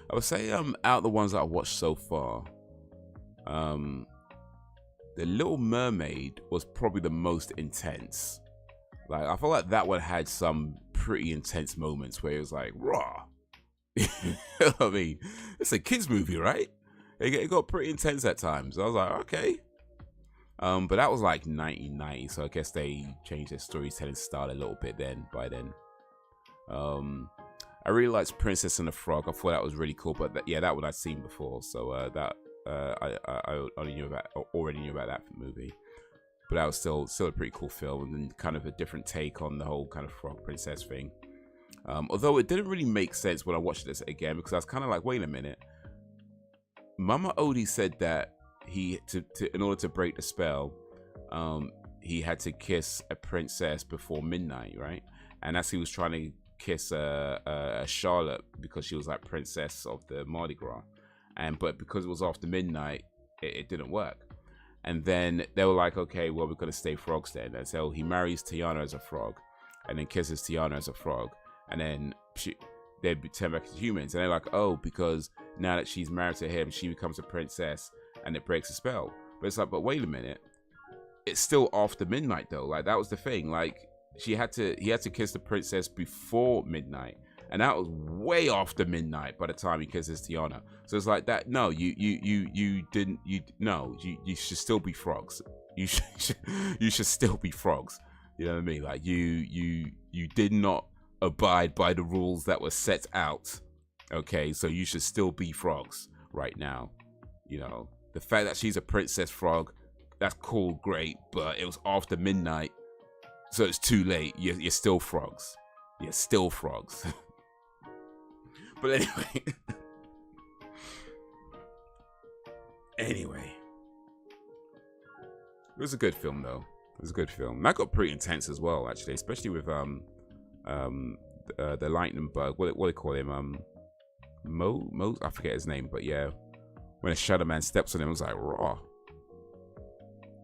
A: I would say out of the ones that I've watched so far, The Little Mermaid was probably the most intense. Like, I feel like that one had some pretty intense moments where it was like, raw. I mean, it's a kids movie, right? It got pretty intense at times. I was like, okay. But that was like 1990, so I guess they changed their storytelling style a little bit by then. I really liked Princess and the Frog. I thought that was really cool, but that one I'd seen before, so I already knew about that movie. But that was still a pretty cool film, and kind of a different take on the whole kind of frog princess thing. Although it didn't really make sense when I watched this again, because I was kind of like, wait a minute. Mama Odie said that in order to break the spell, he had to kiss a princess before midnight, right? And as he was trying to kiss Charlotte, because she was like princess of the Mardi Gras, but because it was after midnight, it didn't work. And then they were like, okay, well, we're gonna stay frogs then. And so he marries Tiana as a frog, and then kisses Tiana as a frog, and then they turn back to humans. And they're like, oh, because now that she's married to him, she becomes a princess, and it breaks the spell. But it's like, but wait a minute, it's still after midnight though. Like, that was the thing. Like, he had to kiss the princess before midnight, and that was way after midnight by the time he kisses Tiana. So it's like that. No, you should still be frogs. You should still be frogs. You know what I mean? Like, you did not abide by the rules that were set out. Okay, so you should still be frogs right now. You know, the fact that she's a princess frog, that's cool, great, but it was after midnight, so it's too late. You're still frogs. You're still frogs. But anyway. Anyway. It was a good film, though. It was a good film. That got pretty intense as well, actually, especially with the lightning bug. What do they call him? Mo? I forget his name, but yeah, when a Shadow Man steps on him, it was like raw.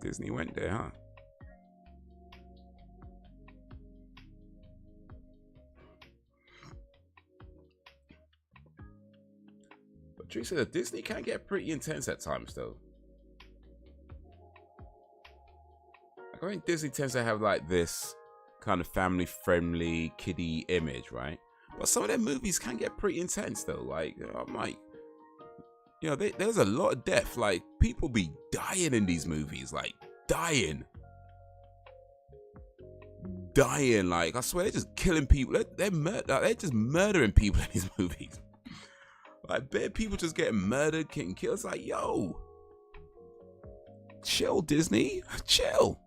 A: Disney went there, huh? But Teresa, Disney can get pretty intense at times, though. I think Disney tends to have like this kind of family-friendly, kiddie image, right? But some of their movies can get pretty intense, though. Like, I'm like, you know, there's a lot of death. Like, people be dying in these movies, like dying. Like, I swear, they're just killing people. They're just murdering people in these movies. Like, bare people just getting murdered, getting killed. It's like, yo, chill, Disney, chill.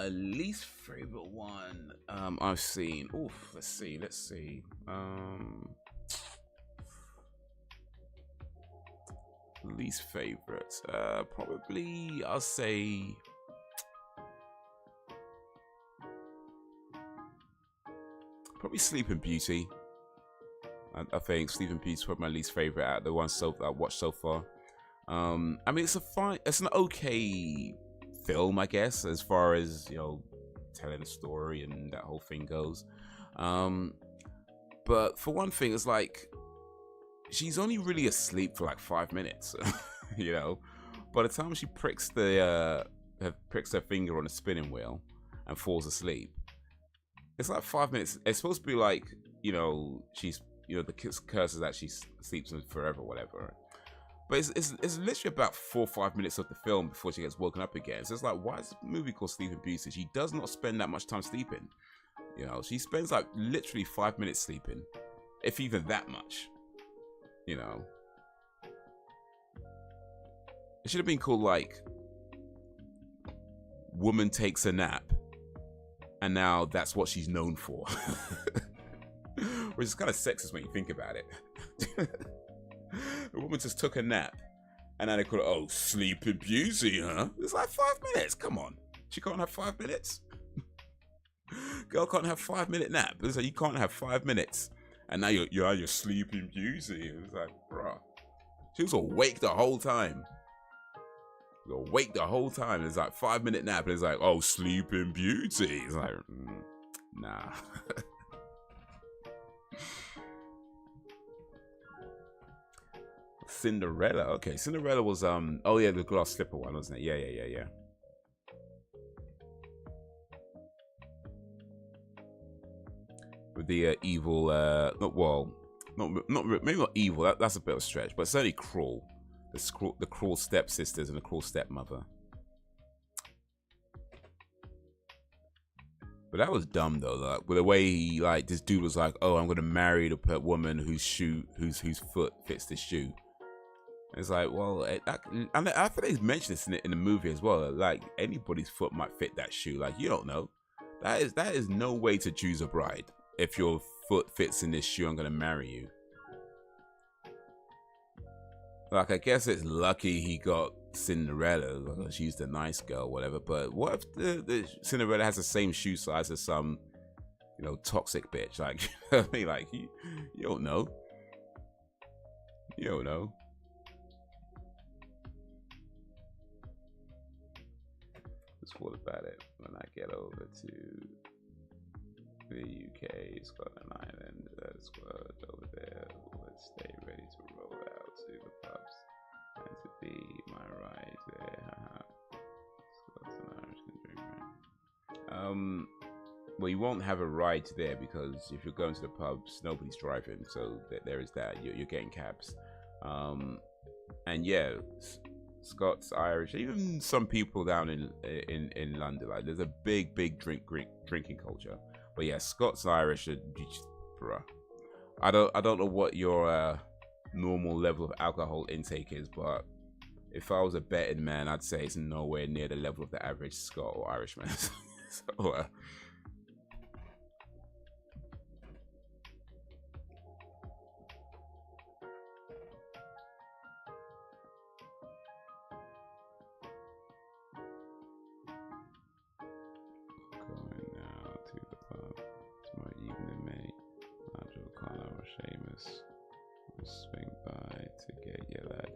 A: Least favorite one I've seen. Oof, let's see. Least favorite. Probably I'll say probably Sleeping Beauty. I think Sleeping Beauty is probably my least favorite out of the ones I've watched so far. I mean, it's an okay film, I guess, as far as, you know, telling a story and that whole thing goes. But for one thing, it's like she's only really asleep for like 5 minutes. You know, by the time she pricks her finger on the spinning wheel and falls asleep, it's like 5 minutes. It's supposed to be like, you know, she's, you know, the curse is that she sleeps forever, whatever. But it's literally about 4 or 5 minutes of the film before she gets woken up again. So it's like, why is this movie called Sleeping Beauty? She does not spend that much time sleeping. You know, she spends like literally 5 minutes sleeping, if even that much. You know, it should have been called like Woman Takes a Nap, and now that's what she's known for. Which is kind of sexist when you think about it. The woman just took a nap, and then they call it, oh, Sleeping Beauty, huh? It's like 5 minutes. Come on, she can't have 5 minutes. Girl can't have 5 minute nap. It's like, you can't have 5 minutes, and now you're Sleeping Beauty. It's like, bruh, she was awake the whole time. It's like 5 minute nap, and it's like, oh, Sleeping Beauty. It's like, nah. Cinderella. Okay, Cinderella was oh yeah, the glass slipper one, wasn't it? Yeah. With the evil, maybe not evil. That's a bit of a stretch, but certainly cruel. The cruel stepsisters and the cruel stepmother. But that was dumb though. Like, with the way he, like, this dude was like, oh, I'm gonna marry the woman whose foot fits this shoe. It's like, well, and I think they mentioned this in the movie as well. Like, anybody's foot might fit that shoe. Like, you don't know. That is no way to choose a bride. If your foot fits in this shoe, I'm gonna marry you. Like, I guess it's lucky he got Cinderella. Like, she's the nice girl, whatever. But what if the Cinderella has the same shoe size as some, you know, toxic bitch? Like, I mean, like, you don't know. You don't know. Just thought about it when I get over to the UK, Scotland, Ireland, squad over there. Let's stay ready to roll out to the pubs and to be my ride there. Scotland, Irish. Well, you won't have a ride there because if you're going to the pubs, nobody's driving, so there is that. You're getting cabs, and yeah. Scots, Irish, even some people down in London, like, there's a big drinking culture. But yeah, Scots, Irish, bruh. I don't know what your normal level of alcohol intake is, but if I was a betting man, I'd say it's nowhere near the level of the average Scot or Irishman. So Seamus will swing by to get your lad.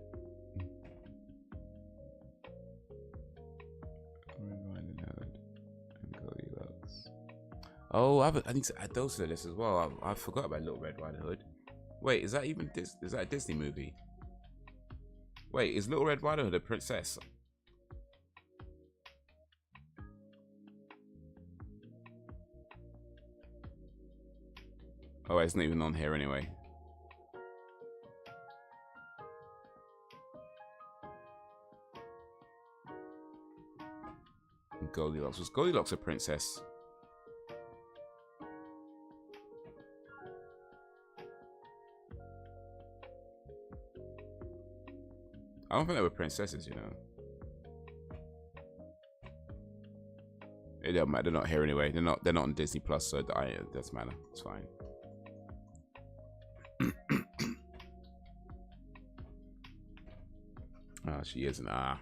A: Reminding Howard and Goldilocks. Oh, I need to add those to the list as well. I forgot about Little Red Riding Hood. Wait, is that even is that a Disney movie? Wait, is Little Red Riding Hood a princess? Oh, it's not even on here anyway. Goldilocks. Was Goldilocks a princess? I don't think they were princesses, you know. It don't matter. They're not here anyway. They're not on Disney Plus, so it doesn't matter. It's fine. Oh, she isn't. Yeah,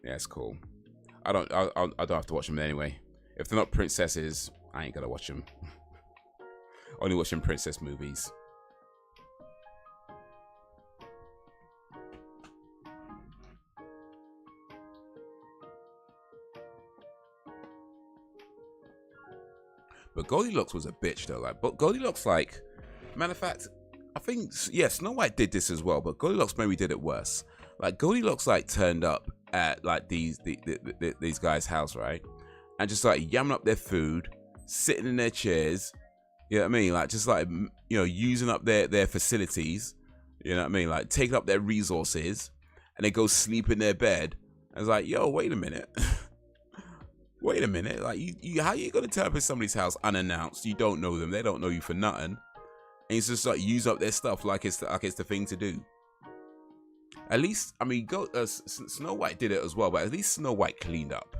A: it's cool. I don't have to watch them anyway. If they're not princesses, I ain't gonna watch them. Only watching princess movies. But Goldilocks was a bitch though. Like, but Goldilocks, like, matter of fact, I think Snow White did this as well, but Goldilocks maybe did it worse. Like Goldilocks like turned up at like these guys' house, right, and just like yamming up their food, sitting in their chairs. You know what I mean? Like just like using up their facilities. You know what I mean? Like taking up their resources, and they go sleep in their bed. And it's like, yo, wait a minute. Wait a minute, like how you gonna turn up at somebody's house unannounced? You don't know them, they don't know you for nothing, and you just like use up their stuff like it's the thing to do. At least, I mean, Snow White did it as well, but at least Snow White cleaned up.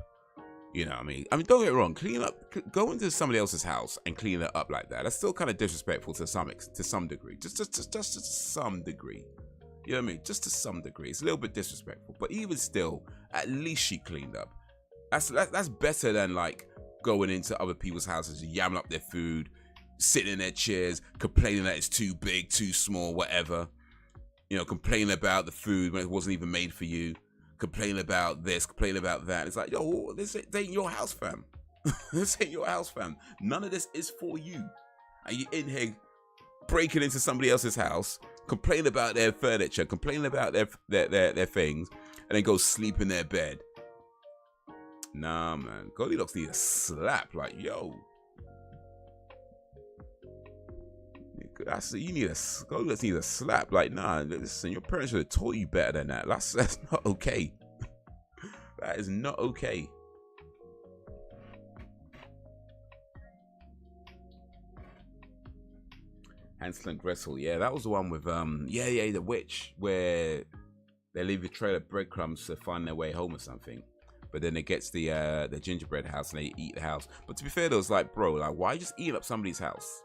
A: You know what I mean? I mean, don't get me wrong, go into somebody else's house and clean it up like that. That's still kind of disrespectful to some degree, just to some degree. You know what I mean? Just to some degree, it's a little bit disrespectful, but even still, at least she cleaned up. That's better than like going into other people's houses, yamming up their food, sitting in their chairs, complaining that it's too big, too small, whatever. You know, complaining about the food when it wasn't even made for you. Complaining about this, complaining about that. It's like, yo, this ain't your house, fam. This ain't your house, fam. None of this is for you. And you in here breaking into somebody else's house, complaining about their furniture, complaining about their things, and then go sleep in their bed. Nah, man. Goldilocks need a slap. Like, yo. You need Goldilocks need a slap. Like, nah, listen, your parents should have taught you better than that. That's not okay. That is not okay. Hansel and Gretel. Yeah, that was the one with, the witch, where they leave a trail of breadcrumbs to find their way home or something. But then it gets the gingerbread house and they eat the house. But to be fair, though, it's like, bro, like, why just eating up somebody's house?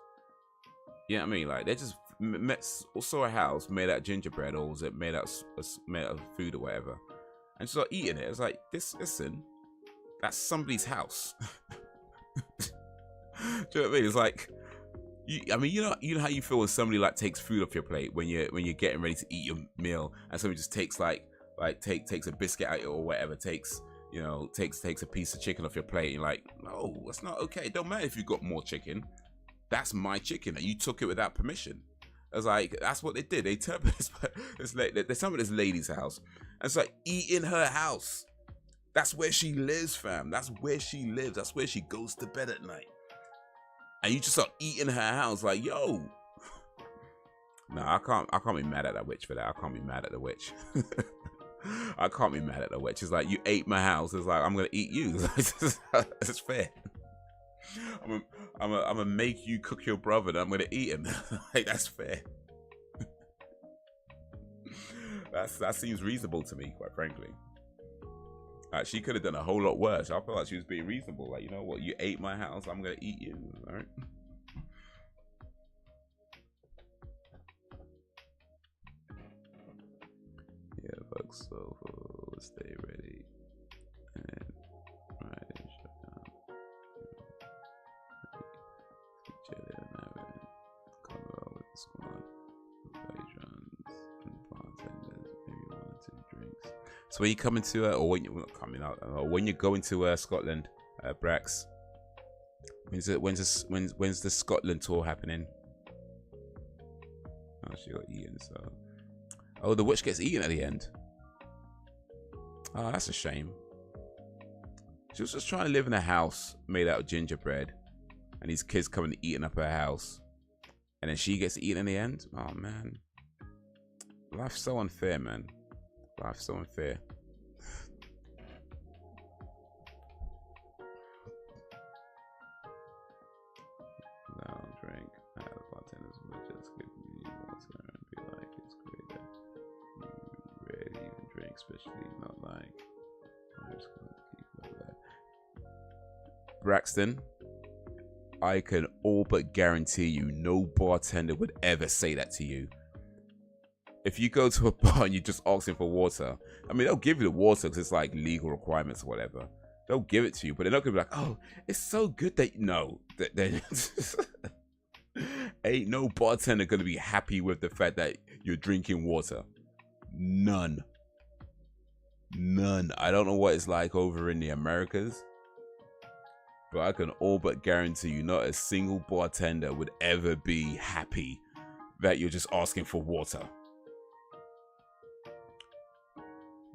A: You know what I mean? Like, they just saw a house made out of gingerbread, or was it made out of food or whatever, and start eating it. It's like, listen, that's somebody's house. Do you know what I mean? It's like, you know how you feel when somebody like takes food off your plate when you're getting ready to eat your meal, and somebody just takes takes a biscuit out or whatever, takes a piece of chicken off your plate. And you're like, no, that's not okay. It don't matter if you got more chicken. That's my chicken, and you took it without permission. I was like, that's what they did. They turned there's some of this lady's house, and it's like, eat in her house. That's where she lives, fam. That's where she lives. That's where she goes to bed at night. And you just start eating her house, like, yo. No, I can't be mad at that witch for that. I can't be mad at the witch. I can't be mad at the witch. It's like, you ate my house. It's like, I'm gonna eat you. It's fair. I'm gonna make you cook your brother, and I'm gonna eat him. Like, that's fair. That seems reasonable to me, quite frankly. She could have done a whole lot worse. I feel like she was being reasonable. Like, you know what? You ate my house. I'm gonna eat you. All right. Yeah, folks. So stay ready. And right, shut down. Squad, patrons, and bartenders. Maybe 1 or 2 drinks. So when you come into or when you're not coming out, or when you go into Scotland, Brax. When's the Scotland tour happening? Oh, she got eaten. So, oh, the witch gets eaten at the end. Oh, that's a shame. She was just trying to live in a house made out of gingerbread, and these kids coming and eating up her house, and then she gets eaten in the end. Oh man, life's so unfair, man. Life's so unfair. No drink. The bartenders will just give me water and be like, it's great that you rarely even drink, especially not like. I'm just gonna keep it like that. Braxton, I can all but guarantee you no bartender would ever say that to you. If you go to a bar and you're just asking for water, I mean, they'll give you the water because it's like legal requirements or whatever. They'll give it to you, but they're not gonna be like, oh, it's so good that no, ain't no bartender gonna be happy with the fact that you're drinking water. None. I don't know what it's like over in the Americas, but I can all but guarantee you not a single bartender would ever be happy that you're just asking for water.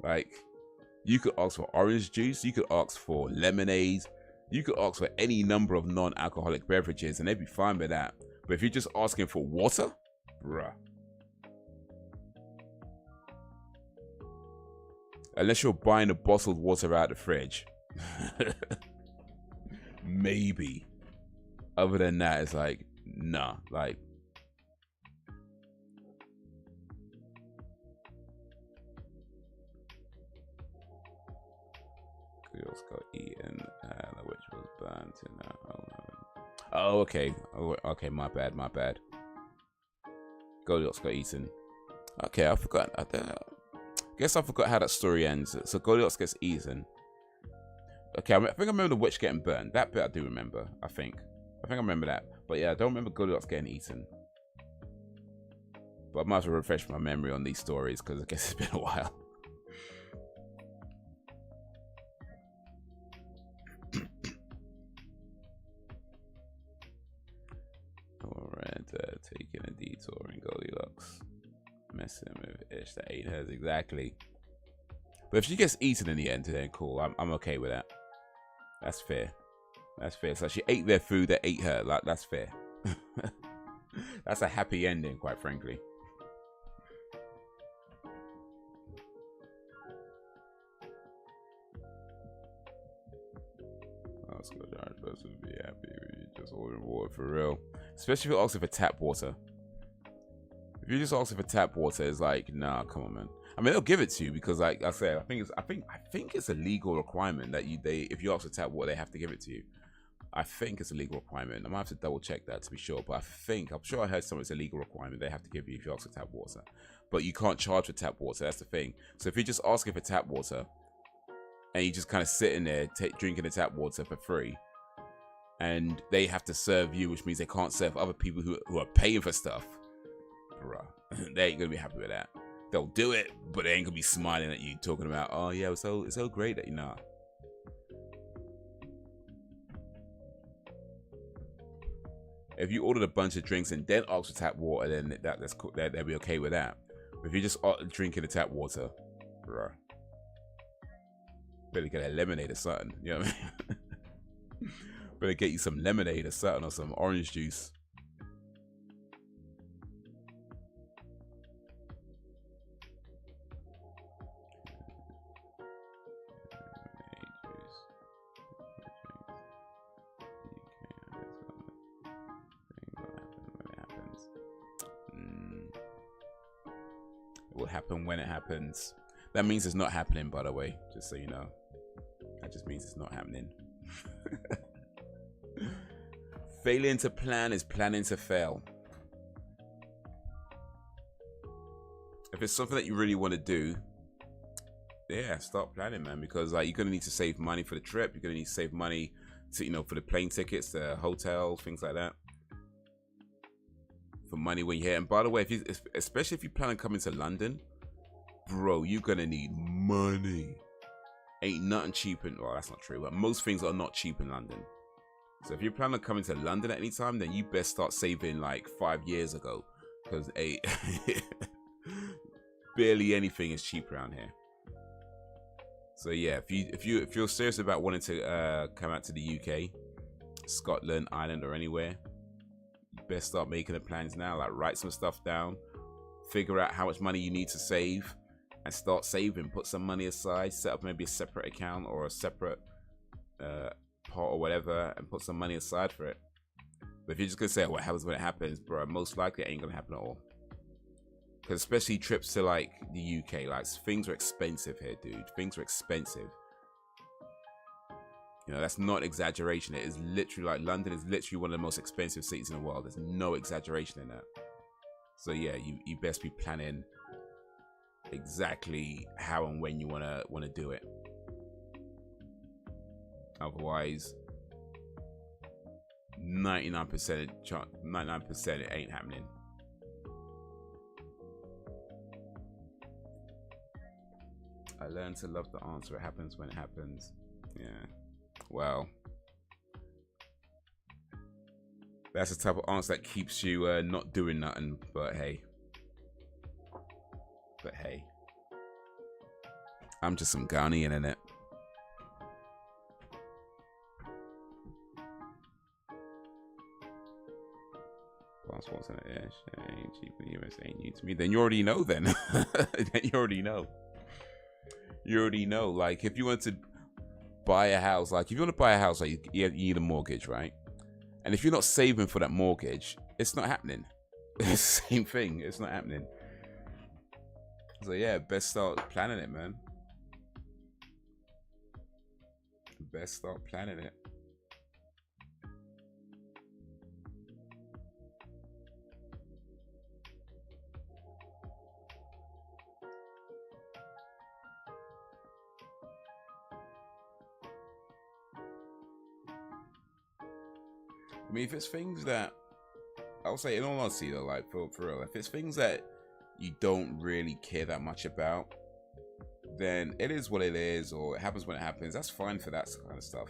A: Like, you could ask for orange juice, you could ask for lemonade, you could ask for any number of non-alcoholic beverages and they'd be fine with that. But if you're just asking for water, bruh. Unless you're buying the bottled water out of the fridge. Maybe. Other than that, it's like, nah, like. Girls got eaten, which was burnt in that. Oh, okay. Oh, okay, my bad. Goldilocks got eaten. Okay, I forgot. Guess I forgot how that story ends. So Goldilocks gets eaten. Okay, I think I remember the witch getting burned. That bit I do remember, I think I remember that. But yeah, I don't remember Goldilocks getting eaten. But I might as well refresh my memory on these stories because I guess it's been a while. Alright, taking a detour in Goldilocks. Messing with Ish that ate hers, exactly. But if she gets eaten in the end, then cool. I'm okay with that. That's fair. That's fair. So she ate their food, they ate her. Like, that's fair. That's a happy ending, quite frankly. I was supposed to be happy with you just ordering water for real. Especially if you're asking for tap water. If you're just asking for tap water, it's like, nah, come on, man. I mean, they'll give it to you because, like I said, I think it's a legal requirement that if you ask for tap water, they have to give it to you. I think it's a legal requirement. I might have to double check that to be sure, but I'm sure I heard something. It's a legal requirement they have to give you if you ask for tap water. But you can't charge for tap water. That's the thing. So if you're just asking for tap water and you just kind of sitting there drinking the tap water for free, and they have to serve you, which means they can't serve other people who are paying for stuff, bruh, they ain't gonna be happy with that. They'll do it, but they ain't gonna be smiling at you, talking about, oh yeah, it's so great that you know. If you ordered a bunch of drinks and then asked for tap water, then that's cool. They'll be okay with that. But if you're just drinking the tap water, bruh, better get a lemonade or something. You know what I mean? Better get you some lemonade or something, or some orange juice. It will happen when it happens. That means it's not happening, by the way, just so you know. That just means it's not happening. Failing to plan is planning to fail. If it's something that you really want to do, yeah, start planning, man, because like you're gonna need to save money for the trip. You're gonna need to save money to, for the plane tickets, the hotels, things like that. for money when you're here. And by the way, especially if you plan on coming to London, bro, you're gonna need money. Ain't nothing cheap in, well, that's not true, but most things are not cheap in London. So if you plan on coming to London at any time, then you best start saving like 5 years ago, because barely anything is cheap around here. So yeah, if you're serious about wanting to come out to the UK, Scotland, Ireland, or anywhere, you best start making the plans now. Like, write some stuff down, figure out how much money you need to save, and start saving. Put some money aside, set up maybe a separate account or a separate pot or whatever, and put some money aside for it. But if you're just gonna say, what happens when it happens, bro, most likely it ain't gonna happen at all. Because especially trips to like the UK, like, things are expensive here, dude. Things are expensive. You know, that's not exaggeration. It is literally, like, London is literally one of the most expensive cities in the world. There's no exaggeration in that. So yeah, you best be planning exactly how and when you wanna do it. Otherwise, 99% it ain't happening. I learned to love the answer. It happens when it happens. Yeah. Well, that's the type of answer that keeps you not doing nothing. But hey. I'm just some Ghanaian, innit? Passports in the air, ain't cheap in the US, ain't new to me. Then you already know then. Then you already know. You already know. Like, if you want to buy a house, like, if you want to buy a house, like, you need a mortgage, right? And if you're not saving for that mortgage, it's not happening. It's the same thing. It's not happening. So yeah, best start planning it, man. Best start planning it. I mean, if it's things that, I'll say in all honesty though, like, for real, if it's things that you don't really care that much about, then it is what it is, or it happens when it happens. That's fine for that kind of stuff.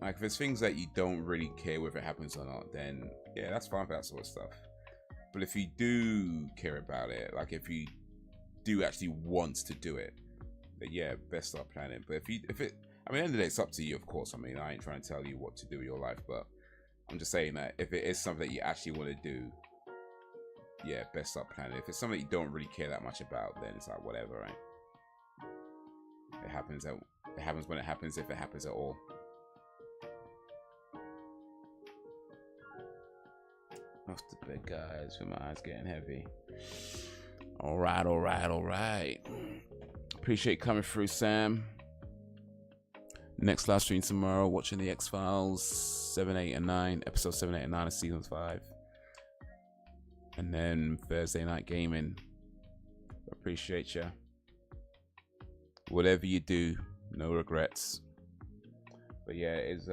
A: Like, if it's things that you don't really care whether it happens or not, then yeah, that's fine for that sort of stuff. But if you do care about it, like if you do actually want to do it, then yeah, best start planning. But if it, I mean, at the end of the day, it's up to you, of course. I mean, I ain't trying to tell you what to do with your life, but I'm just saying that if it is something that you actually want to do, yeah, best start planning. If it's something you don't really care that much about, then it's like whatever, right? It happens when it happens, if it happens at all. Off the bed, guys. Feel my eyes getting heavy. All right. Appreciate you coming through, Sam. Next live stream tomorrow, watching the X-Files 7, 8, and 9, episode 7, 8, and 9 of season 5. And then Thursday night gaming. Appreciate you. Whatever you do, no regrets. But yeah, it is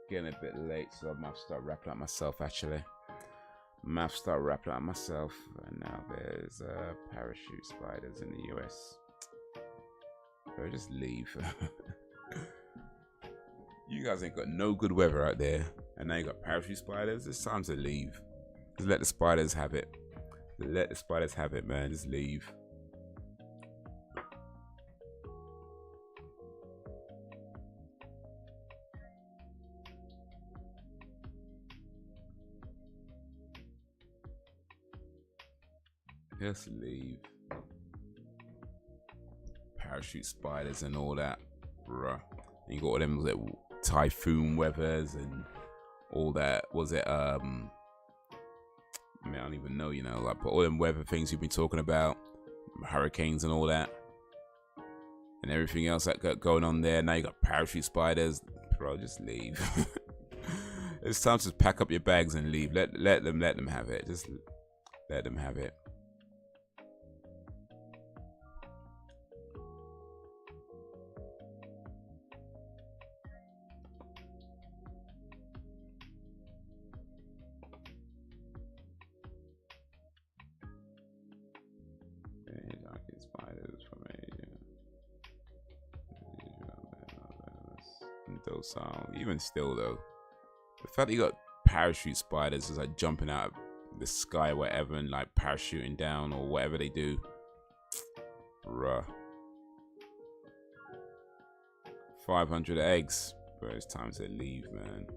A: getting a bit late, so I might start wrapping up myself actually. And now there's parachute spiders in the US. Bro, just leave. You guys ain't got no good weather out there, and now you got parachute spiders. It's time to leave. Just let the spiders have it. Let the spiders have it, man. Just leave. Just leave. Parachute spiders and all that, bruh. And you got all them like typhoon weathers and all that. Was it I mean, I don't even know, you know, like, but all them weather things you've been talking about, hurricanes and all that, and everything else that got going on there. Now you got parachute spiders, bro. Just leave. It's time to just pack up your bags and leave. Let them have it. Just let them have it. docile. Even still, though, the fact that you got parachute spiders is like jumping out of the sky, or whatever, and like parachuting down or whatever they do, bruh. 500 eggs, but it's time to leave, man.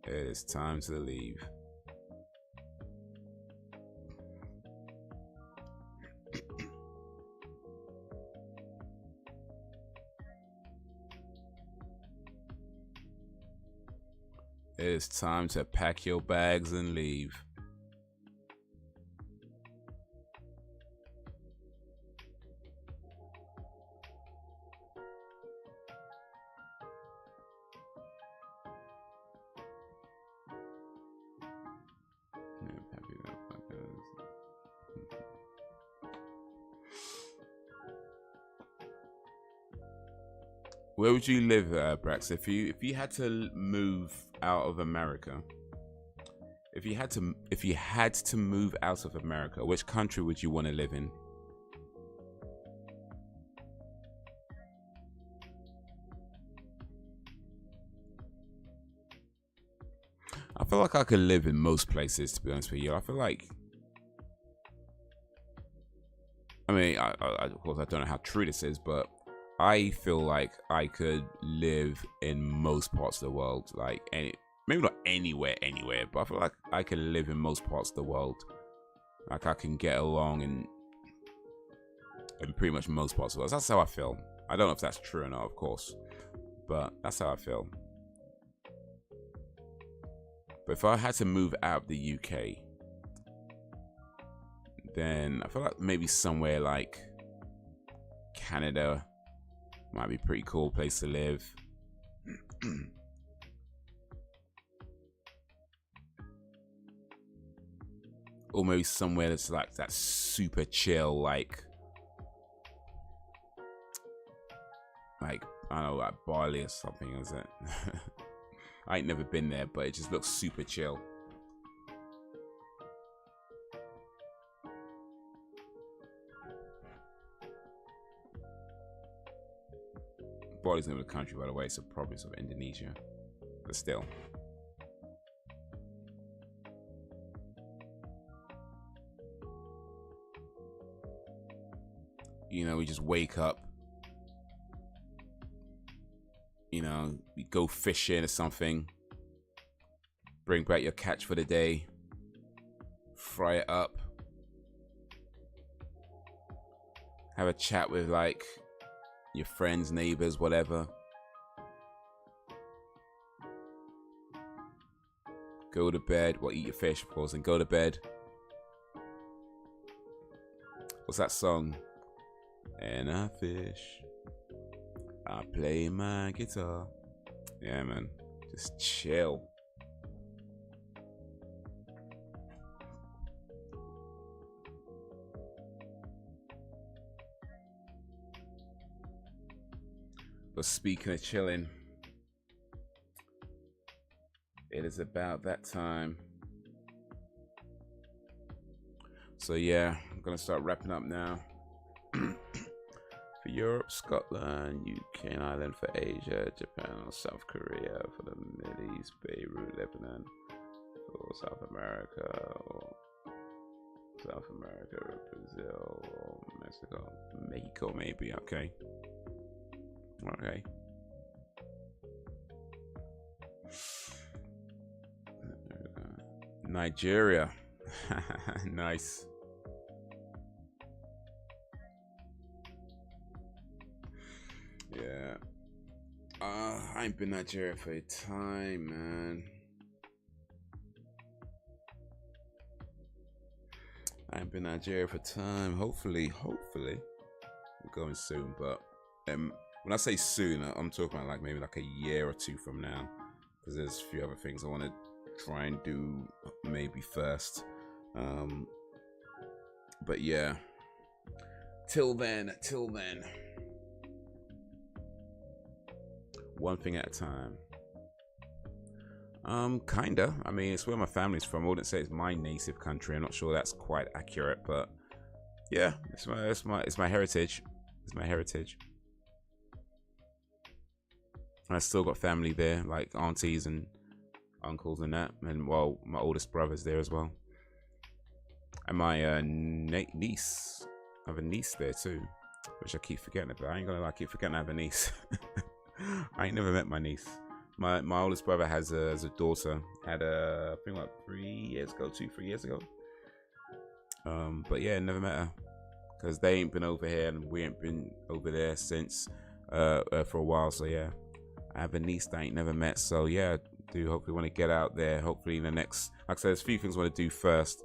A: It is time to leave. It is time to pack your bags and leave. Where would you live, Brax? If you had to move out of America, if you had to move out of America, which country would you want to live in? I feel like I could live in most places, to be honest with you. I feel like, I mean, I of course I don't know how true this is, but I feel like I could live in most parts of the world, like maybe not anywhere, but I feel like I can live in most parts of the world. Like I can get along in pretty much most parts of the world. That's how I feel. I don't know if that's true or not, of course, but that's how I feel. But if I had to move out of the UK, then I feel like maybe somewhere like Canada might be a pretty cool place to live. Or maybe somewhere that's like that super chill, like I don't know, like Bali or something, is it? I ain't never been there, but it just looks super chill. Bali's the name of the country, by the way. It's a province of Indonesia, but still. You know, we just wake up, you know, we go fishing or something, bring back your catch for the day, fry it up, have a chat with like your friends, neighbors, whatever. Go to bed. Well, eat your fish, of course, and go to bed. What's that song? And I fish, I play my guitar. Yeah, man. Just chill. But speaking of chilling, it is about that time. So yeah, I'm gonna start wrapping up now. For Europe, Scotland, UK and Ireland, for Asia, Japan, South Korea, for the Middle East, Beirut, Lebanon, for South America, Brazil, or Mexico maybe. Okay. Nigeria. Nice. Yeah. I ain't been Nigeria for a time, man. I ain't been Nigeria for time. Hopefully we're going soon. But when I say soon, I'm talking about like maybe like a year or two from now, because there's a few other things I want to try and do maybe first. But yeah, till then, one thing at a time. Kinda. I mean, it's where my family's from. I wouldn't say it's my native country. I'm not sure that's quite accurate, but yeah, it's my heritage. It's my heritage. I still got family there, like aunties and uncles and that, and well, my oldest brother's there as well, and my niece. I have a niece there too, which I keep forgetting about. I ain't gonna lie, I keep forgetting I have a niece. I ain't never met my niece. My oldest brother has a daughter. Had I think like 3 years ago, 2-3 years ago. But yeah, never met her because they ain't been over here and we ain't been over there since for a while. So yeah, I have a niece that I ain't never met. So yeah, I do hopefully want to get out there. Hopefully in the next, like I said, there's a few things I want to do first.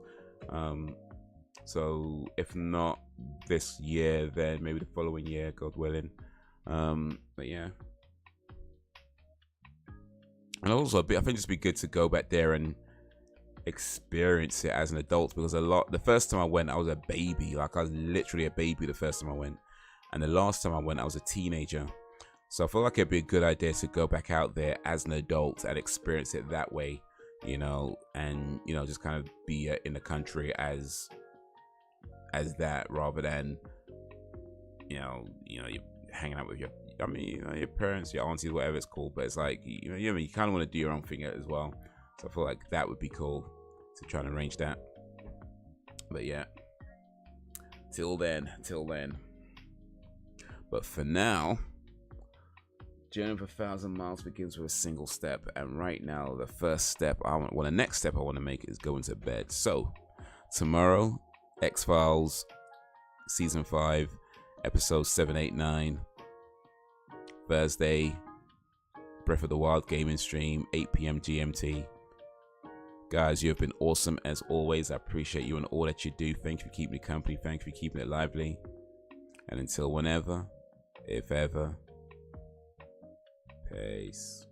A: So if not this year, then maybe the following year, God willing. But yeah. And also, I think it'd be good to go back there and experience it as an adult, because the first time I went, I was a baby. Like I was literally a baby the first time I went, and the last time I went, I was a teenager. So I feel like it'd be a good idea to go back out there as an adult and experience it that way, you know, and you know, just kind of be in the country as that, rather than you know you're hanging out with your your parents, your aunties, whatever it's called. But it's like you kind of want to do your own thing as well. So I feel like that would be cool to try and arrange that. But yeah, till then. But for now, journey of 1,000 miles begins with a single step. And right now, the first step the next step I want to make is going to bed. So tomorrow, X-Files season 5, episode 789. Thursday, Breath of the Wild gaming stream, 8 p.m. GMT. Guys, you have been awesome as always. I appreciate you and all that you do. Thank you for keeping me company. Thank you for keeping it lively. And until whenever, if ever, peace.